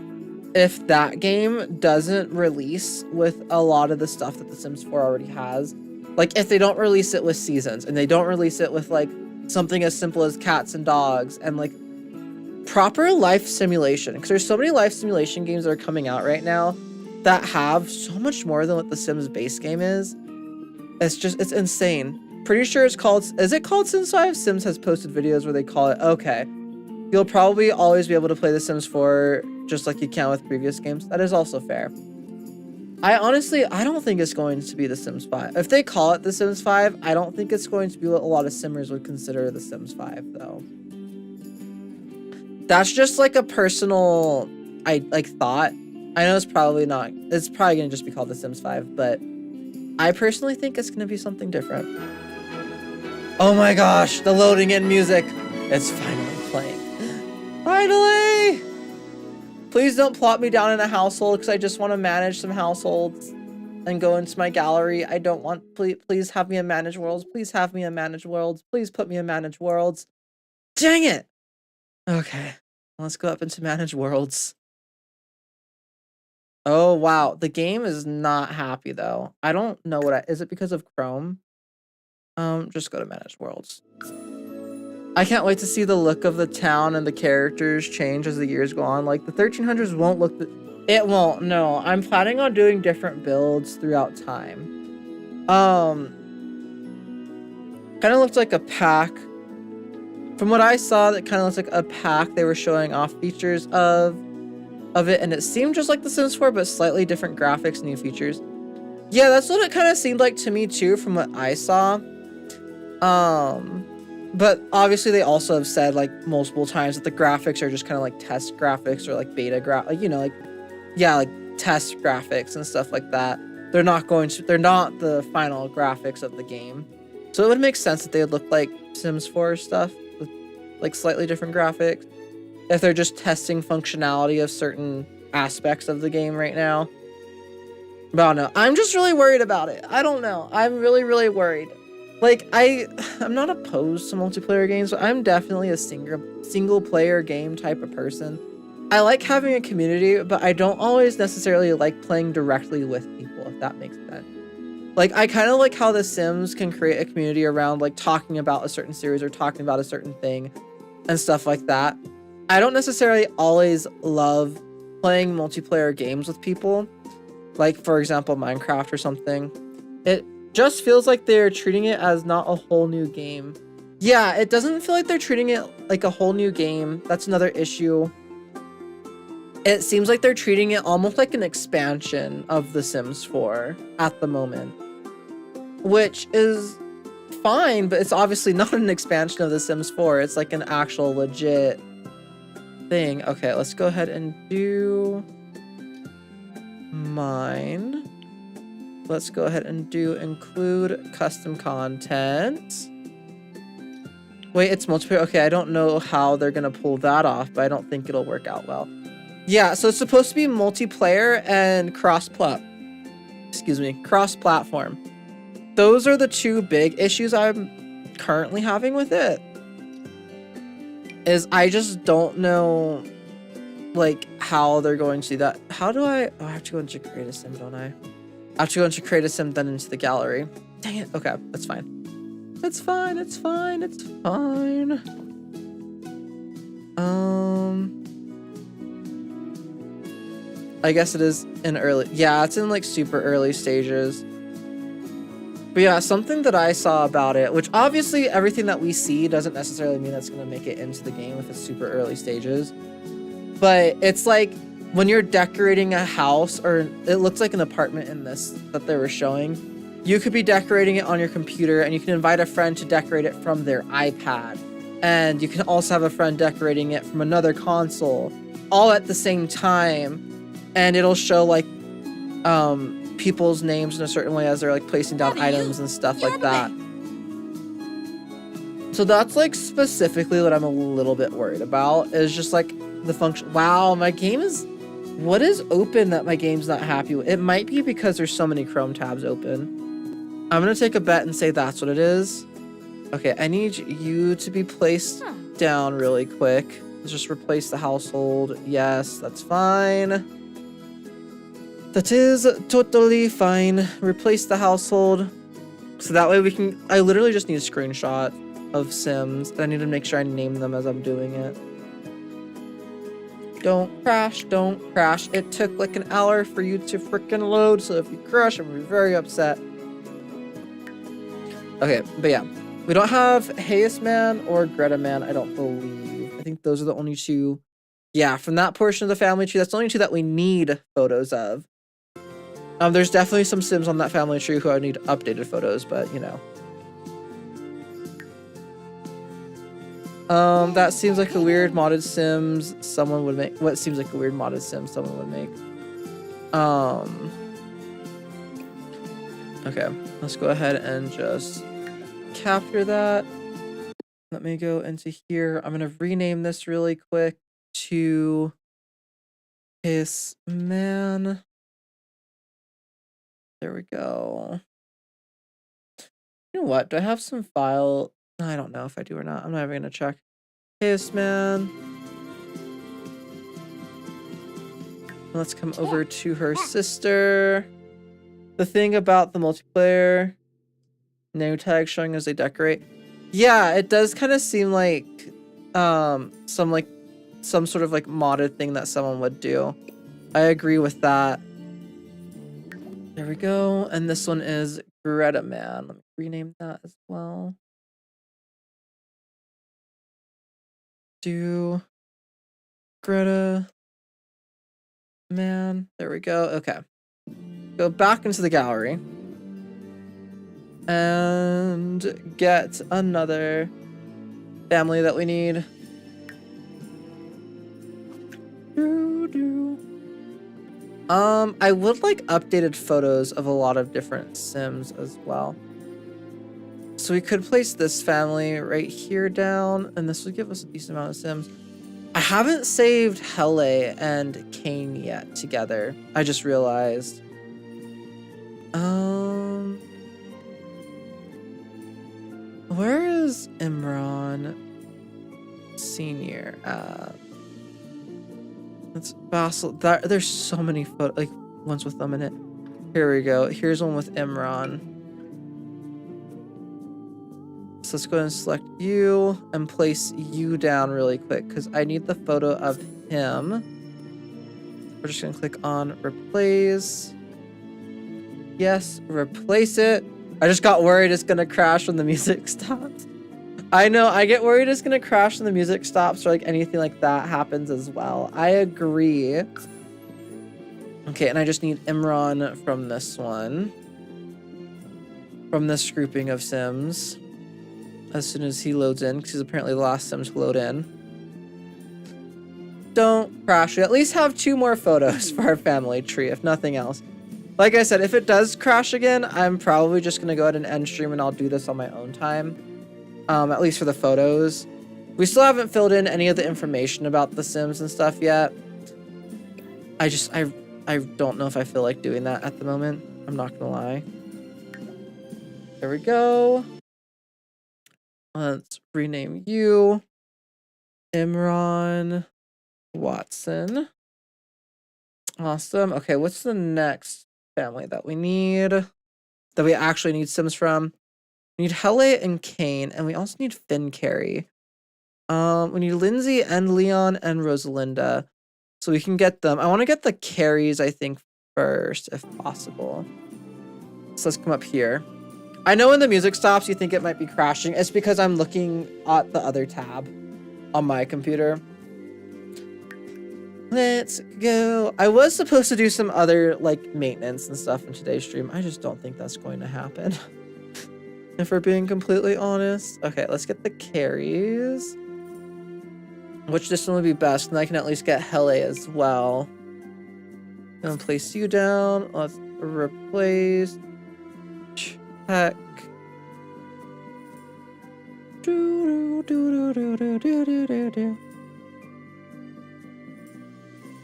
if that game doesn't release with a lot of the stuff that The Sims 4 already has. Like, if they don't release it with seasons, and they don't release it with, like, something as simple as cats and dogs, and, like, proper life simulation. Because there's so many life simulation games that are coming out right now that have so much more than what The Sims base game is. It's insane. Pretty sure it's called, is it called Sims 5? Sims has posted videos where they call it, okay. You'll probably always be able to play The Sims 4 just like you can with previous games. That is also fair. I don't think it's going to be The Sims 5. If they call it The Sims 5, I don't think it's going to be what a lot of Simmers would consider The Sims 5, though. That's just like a personal, thought. I know it's probably not. It's probably going to just be called The Sims 5, but I personally think it's going to be something different. Oh my gosh, the loading in music. It's finally playing. Finally! Please don't plot me down in a household, because I just want to manage some households and go into my gallery. I don't want, please have me in Manage Worlds. Please have me in Manage Worlds. Please put me in Manage Worlds. Dang it! Okay, let's go up into Manage Worlds. Oh, wow. The game is not happy, though. I don't know is it because of Chrome? Just go to Manage Worlds. I can't wait to see the look of the town and the characters change as the years go on. Like, the 1300s won't look it won't, no. I'm planning on doing different builds throughout time. Kind of looks like a pack. From what I saw, that kind of looks like a pack. They were showing off features of it, and it seemed just like The Sims 4, but slightly different graphics, new features. Yeah, that's what it kind of seemed like to me too, from what I saw. But obviously they also have said like multiple times that the graphics are just kind of like test graphics, or like beta like test graphics and stuff like that. They're not the final graphics of the game. So it would make sense that they would look like Sims 4 stuff with like slightly different graphics, if they're just testing functionality of certain aspects of the game right now. But I don't know. I'm just really worried about it. I don't know. I'm really, really worried. Like, I'm not opposed to multiplayer games, but I'm definitely a single player game type of person. I like having a community, but I don't always necessarily like playing directly with people, if that makes sense. Like, I kind of like how The Sims can create a community around, like, talking about a certain series or talking about a certain thing and stuff like that. I don't necessarily always love playing multiplayer games with people. Like, for example, Minecraft or something. It just feels like they're treating it as not a whole new game. Yeah, it doesn't feel like they're treating it like a whole new game. That's another issue. It seems like they're treating it almost like an expansion of The Sims 4 at the moment. Which is fine, but it's obviously not an expansion of The Sims 4. It's like an actual legit thing. Okay, let's go ahead and do mine. Let's go ahead and do include custom content. Wait, it's multiplayer. Okay, I don't know how they're gonna pull that off, but I don't think it'll work out well. Yeah, so it's supposed to be multiplayer and cross-platform. Those are the two big issues I'm currently having with it. Is I just don't know, like, how they're going to do that. How do I? Oh, I have to go into create a sim, don't I? I have to go into create a sim, then into the gallery. Dang it. Okay, that's fine. It's fine. It's fine. It's fine. I guess it is in early. Yeah, it's in like super early stages. But yeah, something that I saw about it, which obviously everything that we see doesn't necessarily mean that's going to make it into the game if it's super early stages. But it's like when you're decorating a house, or it looks like an apartment in this that they were showing, you could be decorating it on your computer and you can invite a friend to decorate it from their iPad. And you can also have a friend decorating it from another console, all at the same time. And it'll show like people's names in a certain way as they're like placing down items and stuff like that. So that's like specifically what I'm a little bit worried about, is just like the function. Wow, my game is, what is open that my game's not happy with? It might be because there's so many Chrome tabs open. I'm gonna take a bet and say that's what it is. Okay, I need you to be placed down really quick. Let's just replace the household. Yes, that's fine. That is totally fine. Replace the household. So that way we can, I literally just need a screenshot of Sims. I need to make sure I name them as I'm doing it. Don't crash, don't crash. It took like an hour for you to freaking load, so if you crash, I'm very upset. Okay, but yeah. We don't have Hayes Man or Greta Man, I don't believe. I think those are the only two. Yeah, from that portion of the family tree, that's the only two that we need photos of. There's definitely some Sims on that family tree who I need updated photos, but you know. That seems like a weird modded Sims someone would make. What seems like a weird modded Sim someone would make? Okay, let's go ahead and just capture that. Let me go into here. I'm gonna rename this really quick to Kiss Man. There we go. You know what? Do I have some file? I don't know if I do or not. I'm not even gonna check. Kiss Man. Let's come over to her sister. The thing about the multiplayer no tag showing as they decorate. Yeah, it does kind of seem like some sort of like modded thing that someone would do. I agree with that. There we go. And this one is Greta Man. Let me rename that as well. Do Greta Man. There we go. Okay. Go back into the gallery. And get another family that we need. I would like updated photos of a lot of different Sims as well. So we could place this family right here down, and this would give us a decent amount of Sims. I haven't saved Hele and Kane yet together. I just realized. Where is Imran Senior at? That's Basil. There's so many like ones with them in it. Here we go. Here's one with Imran. So let's go ahead and select you and place you down really quick because I need the photo of him. We're just gonna click on replace. Yes, replace it. I just got worried it's gonna crash when the music stops. I know, I get worried it's gonna crash when the music stops or like anything like that happens as well. I agree. Okay, and I just need Imran from this one. From this grouping of Sims. As soon as he loads in, because he's apparently the last Sim to load in. don't crash. We at least have 2 more photos for our family tree, if nothing else. Like I said, if it does crash again, I'm probably just gonna go ahead and end stream and I'll do this on my own time. At least for the photos. We still haven't filled in any of the information about the Sims and stuff yet. I don't know if I feel like doing that at the moment. I'm not gonna lie. There we go. Let's rename you Imran Watson. Awesome. Okay, what's the next family that we need? That we actually need Sims from? We need Hele and Kane, and we also need Finn Carey. We need Lindsay and Leon and Rosalinda. So we can get them. I want to get the Careys, I think, first, if possible. So let's come up here. I know when the music stops, you think it might be crashing. It's because I'm looking at the other tab on my computer. Let's go. I was supposed to do some other, like, maintenance and stuff in today's stream. I just don't think that's going to happen. If we're being completely honest. Okay, let's get the Careys. Which this one would be best, and I can at least get Hele as well. Gonna place you down. Let's replace. Check.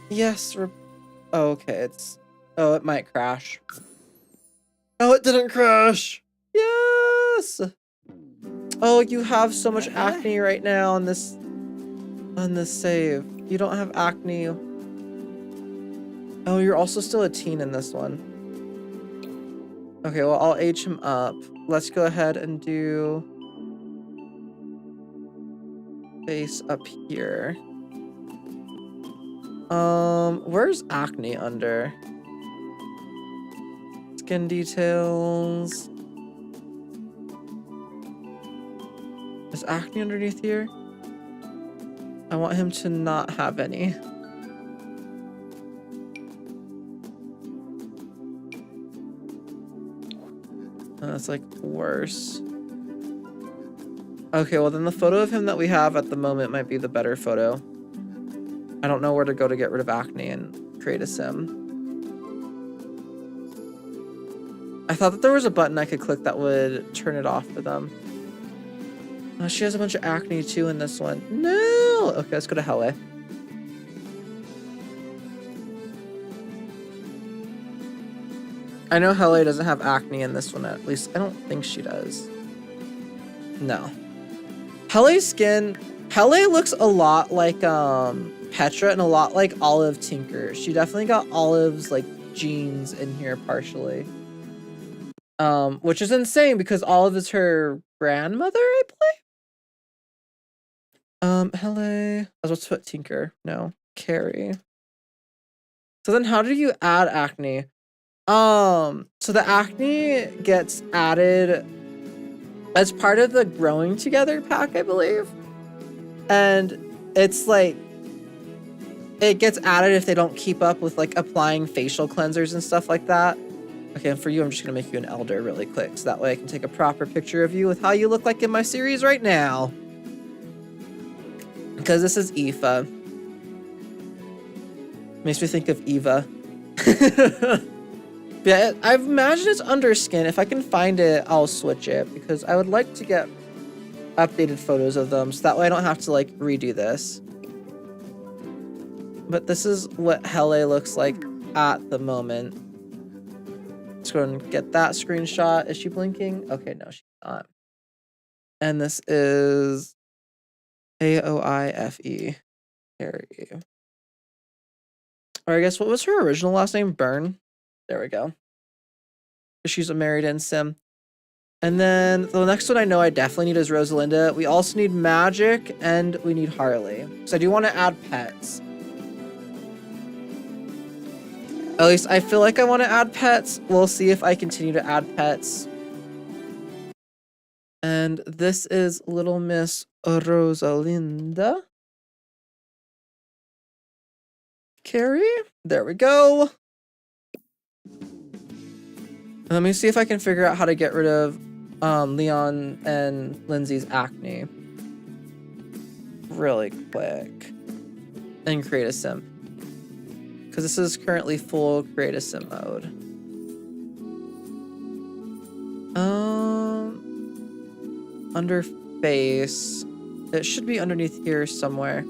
Yes. Oh, okay. Oh, it might crash. Oh, it didn't crash. Yes. Oh, you have so much acne right now on this save. You don't have acne. Oh, you're also still a teen in this one. Okay, well, I'll age him up. Let's go ahead and do face up here. Where's acne under? Skin details. Is acne underneath here? I want him to not have any. That's like worse. Okay, well then the photo of him that we have at the moment might be the better photo. I don't know where to go to get rid of acne and create a sim. I thought that there was a button I could click that would turn it off for them. Oh, she has a bunch of acne too in this one. No! Okay, let's go to Hele. I know Hele doesn't have acne in this one, at least I don't think she does. No. Hele's skin, Hele looks a lot like Petra and a lot like Olive Tinker. She definitely got Olive's like genes in here partially. Which is insane because Olive is her grandmother, I believe. Hele. I was about to put Tinker. No. Carrie. So then how do you add acne? So the acne gets added as part of the growing together pack, I believe. And it's like, it gets added if they don't keep up with like applying facial cleansers and stuff like that. Okay, and for you, I'm just gonna make you an elder really quick, so that way I can take a proper picture of you with how you look like in my series right now. Because this is Aoife. Makes me think of Eva. Yeah, I imagine it's under skin. If I can find it, I'll switch it, because I would like to get updated photos of them, so that way I don't have to like redo this. But this is what Hele looks like at the moment. Let's go and get that screenshot. Is she blinking? Okay, no, she's not. And this is AOIFE. Carrie. Or I guess, what was her original last name? Byrne? There we go. She's a married-in sim. And then the next one I know I definitely need is Rosalinda. We also need Magic, and we need Harley. So I do want to add pets. At least I feel like I want to add pets. We'll see if I continue to add pets. And this is Little Miss Rosalinda. Carrie. There we go. And let me see if I can figure out how to get rid of Leon and Lindsay's acne. Really quick. and create a sim. Because this is currently full create a sim mode. Under face. It should be underneath here somewhere.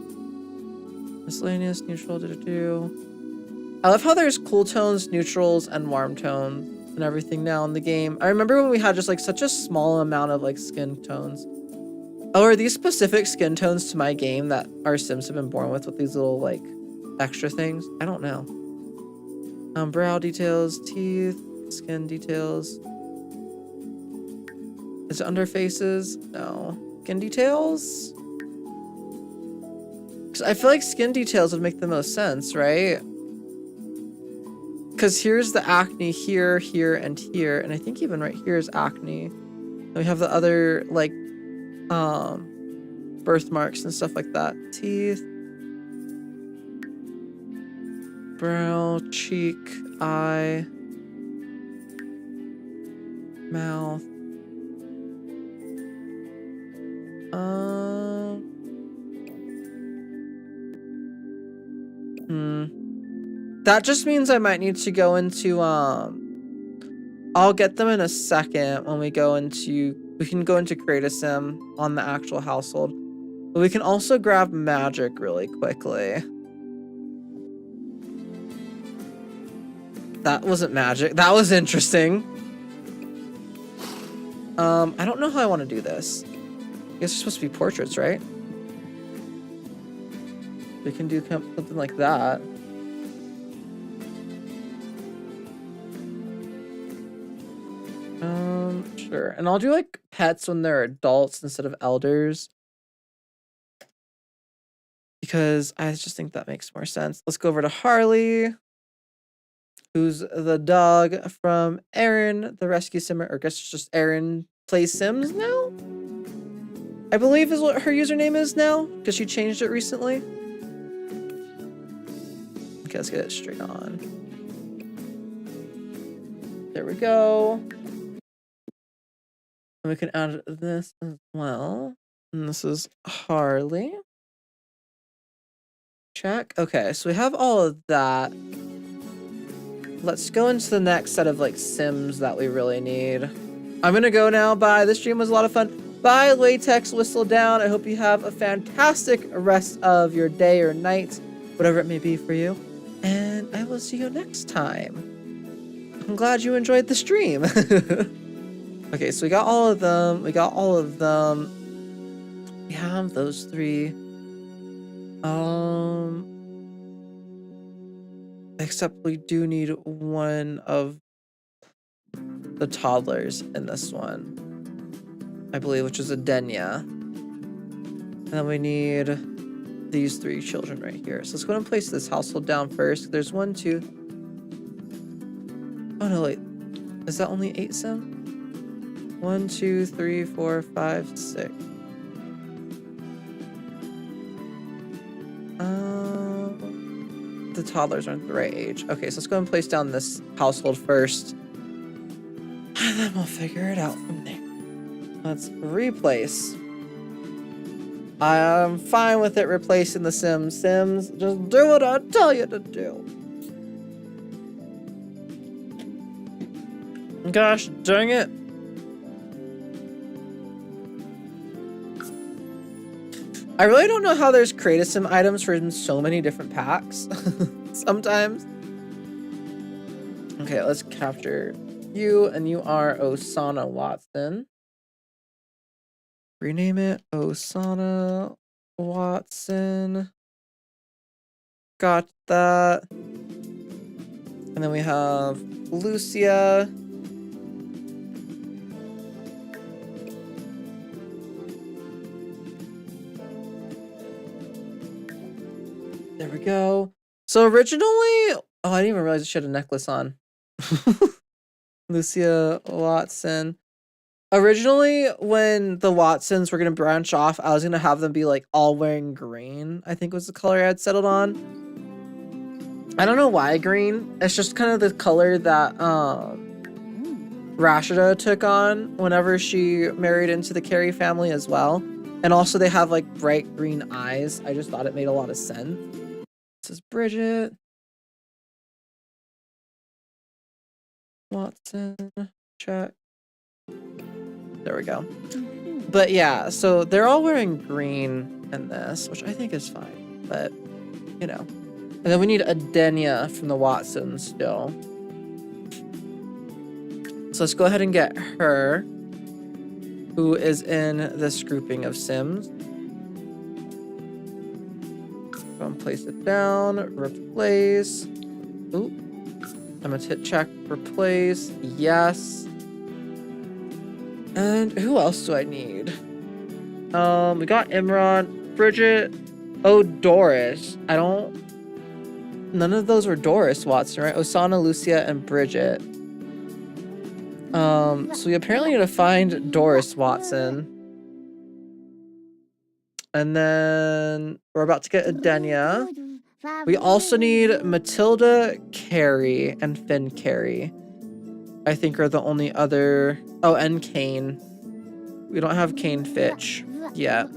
Miscellaneous, neutral, I love how there's cool tones, neutrals, and warm tones and everything now in the game. I remember when we had just like such a small amount of like skin tones. Oh, are these specific skin tones to my game that our Sims have been born with these little like extra things? I don't know. Brow details, teeth, skin details. Is it under faces? No. Skin details? Because I feel like skin details would make the most sense, right? Because here's the acne here, here, and here. And I think even right here is acne. And we have the other, like, birthmarks and stuff like that. Teeth. Brow, cheek, eye. Mouth. That just means I might need to go into, I'll get them in a second when we go into, we can go into create a sim on the actual household. But we can also grab magic really quickly. That wasn't magic. That was interesting. I don't know how I want to do this. I guess it's supposed to be portraits, right? We can do something like that. Sure. And I'll do like pets when they're adults instead of elders. Because I just think that makes more sense. Let's go over to Harley, who's the dog from Erin, the rescue simmer, or I guess it's just Erin plays Sims now? I believe is what her username is now, because she changed it recently. Okay, let's get it straight on. There we go. And we can add this as well. And this is Harley. Check. Okay, so we have all of that. Let's go into the next set of like Sims that we really need. I'm gonna go now. Bye. This stream was a lot of fun. Bye, Latex Whistle Down. I hope you have a fantastic rest of your day or night, whatever it may be for you. And I will see you next time. I'm glad you enjoyed the stream. Okay, so we got all of them. We got all of them. We have those three. Except we do need one of the toddlers in this one, I believe, which is a Denya. And then we need these three children right here. So let's go ahead and place this household down first. There's 1, 2. Oh no, wait. Is that only 8 Sim? 1, 2, 3, 4, 5, 6. The toddlers aren't the right age. Okay, so let's go and place down this household first. And then we'll figure it out from there. Let's replace. I'm fine with it replacing the Sims. Sims, just do what I tell you to do. Gosh dang it. I really don't know how there's create a sim items for so many different packs. Sometimes. Okay, let's capture you, and you are Osana Watson. Rename it Osana Watson. Got that. And then we have Lucia. There we go. So originally, oh, I didn't even realize she had a necklace on. Lucia Watson. Originally, when the Watsons were going to branch off, I was going to have them be like all wearing green, I think was the color I had settled on. I don't know why green. It's just kind of the color that Rashida took on whenever she married into the Carey family as well. And also they have like bright green eyes. I just thought it made a lot of sense. This is Bridget. Watson. Check. There we go. But yeah, so they're all wearing green in this, which I think is fine. But, you know. And then we need Adenia from the Watsons still. So let's go ahead and get her, who is in this grouping of Sims. Go and place it down, replace. Ooh. I'm gonna hit check, replace, yes. And who else do I need? We got Imran, Bridget, oh, Doris. None of those were Doris Watson, right? Osana, Lucia, and Bridget. So we apparently need to find Doris Watson. And then we're about to get Adenia. We also need Matilda Carey and Finn Carey. I think are the only other... Oh, and Kane. We don't have Kane Fitch yet.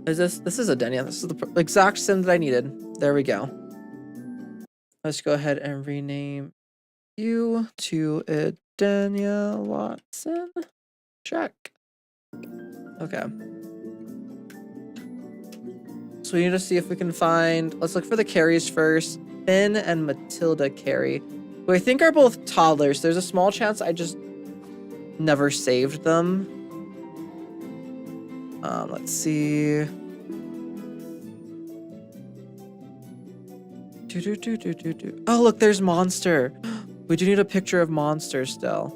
This is Adenia. This is the exact sim that I needed. There we go. Let's go ahead and rename you to Adenia Watson. Check. Okay. So we need to see if we can find... Let's look for the Carries first. Finn and Matilda Carey, who I think are both toddlers. There's a small chance I just never saved them. Let's see. Oh, look, there's Monster. We do need a picture of Monster still.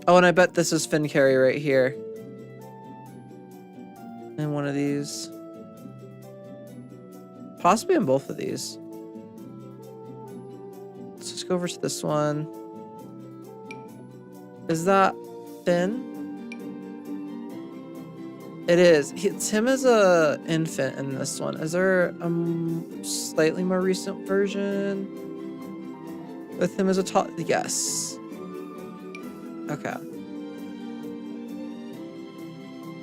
Oh, and I bet this is Finn Carey right here. In one of these. Possibly in both of these. Let's just go over to this one. Is that Finn? It is. It's him as a infant in this one. Is there a slightly more recent version with him as a tot? Yes. Okay.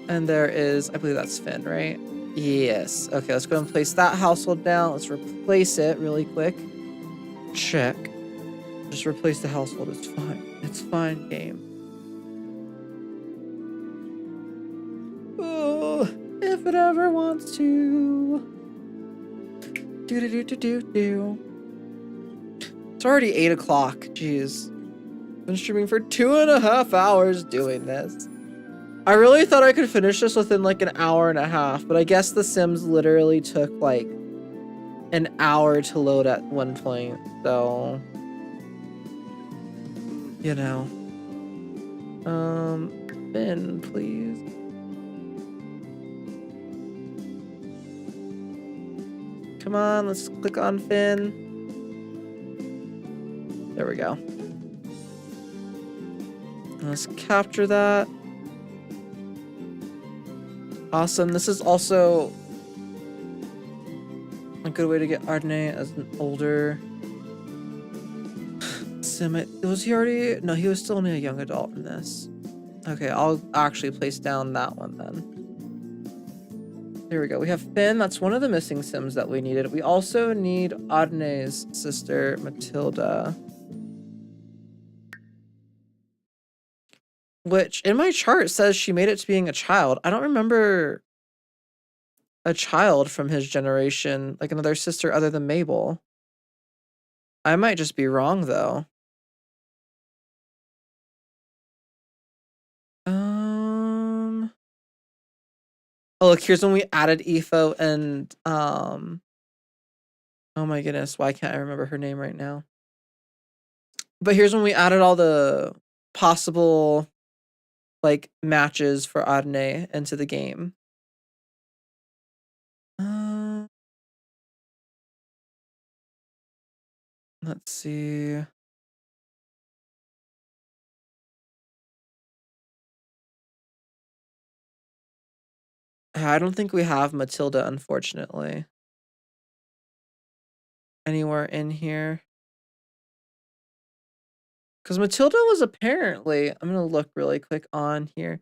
And there is, I believe that's Finn, right? Yes. Okay, let's go and place that household down. Let's replace it really quick. Check. Just replace the household. It's fine. It's fine, game. Oh, if it ever wants to. Do. It's already 8 o'clock. Jeez. Been streaming for 2.5 hours doing this. I really thought I could finish this within like an hour and a half, but I guess The Sims literally took like an hour to load at one point, so you know. Finn, please. Come on, let's click on Finn. There we go. Let's capture that. Awesome. This is also a good way to get Ardenay as an older sim. Was he already? No, he was still only a young adult in this. Okay, I'll actually place down that one then. There we go. We have Finn. That's one of the missing sims that we needed. We also need Ardenay's sister, Matilda. Which, in my chart, says she made it to being a child. I don't remember a child from his generation, like another sister other than Mabel. I might just be wrong, though. Oh, look, here's when we added Efo and, oh my goodness, why can't I remember her name right now? But here's when we added all the possible like matches for Adne into the game. Let's see. I don't think we have Matilda, unfortunately. Anywhere in here. Because Matilda was apparently, I'm going to look really quick on here.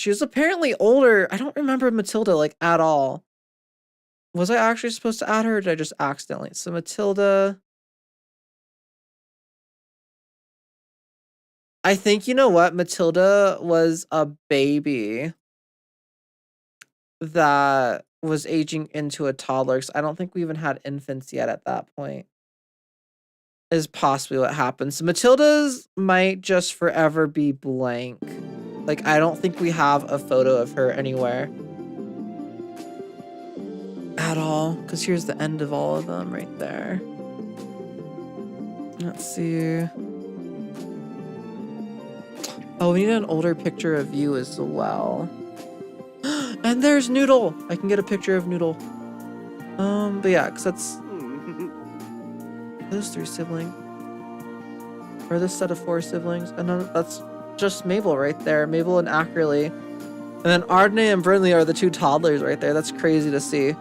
She was apparently older. I don't remember Matilda, like, at all. Was I actually supposed to add her, or did I just accidentally? So Matilda... I think, you know what? Matilda was a baby that was aging into a toddler, 'cause I don't think we even had infants yet at that point. Is possibly what happened. So Matilda's might just forever be blank. Like, I don't think we have a photo of her anywhere. At all. Because here's the end of all of them right there. Let's see. Oh, we need an older picture of you as well. And there's Noodle! I can get a picture of Noodle. But yeah, because that's... those 3 siblings. Or this set of 4 siblings. And then that's just Mabel right there. Mabel and Ackerley. And then Ardney and Brinley are the 2 toddlers right there. That's crazy to see.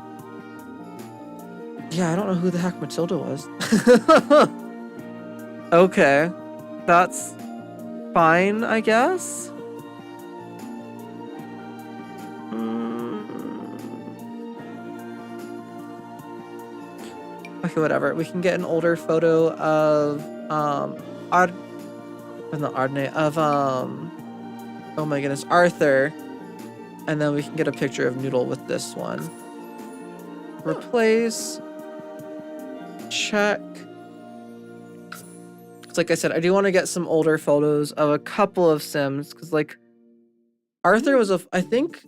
Yeah, I don't know who the heck Matilda was. Okay. That's fine, I guess. Okay, whatever. We can get an older photo of oh my goodness, Arthur. And then we can get a picture of Noodle with this one. Replace. Check. Because like I said, I do want to get some older photos of a couple of Sims. Because like, Arthur was I think,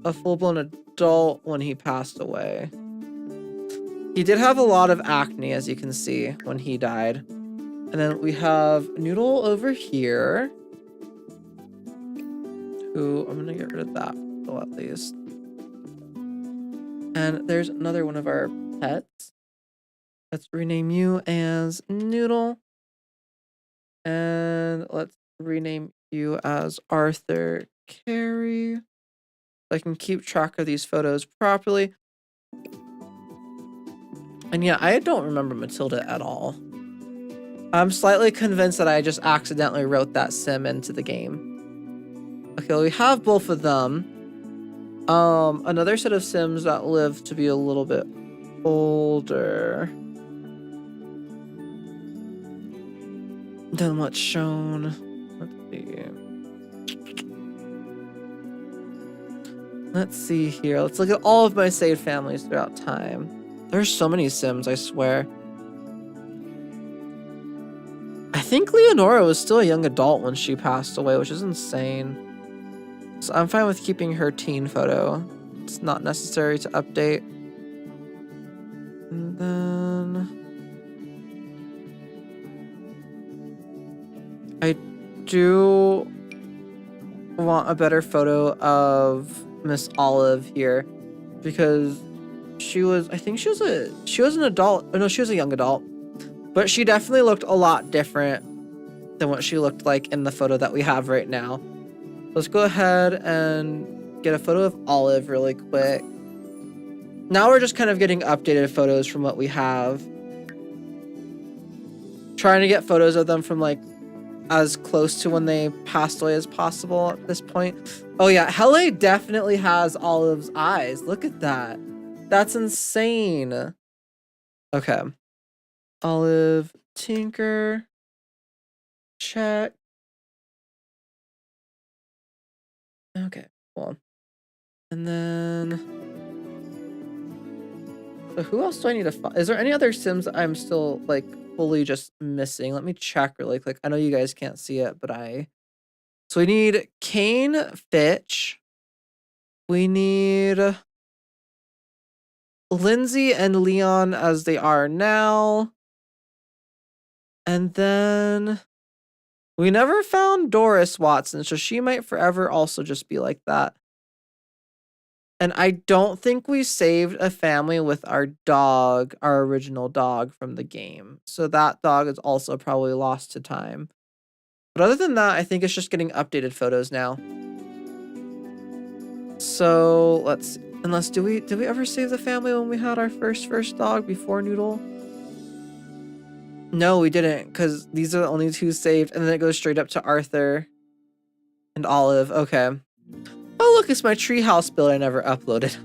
a full-blown adult when he passed away. He did have a lot of acne, as you can see, when he died. And then we have Noodle over here. Who, I'm gonna get rid of that, though, at least. And there's another one of our pets. Let's rename you as Noodle. And let's rename you as Arthur Carey. So I can keep track of these photos properly. And yeah, I don't remember Matilda at all. I'm slightly convinced that I just accidentally wrote that sim into the game. Okay, well, we have both of them. Another set of Sims that live to be a little bit older than what's shown. Let's see here. Let's look at all of my saved families throughout time. There's so many Sims, I swear. I think Leonora was still a young adult when she passed away, which is insane. So I'm fine with keeping her teen photo. It's not necessary to update. And then... I do want a better photo of Miss Olive here. Because she was, I think she was an adult. Oh, no, she was a young adult. But she definitely looked a lot different than what she looked like in the photo that we have right now. Let's go ahead and get a photo of Olive really quick. Now we're just kind of getting updated photos from what we have. Trying to get photos of them from like as close to when they passed away as possible at this point. Oh yeah, Hele definitely has Olive's eyes. Look at that. That's insane. Okay. Olive, Tinker. Check. Okay, cool. And then... so who else do I need to find? Is there any other Sims I'm still, like, fully just missing? Let me check really quick. I know you guys can't see it, but so we need Kane, Fitch. We need... Lindsay and Leon as they are now. And then... we never found Doris Watson, so she might forever also just be like that. And I don't think we saved a family with our dog, our original dog from the game. So that dog is also probably lost to time. But other than that, I think it's just getting updated photos now. So let's, unless, did we ever save the family when we had our first dog before Noodle? No, we didn't, because these are the only 2 saved, and then it goes straight up to Arthur. And Olive, okay. Oh, look, it's my tree house build I never uploaded.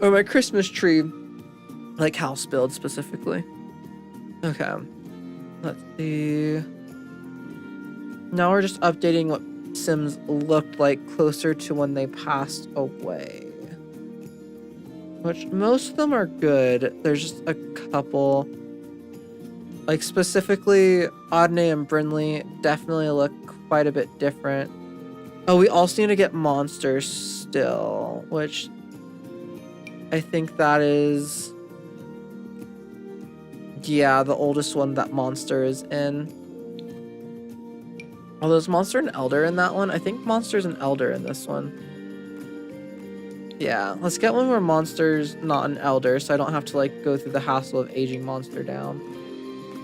Or my Christmas tree, like, house build specifically. Okay. Let's see. Now we're just updating what Sims looked like closer to when they passed away. Which, most of them are good. There's just a couple. Like, specifically, Audney and Brinley definitely look quite a bit different. Oh, we also need to get monsters still, which I think that is, yeah, the oldest one that Monster is in. Although is Monster and Elder in that one? I think Monster's an Elder in this one. Yeah, let's get one where Monster's not an Elder, so I don't have to, like, go through the hassle of aging Monster down.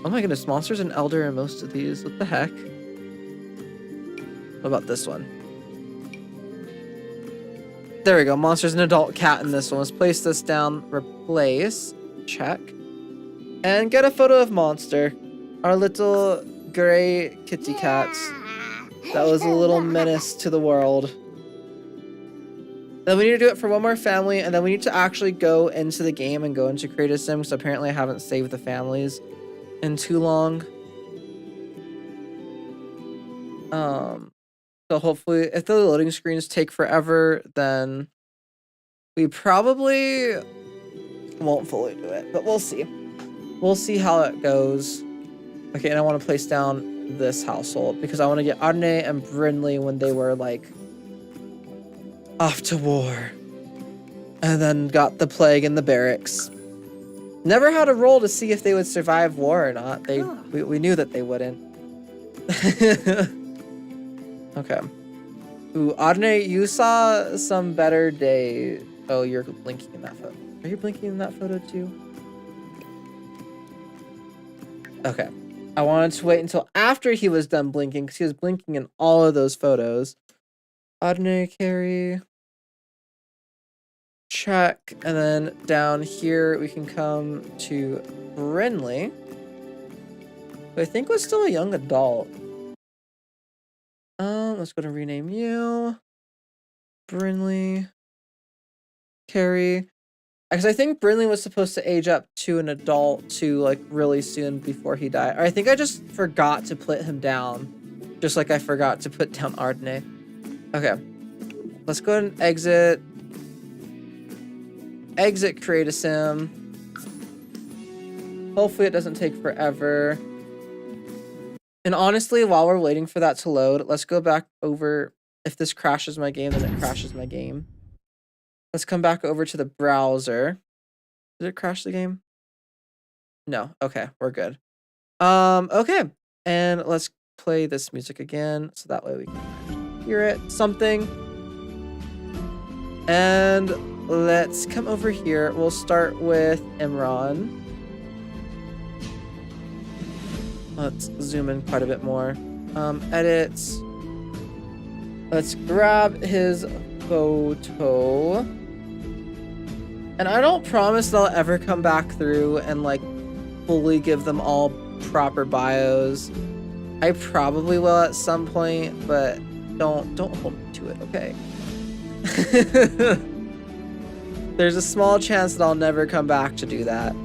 Oh my goodness, Monster's an Elder in most of these. What the heck? What about this one? There we go. Monster's an adult cat in this one. Let's place this down. Replace. Check. And get a photo of Monster. Our little gray kitty cat. That was a little menace to the world. Then we need to do it for one more family, and then we need to actually go into the game and go into Create a Sim, because apparently I haven't saved the families in too long. So hopefully, if the loading screens take forever, then we probably won't fully do it, but we'll see. We'll see how it goes. Okay, and I want to place down this household because I want to get Audney and Brinley when they were, like, off to war. And then got the plague in the barracks. Never had a roll to see if they would survive war or not. We knew that they wouldn't. Okay. Ooh, Audney, you saw some better day. Oh, you're blinking in that photo. Are you blinking in that photo too? Okay. I wanted to wait until after he was done blinking because he was blinking in all of those photos. Audney, Carrie. Check. And then down here we can come to Brinley, who I think was still a young adult. Let's go to rename you. Brinley. Carrie. Because I think Brinley was supposed to age up to an adult too, like, really soon before he died. Or I think I just forgot to put him down. Just like I forgot to put down Audney. Okay. Let's go ahead and exit. Exit Create a Sim. Hopefully it doesn't take forever. And honestly, while we're waiting for that to load, let's go back over. If this crashes my game, then it crashes my game. Let's come back over to the browser. Did it crash the game? No. Okay, we're good. Okay. And let's play this music again, so that way we can hear it. Something. And let's come over here. We'll start with Imran. Let's zoom in quite a bit more. Edit. Let's grab his photo. And I don't promise that I'll ever come back through and, like, fully give them all proper bios. I probably will at some point, but don't hold me to it, okay? There's a small chance that I'll never come back to do that.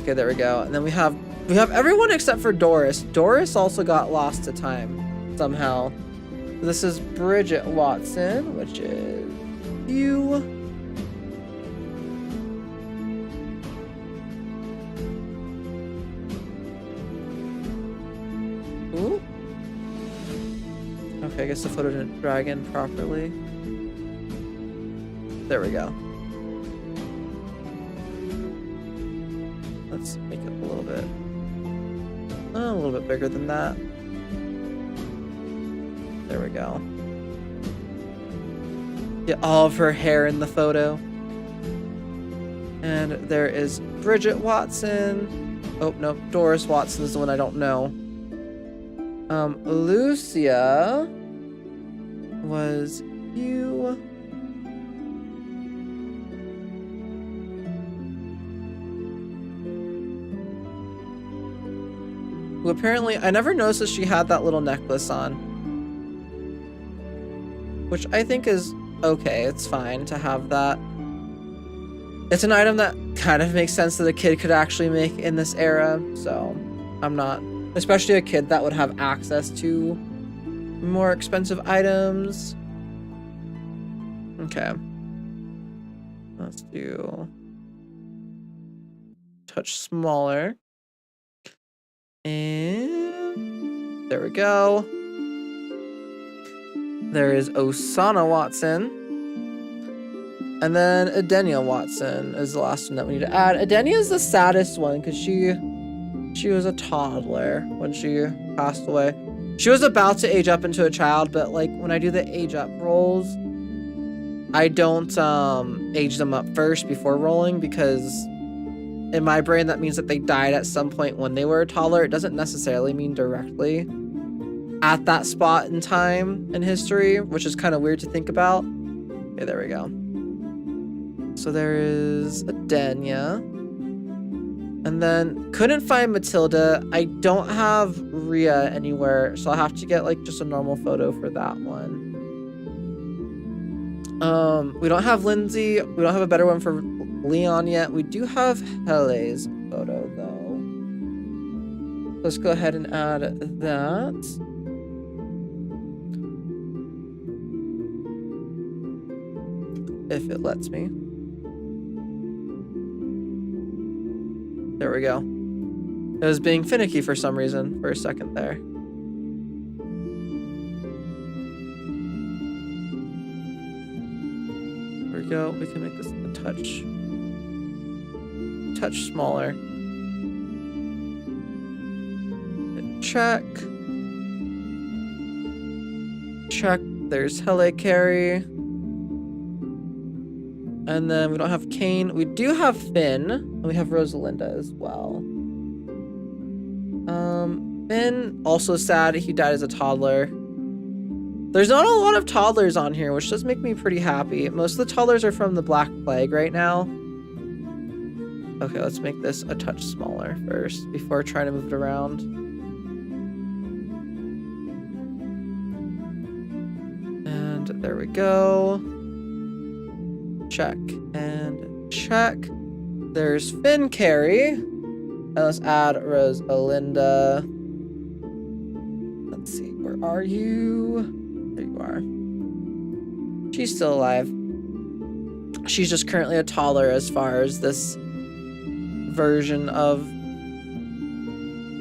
Okay, there we go. And then we have everyone except for Doris. Doris also got lost to time somehow. This is Bridget Watson, which is you. Ooh. Okay, I guess the photo didn't drag in properly. There we go. Let's make it a little bit bigger than that. There we go. Get all of her hair in the photo. And there is Bridget Watson. Oh, no, Doris Watson is the one I don't know. Lucia was you. Who apparently, I never noticed that she had that little necklace on. which I think is okay. It's fine to have that. It's an item that kind of makes sense that a kid could actually make in this era, so I'm not, especially a kid that would have access to more expensive items. Okay. Let's do touch smaller. And there we go. There is Osana Watson. And then Adenia Watson is the last one that we need to add. Adenia is the saddest one because she was a toddler when she passed away. She was about to age up into a child, but like when I do the age up rolls, I don't age them up first before rolling, because in my brain that means that they died at some point when they were a toddler. It doesn't necessarily mean directly at that spot in time in history, which is kind of weird to think about. Okay, there we go. So there is Adenia. And then couldn't find Matilda. I don't have Rhea anywhere, so I'll have to get like just a normal photo for that one. We don't have Lindsay. We don't have a better one for Leon yet. We do have Hele's photo though. Let's go ahead and add that. If it lets me. There we go. It was being finicky for some reason for a second there. There we go. We can make this a touch smaller. Check. Check. There's Hele Carey. And then we don't have Kane. We do have Finn. And we have Rosalinda as well. Finn, also sad. He died as a toddler. There's not a lot of toddlers on here, which does make me pretty happy. Most of the toddlers are from the Black Plague right now. Okay, let's make this a touch smaller first before trying to move it around. And there we go. Check and check. There's Finn Carey. And let's add Rosalinda. Let's see, where are you? There you are. She's still alive. She's just currently a toddler as far as this version of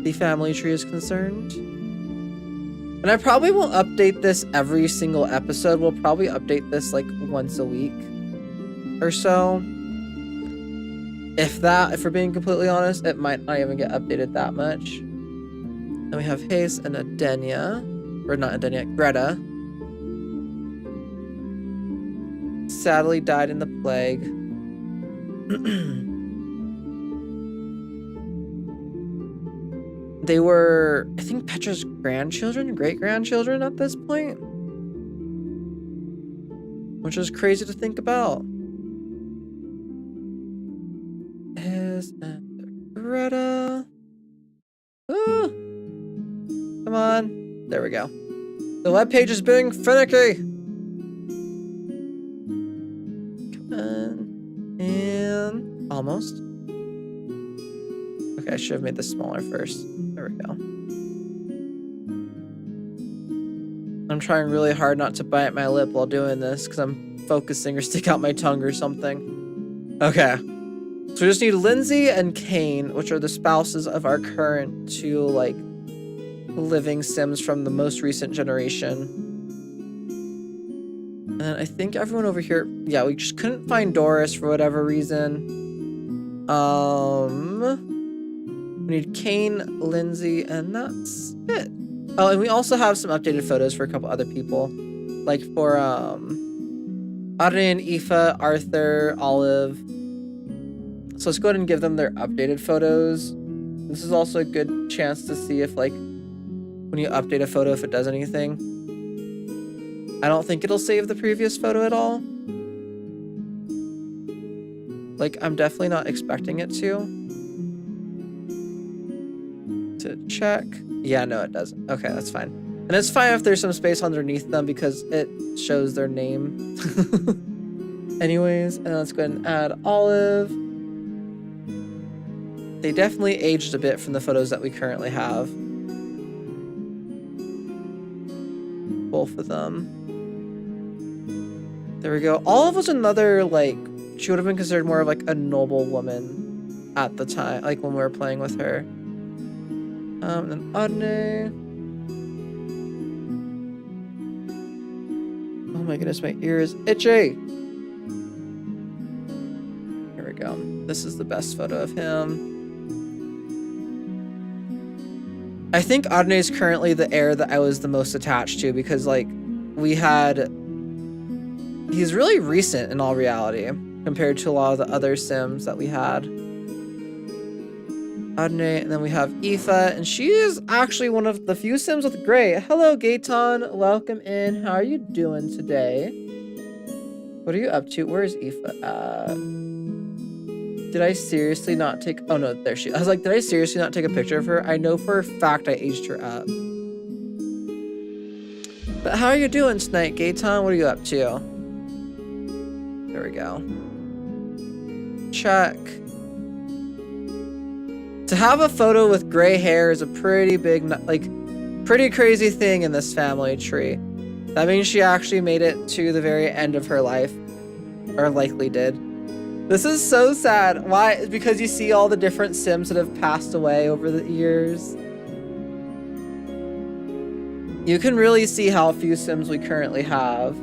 the family tree is concerned. And I probably won't update this every single episode. We'll probably update this like once a week or so. If we're being completely honest, it might not even get updated that much. Then we have Hayes and Adenia. Or not Adenia, Greta. Sadly died in the plague. They were, I think, Petra's grandchildren, great-grandchildren at this point. Which is crazy to think about. And Greta. Ooh. Come on. There we go. The webpage is being finicky. Come on. And almost. Okay, I should have made this smaller first. There we go. I'm trying really hard not to bite my lip while doing this because I'm focusing or stick out my tongue or something. Okay. So we just need Lindsay and Kane, which are the spouses of our current two, like, living Sims from the most recent generation. And then I think everyone over here, yeah, we just couldn't find Doris for whatever reason. We need Kane, Lindsay, and that's it. Oh, and we also have some updated photos for a couple other people. Like for, Adrian, Aoife, Arthur, Olive. So let's go ahead and give them their updated photos. This is also a good chance to see if, like, when you update a photo, if it does anything. I don't think it'll save the previous photo at all. Like, I'm definitely not expecting it to. To check. Yeah, no, it doesn't. Okay, that's fine. And And it's fine if there's some space underneath them because it shows their name. Anyways, and let's go ahead and add Olive. They definitely aged a bit from the photos that we currently have. Both of them. There we go. Olive was another, like, she would have been considered more of like a noble woman at the time, like when we were playing with her. And Adne. Oh my goodness, my ear is itchy. Here we go. This is the best photo of him. I think Adne is currently the heir that I was the most attached to because, like, we had... He's really recent in all reality compared to a lot of the other Sims that we had. Adne, and then we have Aoife, and she is actually one of the few Sims with gray. Hello, Gaetan. Welcome in. How are you doing today? What are you up to? Where's Aoife at? Did I seriously not take... Oh, no, there she is. I was like, did I seriously not take a picture of her? I know for a fact I aged her up. But how are you doing tonight, Gaetan? What are you up to? There we go. Check. To have a photo with gray hair is a pretty big, like, pretty crazy thing in this family tree. That means she actually made it to the very end of her life. Or likely did. This is so sad. Why? Because you see all the different Sims that have passed away over the years. You can really see how few Sims we currently have.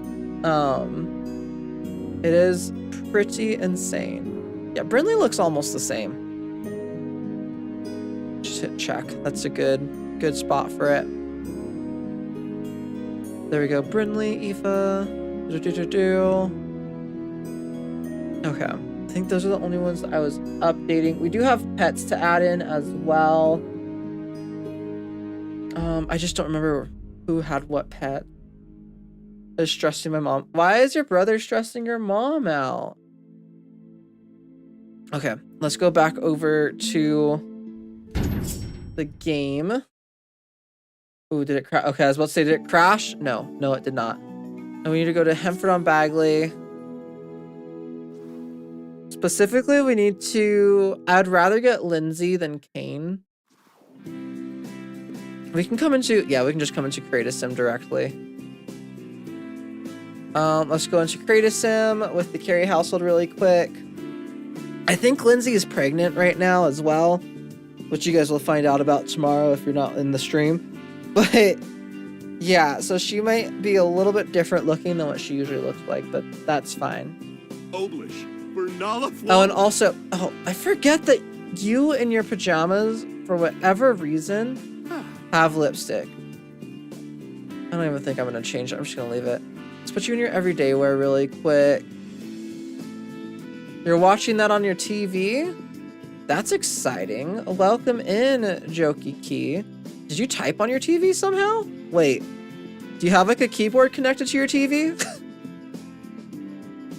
It is pretty insane. Yeah, Brindley looks almost the same. Just hit check. That's a good spot for it. There we go. Brindley, Aoife. Okay. I think those are the only ones that I was updating. We do have pets to add in as well. I just don't remember who had what pet. Is stressing my mom. Why is your brother stressing your mom out? Okay, let's go back over to the game. Ooh, did it crash? Okay, I was about to say, did it crash? No, it did not. And we need to go to Hemford on Bagley. Specifically, we need to... I'd rather get Lindsay than Kane. We can come into... Yeah, we can just come into Create a Sim directly. Let's go into Create a Sim with the Carey household really quick. I think Lindsay is pregnant right now as well, which you guys will find out about tomorrow if you're not in the stream. But yeah, so she might be a little bit different looking than what she usually looks like, but that's fine. Oblish. Oh, and also, oh, I forget that you in your pajamas, for whatever reason, have lipstick. I don't even think I'm going to change it. I'm just going to leave it. Let's put you in your everyday wear really quick. You're watching that on your TV? That's exciting. Welcome in, Jokey Key. Did you type on your TV somehow? Wait, do you have like a keyboard connected to your TV?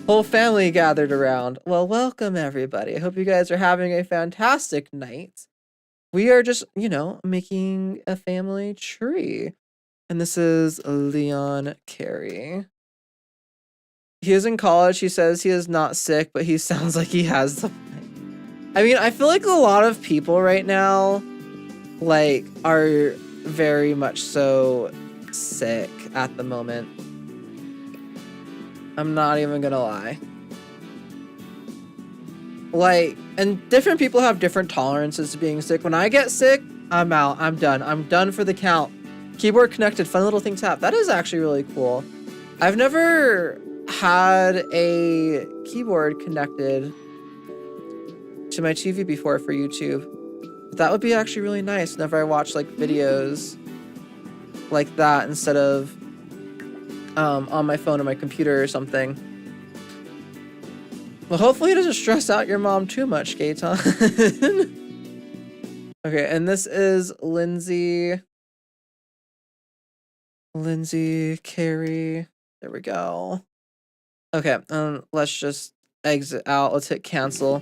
Whole family gathered around. Well, welcome everybody. I hope you guys are having a fantastic night. We are just, you know, making a family tree. And this is Leon Carey. He is in college. He says he is not sick, but he sounds like he has the... I mean, I feel like a lot of people right now, like, are very much so sick at the moment. I'm not even gonna lie. Like, and different people have different tolerances to being sick. When I get sick, I'm out. I'm done. I'm done for the count. Keyboard connected, fun little thing tap. That is actually really cool. I've never had a keyboard connected to my TV before for YouTube. But that would be actually really nice whenever I watch like videos like that instead of on my phone or my computer or something. Well, hopefully it doesn't stress out your mom too much, Gaetan. Okay, and this is Lindsay Carey. There we go. Okay, let's just exit out. Let's hit cancel.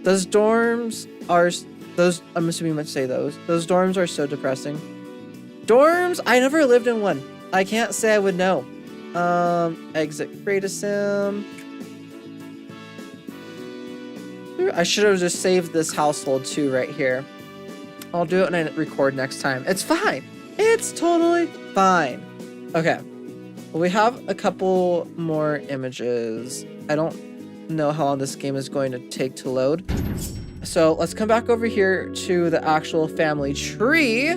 Those dorms are... I'm assuming you might say those. Those dorms are so depressing. Dorms? I never lived in one. I can't say I would know. Exit create a sim. I should have just saved this household too right here. I'll do it when I record next time. It's fine. It's totally fine. Okay. Well, we have a couple more images. I don't know how long this game is going to take to load. So let's come back over here to the actual family tree.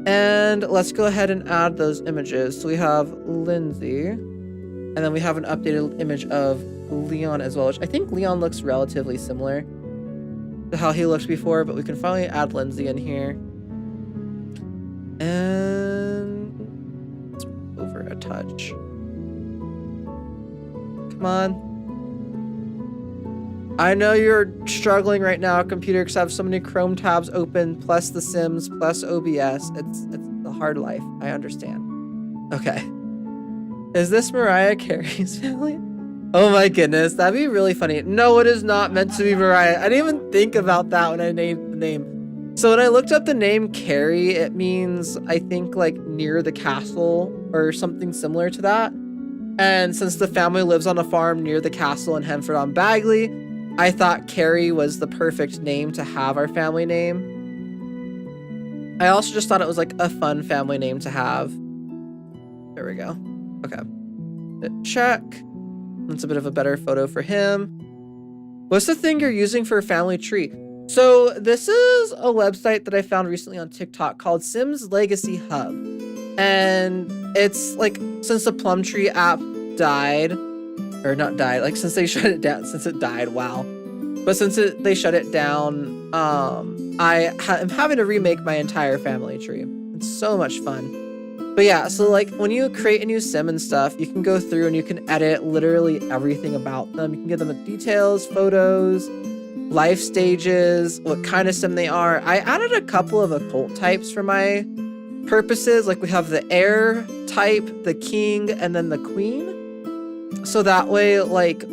And let's go ahead and add those images. So we have Lindsay. And then we have an updated image of Leon as well, which I think Leon looks relatively similar to how he looked before, but we can finally add Lindsay in here. And let's move over a touch. Come on. I know you're struggling right now, computer, because I have so many Chrome tabs open, plus The Sims, plus OBS. It's a hard life. I understand. Okay. Is this Mariah Carey's family? Oh my goodness, that'd be really funny. No, it is not meant to be Mariah. I didn't even think about that when I named the name. So when I looked up the name Carey, it means, I think, like near the castle or something similar to that. And since the family lives on a farm near the castle in Hemford-on-Bagley, I thought Carey was the perfect name to have our family name. I also just thought it was like a fun family name to have. There we go. Okay. Check. That's a bit of a better photo for him. What's the thing you're using for a family tree? So this is a website that I found recently on TikTok called Sims Legacy Hub. And it's like, since the Plum Tree app died, or not died, like since they shut it down, since it died, wow. But since they shut it down, I'm having to remake my entire family tree. It's so much fun. But yeah, so like when you create a new sim and stuff, you can go through and you can edit literally everything about them. You can give them the details, photos, life stages, what kind of sim they are. I added a couple of occult types for my purposes. Like we have the heir type, the king, and then the queen. So that way, like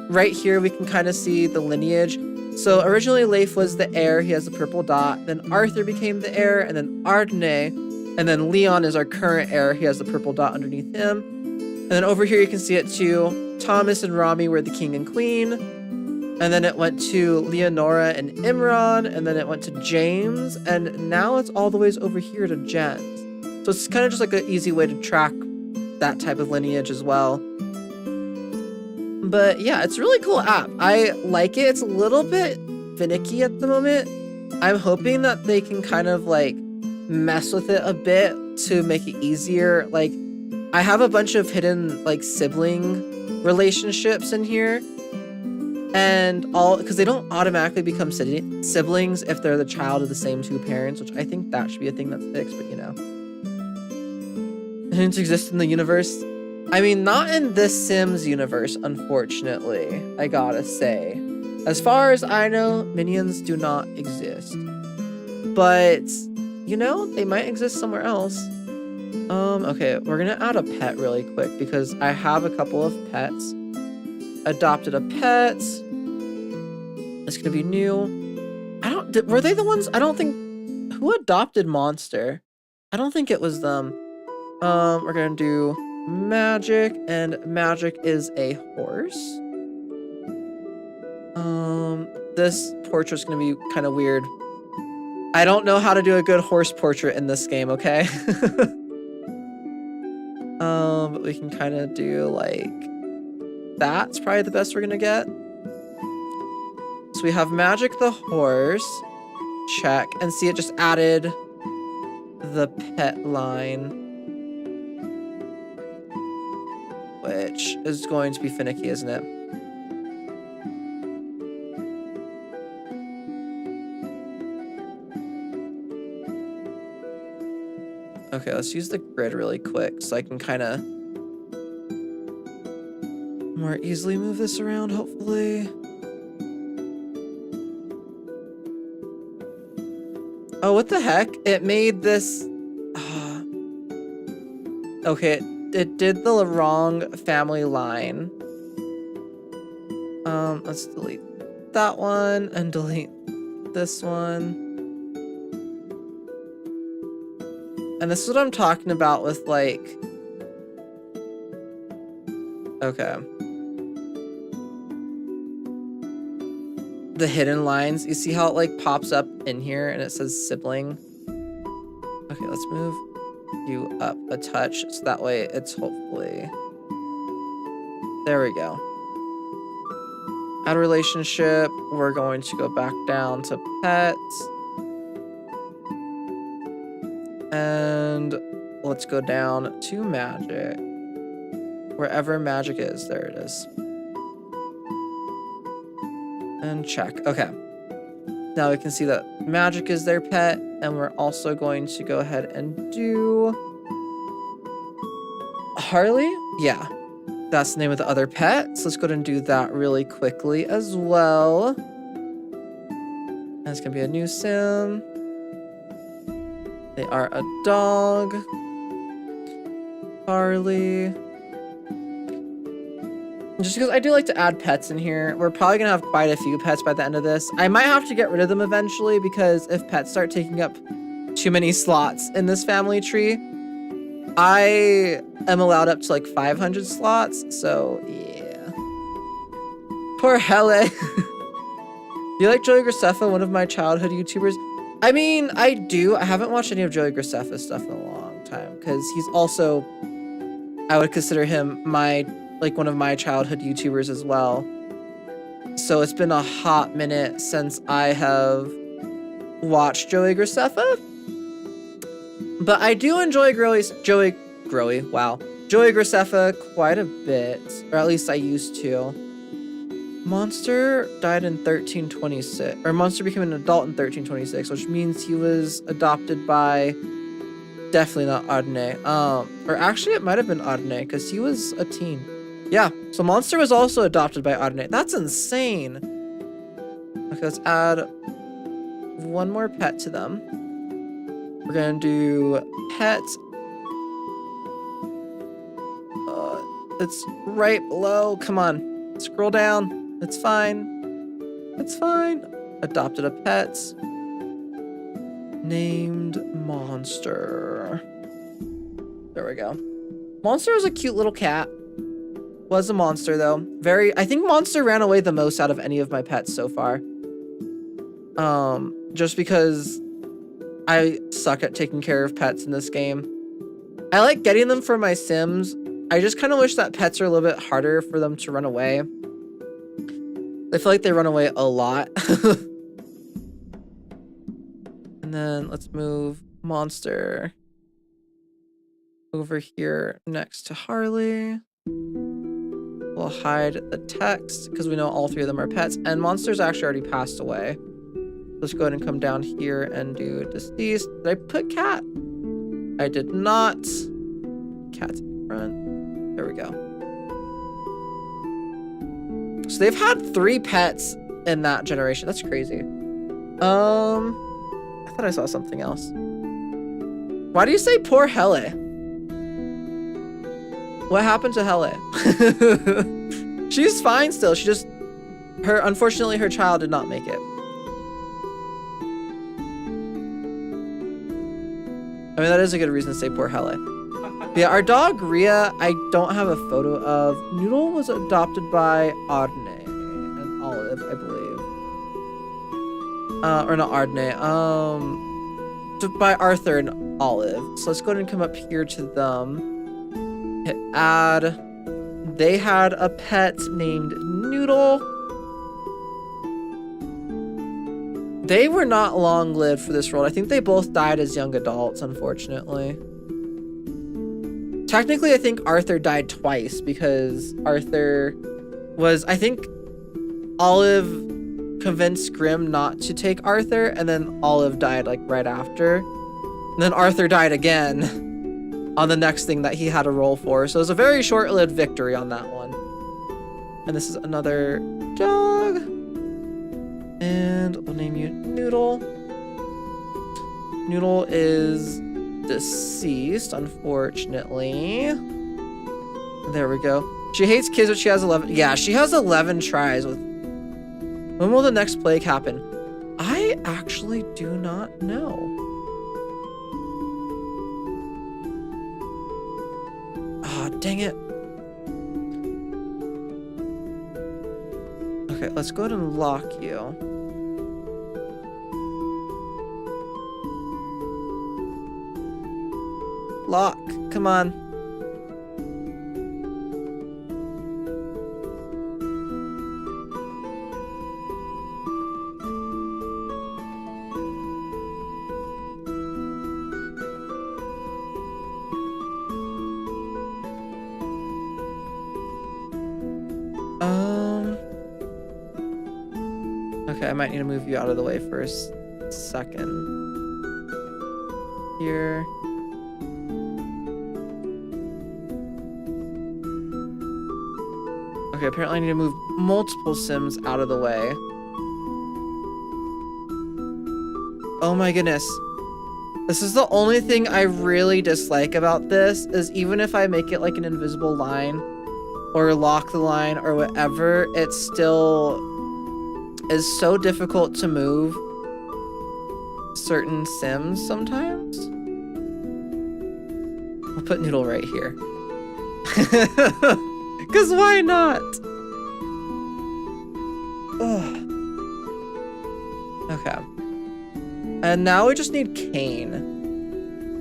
right here, we can kind of see the lineage. So originally Leif was the heir. He has the purple dot. Then Arthur became the heir, and then Ardney. And then Leon is our current heir. He has the purple dot underneath him. And then over here, you can see it too. Thomas and Rami were the king and queen. And then it went to Leonora and Imran. And then it went to James. And now it's all the ways over here to Jens. So it's kind of just like an easy way to track that type of lineage as well. But yeah, it's a really cool app. I like it. It's a little bit finicky at the moment. I'm hoping that they can kind of like mess with it a bit to make it easier. Like I have a bunch of hidden like sibling relationships in here, and all because they don't automatically become siblings if they're the child of the same two parents, which I think that should be a thing that's fixed, but you know, it exists in the universe. I mean, not in this Sims universe, unfortunately, I gotta say. As far as I know, minions do not exist, but you know, they might exist somewhere else. Okay, we're gonna add a pet really quick because I have a couple of pets. Adopted a pet. It's gonna be new. Were they the ones? I don't think, who adopted Monster? I don't think it was them. We're gonna do Magic, and Magic is a horse. This portrait's gonna be kind of weird. I don't know how to do a good horse portrait in this game, okay? But we can kind of do like, that's probably the best we're gonna get. So we have Magic the horse, check, and see it just added the pet line, which is going to be finicky, isn't it? Okay, let's use the grid really quick so I can kind of more easily move this around, hopefully. Oh, what the heck? It made this... Okay, it did the wrong family line. Let's delete that one and delete this one. And this is what I'm talking about with like, okay. The hidden lines. You see how it like pops up in here and it says sibling? Okay, let's move you up a touch so that way it's hopefully... There we go. Add a relationship. We're going to go back down to pets. And let's go down to magic. Wherever magic is, there it is. And check. Okay. Now we can see that magic is their pet, and we're also going to go ahead and do Harley? Yeah. That's the name of the other pet. So let's go ahead and do that really quickly as well. And it's gonna be a new sim. They are a dog. Harley. Just because I do like to add pets in here. We're probably gonna have quite a few pets by the end of this. I might have to get rid of them eventually because if pets start taking up too many slots in this family tree, I am allowed up to like 500 slots. So yeah. Poor Hele. Do you like Joey Graceffa, one of my childhood YouTubers? I mean, I do. I haven't watched any of Joey Graceffa's stuff in a long time because he's also, I would consider him one of my childhood YouTubers as well. So it's been a hot minute since I have watched Joey Graceffa. But I do enjoy Joey Graceffa quite a bit, or at least I used to. Monster died in 1326, or Monster became an adult in 1326, which means he was adopted by definitely not Adne. Or actually it might have been Adne because he was a teen. Yeah, so Monster was also adopted by Adne. That's insane. Okay, let's add one more pet to them. We're gonna do pet. It's right below. Come on, scroll down. It's fine. It's fine. Adopted a pet. Named Monster. There we go. Monster is a cute little cat. Was a monster though. I think Monster ran away the most out of any of my pets so far. Just because I suck at taking care of pets in this game. I like getting them for my Sims. I just kind of wish that pets are a little bit harder for them to run away. I feel like they run away a lot. And then let's move Monster over here next to Harley. We'll hide the text because we know all three of them are pets. And Monster's actually already passed away. Let's go ahead and come down here and do deceased. Did I put cat? I did not. Cat's in front. There we go. So they've had 3 pets in that generation. That's crazy. I thought I saw something else. Why do you say poor Hele? What happened to Hele? She's fine still. She just, unfortunately her child did not make it. I mean, that is a good reason to say poor Hele. Yeah, our dog Rhea, I don't have a photo of. Noodle was adopted by Adne and Olive, I believe. Or not Adne, by Arthur and Olive. So let's go ahead and come up here to them. Hit add. They had a pet named Noodle. They were not long-lived for this world. I think they both died as young adults, unfortunately. Technically, I think Arthur died twice because Arthur was, I think Olive convinced Grimm not to take Arthur, and then Olive died like right after. And then Arthur died again on the next thing that he had a roll for. So it was a very short-lived victory on that one. And this is another dog. And we'll name you Noodle. Noodle is deceased, unfortunately. There we go. She hates kids, but she has 11. Yeah, she has 11 tries. When will the next plague happen? I actually do not know. Dang it. Okay, let's go ahead and lock you. Lock, come on. Okay, I might need to move you out of the way for a second. Here. Okay, apparently I need to move multiple Sims out of the way. Oh my goodness. This is the only thing I really dislike about this, is even if I make it like an invisible line or lock the line or whatever, it still is so difficult to move certain Sims sometimes. I'll put Noodle right here. Because why not? Ugh. Okay. And now we just need Kane.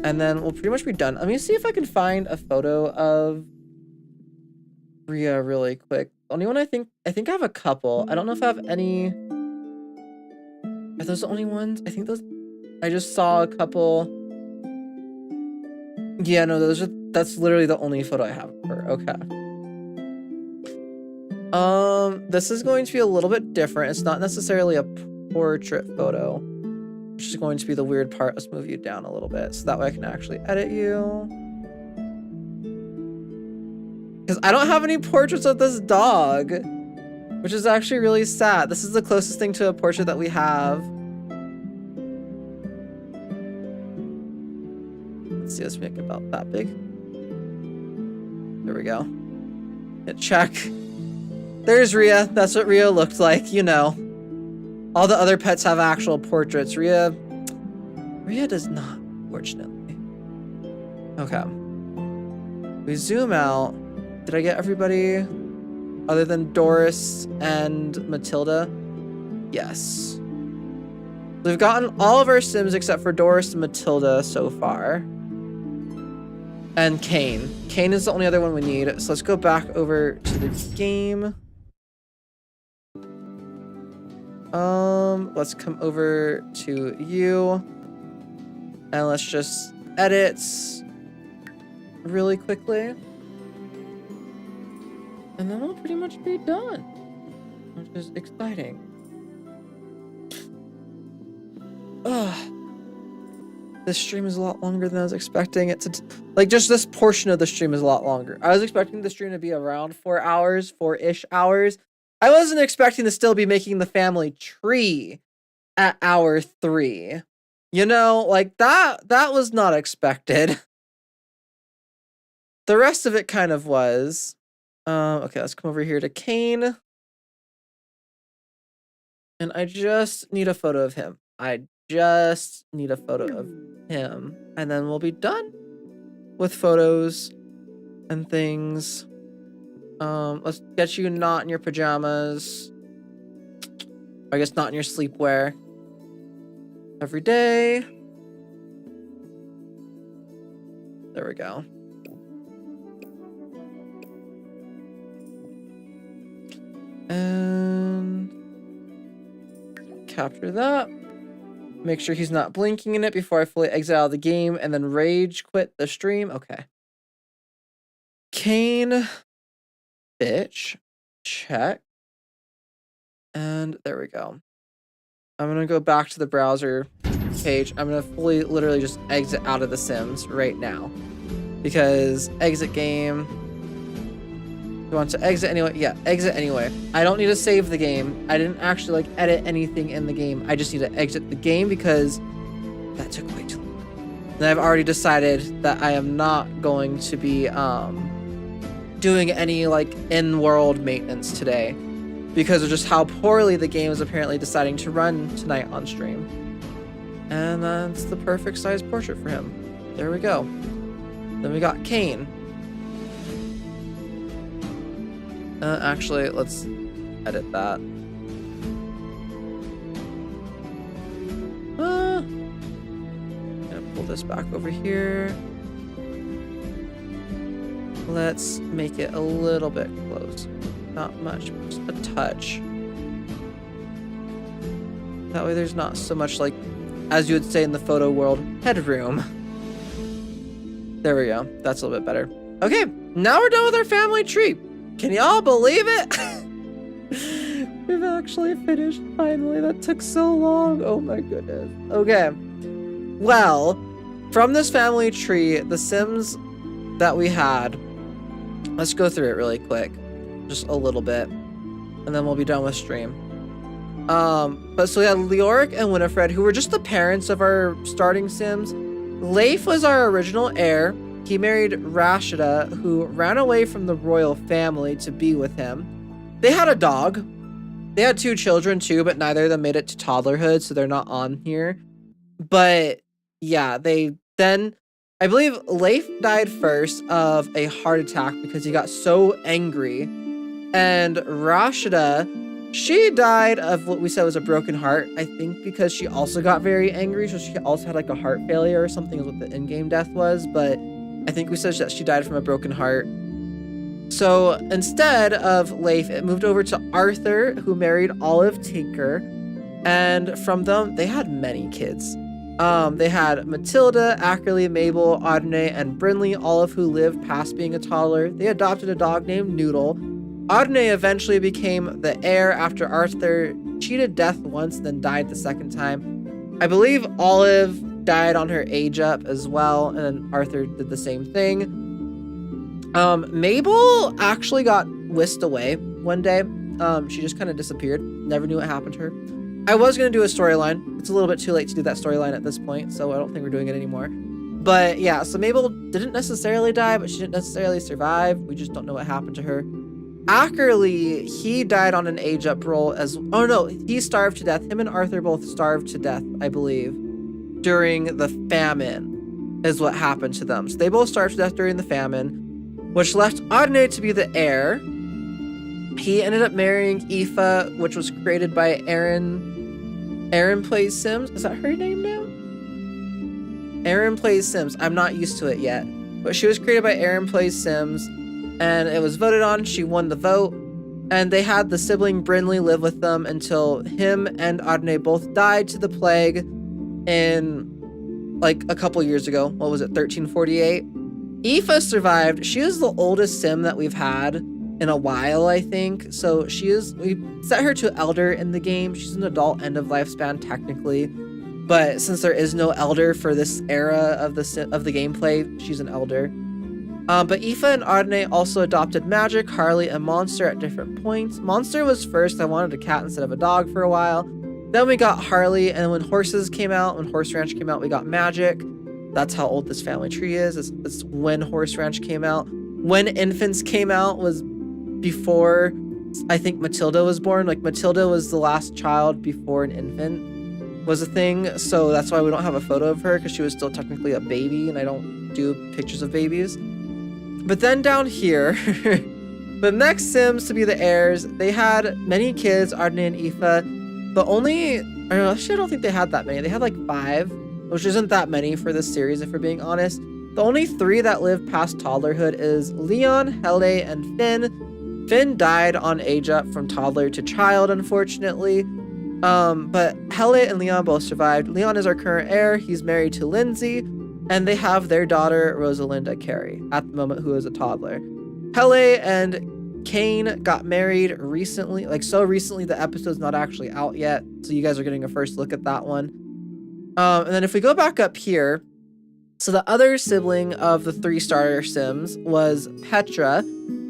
And then we'll pretty much be done. Let me see if I can find a photo of Rhea really quick. The only one I think I have a couple. I don't know if I have any. Are those the only ones? I think those. I just saw a couple. Yeah, no, that's literally the only photo I have of her. Okay. This is going to be a little bit different. It's not necessarily a portrait photo, which is going to be the weird part. Let's move you down a little bit so that way I can actually edit you. Because I don't have any portraits of this dog, which is actually really sad. This is the closest thing to a portrait that we have. Let's see, let's make it about that big. There we go. Hit check. There's Rhea. That's what Rhea looked like, you know. All the other pets have actual portraits. Rhea does not, fortunately. Okay. We zoom out. Did I get everybody other than Doris and Matilda? Yes. We've gotten all of our Sims except for Doris and Matilda so far. And Kane. Kane is the only other one we need. So let's go back over to the game. Let's come over to you. And let's just edit really quickly. And then we'll pretty much be done. Which is exciting. Ugh. This stream is a lot longer than I was expecting it to. Like, just this portion of the stream is a lot longer. I was expecting the stream to be around 4 hours, 4-ish hours. I wasn't expecting to still be making the family tree at hour 3. You know, like that was not expected. The rest of it kind of was. Okay, let's come over here to Kane. And I just need a photo of him. I just need a photo of him. And then we'll be done with photos and things. Let's get you not in your pajamas. I guess not in your sleepwear. Every day. There we go. And capture that. Make sure he's not blinking in it before I fully exit out of the game, and then rage quit the stream. Okay. Kane. Bitch. Check. And there we go. I'm gonna go back to the browser page. I'm gonna fully, literally just exit out of The Sims right now. Because exit game. You want to exit anyway? Yeah, exit anyway. I don't need to save the game. I didn't actually like edit anything in the game. I just need to exit the game because that took way too long. And I've already decided that I am not going to be doing any like in-world maintenance today because of just how poorly the game is apparently deciding to run tonight on stream. And that's the perfect size portrait for him. There we go. Then we got Kane. Actually, let's edit that. Gonna pull this back over here. Let's make it a little bit close. Not much, just a touch. That way there's not so much, like, as you would say in the photo world, headroom. There we go. That's a little bit better. Okay, now we're done with our family tree. Can y'all believe it? We've actually finished, finally. That took so long. Oh my goodness. Okay. Well, from this family tree, the Sims that we had, let's go through it really quick. Just a little bit. And then we'll be done with stream. But so we had Leoric and Winifred, who were just the parents of our starting Sims. Leif was our original heir. He married Rashida, who ran away from the royal family to be with him. They had a dog. They had 2 children too, but neither of them made it to toddlerhood, so they're not on here. But yeah, I believe Leif died first of a heart attack because he got so angry. And Rashida, she died of what we said was a broken heart, I think because she also got very angry. So she also had like a heart failure or something is what the in-game death was. But I think we said that she died from a broken heart. So instead of Leif, it moved over to Arthur, who married Olive Tinker. And from them, they had many kids. They had Matilda, Ackerley, Mabel, Audrey, and Brinley, all of who lived past being a toddler. They adopted a dog named Noodle. Audrey eventually became the heir after Arthur cheated death once, then died the second time. I believe Olive died on her age up as well, and then Arthur did the same thing. Mabel actually got whisked away one day. She just kind of disappeared. Never knew what happened to her. I was going to do a storyline. It's a little bit too late to do that storyline at this point, so I don't think we're doing it anymore. But yeah, so Mabel didn't necessarily die, but she didn't necessarily survive. We just don't know what happened to her. Ackerley, he died on an age up roll oh no, he starved to death. Him and Arthur both starved to death, I believe, during the famine is what happened to them. So they both starved to death during the famine, which left Audrey to be the heir. He ended up marrying Aoife, which was created by Erin Plays Sims. Is that her name now? Erin Plays Sims. I'm not used to it yet. But she was created by Erin Plays Sims. And it was voted on. She won the vote. And they had the sibling Brinley live with them until him and Audrey both died to the plague in like a couple years ago. What was it? 1348. Aoife survived. She is the oldest Sim that we've had in a while, I think. So we set her to Elder in the game. She's an adult end of lifespan technically. But since there is no Elder for this era of the gameplay, she's an Elder. But Aoife and Audrey also adopted Magic, Harley, and Monster at different points. Monster was first. I wanted a cat instead of a dog for a while. Then we got Harley, and when Horse Ranch came out, we got Magic. That's how old this family tree is. It's when Horse Ranch came out. When Infants came out was before, I think, Matilda was born. Like, Matilda was the last child before an infant was a thing. So that's why we don't have a photo of her, because she was still technically a baby, and I don't do pictures of babies. But then down here, the next Sims to be the heirs, they had many kids, Audrey and Aoife, but actually I don't think they had that many. They had like 5, which isn't that many for this series, if we're being honest. The only 3 that lived past toddlerhood is Leon, Hele, and Finn. Finn died on age up from toddler to child, unfortunately. But Hele and Leon both survived. Leon is our current heir. He's married to Lindsay. And they have their daughter, Rosalinda Carey, at the moment, who is a toddler. Hele and Kane got married recently. Like, so recently, the episode's not actually out yet. So you guys are getting a first look at that one. And then if we go back up here, so the other sibling of the 3 starter Sims was Petra.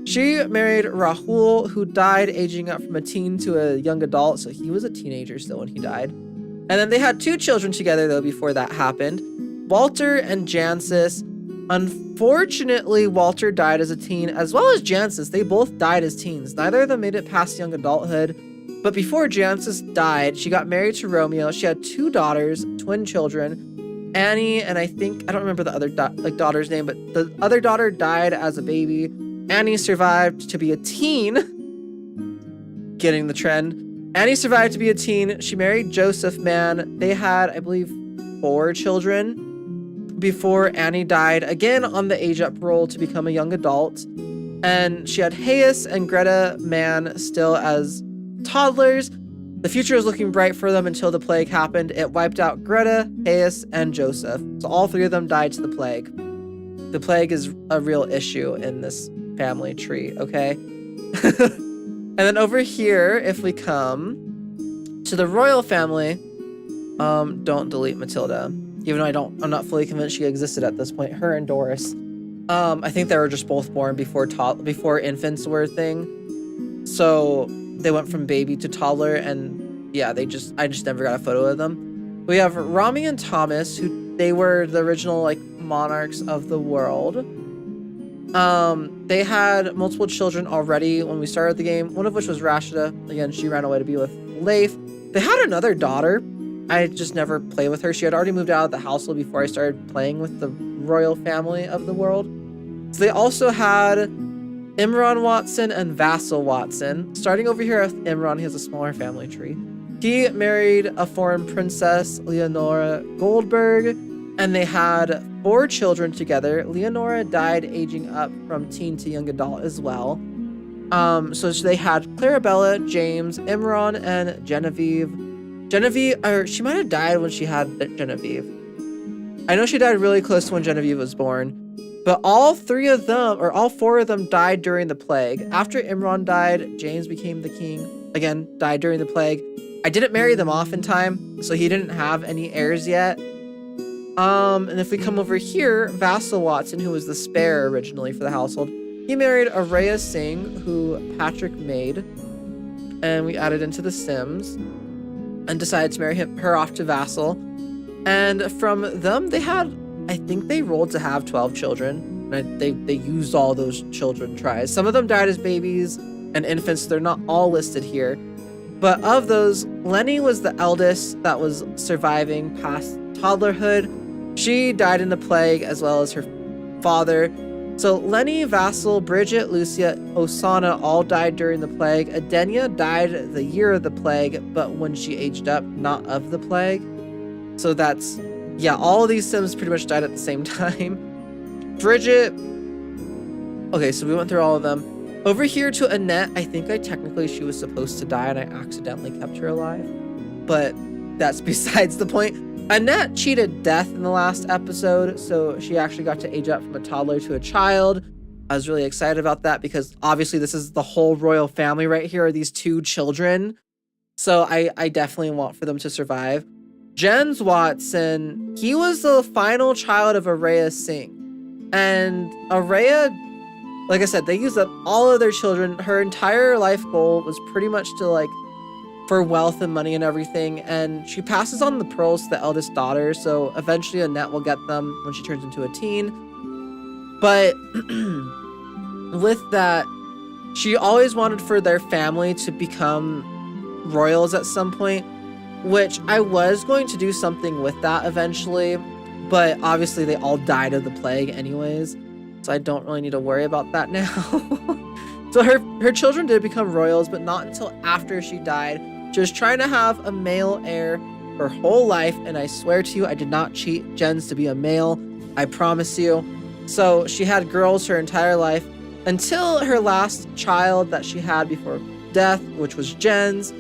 She married Rahul, who died aging up from a teen to a young adult. So he was a teenager still when he died. And then they had 2 children together, though, before that happened. Walter and Jancis. Unfortunately, Walter died as a teen, as well as Jancis. They both died as teens. Neither of them made it past young adulthood. But before Jancis died, she got married to Romeo. She had 2 daughters, twin children, Annie, and I don't remember the other daughter's name, but the other daughter died as a baby. Annie survived to be a teen. getting the trend. Annie survived to be a teen. She married Joseph, man. They had, I believe, 4 children before Annie died, again on the age up roll to become a young adult. And she had Hayes and Greta, man, still as toddlers. The future was looking bright for them until the plague happened. It wiped out Greta, Hayes, and Joseph. So all 3 of them died to the plague. The plague is a real issue in this family tree, okay? And then over here, if we come to the royal family, don't delete Matilda. Even though I'm not fully convinced she existed at this point. Her and Doris. I think they were just both born before infants were a thing. So they went from baby to toddler, and yeah, I just never got a photo of them. We have Rami and Thomas, who they were the original like monarchs of the world. They had multiple children already when we started the game, one of which was Rashida. Again, she ran away to be with Leif. They had another daughter. I just never played with her. She had already moved out of the household before I started playing with the royal family of the world. So they also had Imran Watson and Vassal Watson. Starting over here with Imran, he has a smaller family tree. He married a foreign princess, Leonora Goldberg, and they had 4 children together. Leonora died aging up from teen to young adult as well. So they had Clarabella, James, Imran, and Genevieve. Or she might have died when she had Genevieve. I know she died really close to when Genevieve was born. But all 4 of them died during the plague. After Imran died, James became the king. Again, died during the plague. I didn't marry them off in time, so he didn't have any heirs yet. And if we come over here, Vassal Watson, who was the spare originally for the household, he married Araya Singh, who Patrick made, and we added into the Sims, and decided to marry her off to Vassal. And from them, they had, I think they rolled to have 12 children. And they used all those children tries. Some of them died as babies and infants. They're not all listed here. But of those, Lenny was the eldest that was surviving past toddlerhood. She died in the plague, as well as her father. So Lenny, Vassal, Bridget, Lucia, Osana all died during the plague. Adenia died the year of the plague, but when she aged up, not of the plague. So that's, yeah, all of these Sims pretty much died at the same time. Bridget, okay, so we went through all of them. Over here to Annette, I think she was supposed to die and I accidentally kept her alive. But that's besides the point. Annette cheated death in the last episode, so she actually got to age up from a toddler to a child. I was really excited about that because obviously this is the whole royal family right here, are these 2 children. So I definitely want for them to survive. Jens Watson, he was the final child of Araya Singh. And Araya, like I said, they used up all of their children. Her entire life goal was pretty much to for wealth and money and everything, and she passes on the pearls to the eldest daughter, so eventually Annette will get them when she turns into a teen. But with that, she always wanted for their family to become royals at some point, which I was going to do something with that eventually, but obviously they all died of the plague anyways, so I don't really need to worry about that now. So her children did become royals, but not until after she died. She was trying to have a male heir her whole life, and I swear to you, I did not cheat Jens to be a male. I promise you. So she had girls her entire life until her last child that she had before death, which was Jens,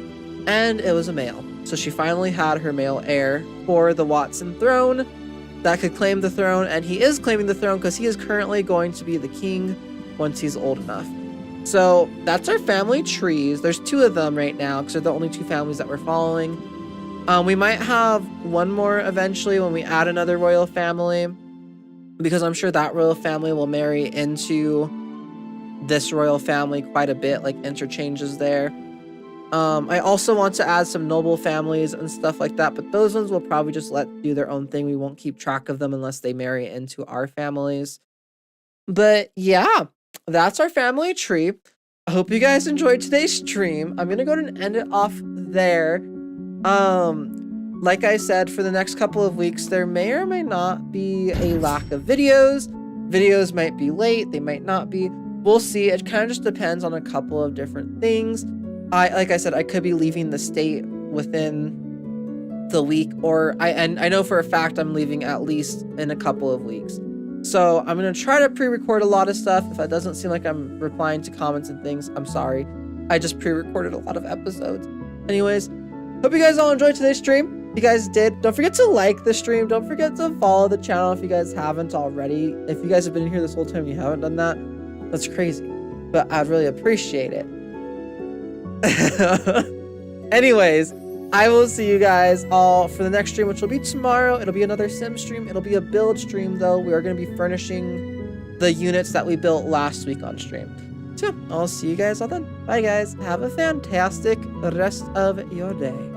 and it was a male. So she finally had her male heir for the Watson throne that could claim the throne, and he is claiming the throne because he is currently going to be the king once he's old enough. So that's our family trees. There's 2 of them right now because they're the only 2 families that we're following. We might have one more eventually when we add another royal family, because I'm sure that royal family will marry into this royal family quite a bit, like interchanges there. I also want to add some noble families and stuff like that, but those ones will probably just do their own thing. We won't keep track of them unless they marry into our families. But yeah, that's our family tree. I hope you guys enjoyed today's stream. I'm gonna go ahead and end it off there. Like I said, for the next couple of weeks, there may or may not be a lack of videos. Videos might be late, they might not be. We'll see. It kind of just depends on a couple of different things. like I said, I could be leaving the state within the week, or I know for a fact I'm leaving at least in a couple of weeks. So I'm gonna try to pre-record a lot of stuff. If it doesn't seem like I'm replying to comments and things, I'm sorry. I just pre-recorded a lot of episodes. Anyways, hope you guys all enjoyed today's stream. If you guys did, don't forget to like the stream. Don't forget to follow the channel if you guys haven't already. If you guys have been here this whole time and you haven't done that, that's crazy. But I'd really appreciate it. Anyways, I will see you guys all for the next stream, which will be tomorrow. It'll be another sim stream. It'll be a build stream, though. We are going to be furnishing the units that we built last week on stream. So, I'll see you guys all then. Bye, guys. Have a fantastic rest of your day.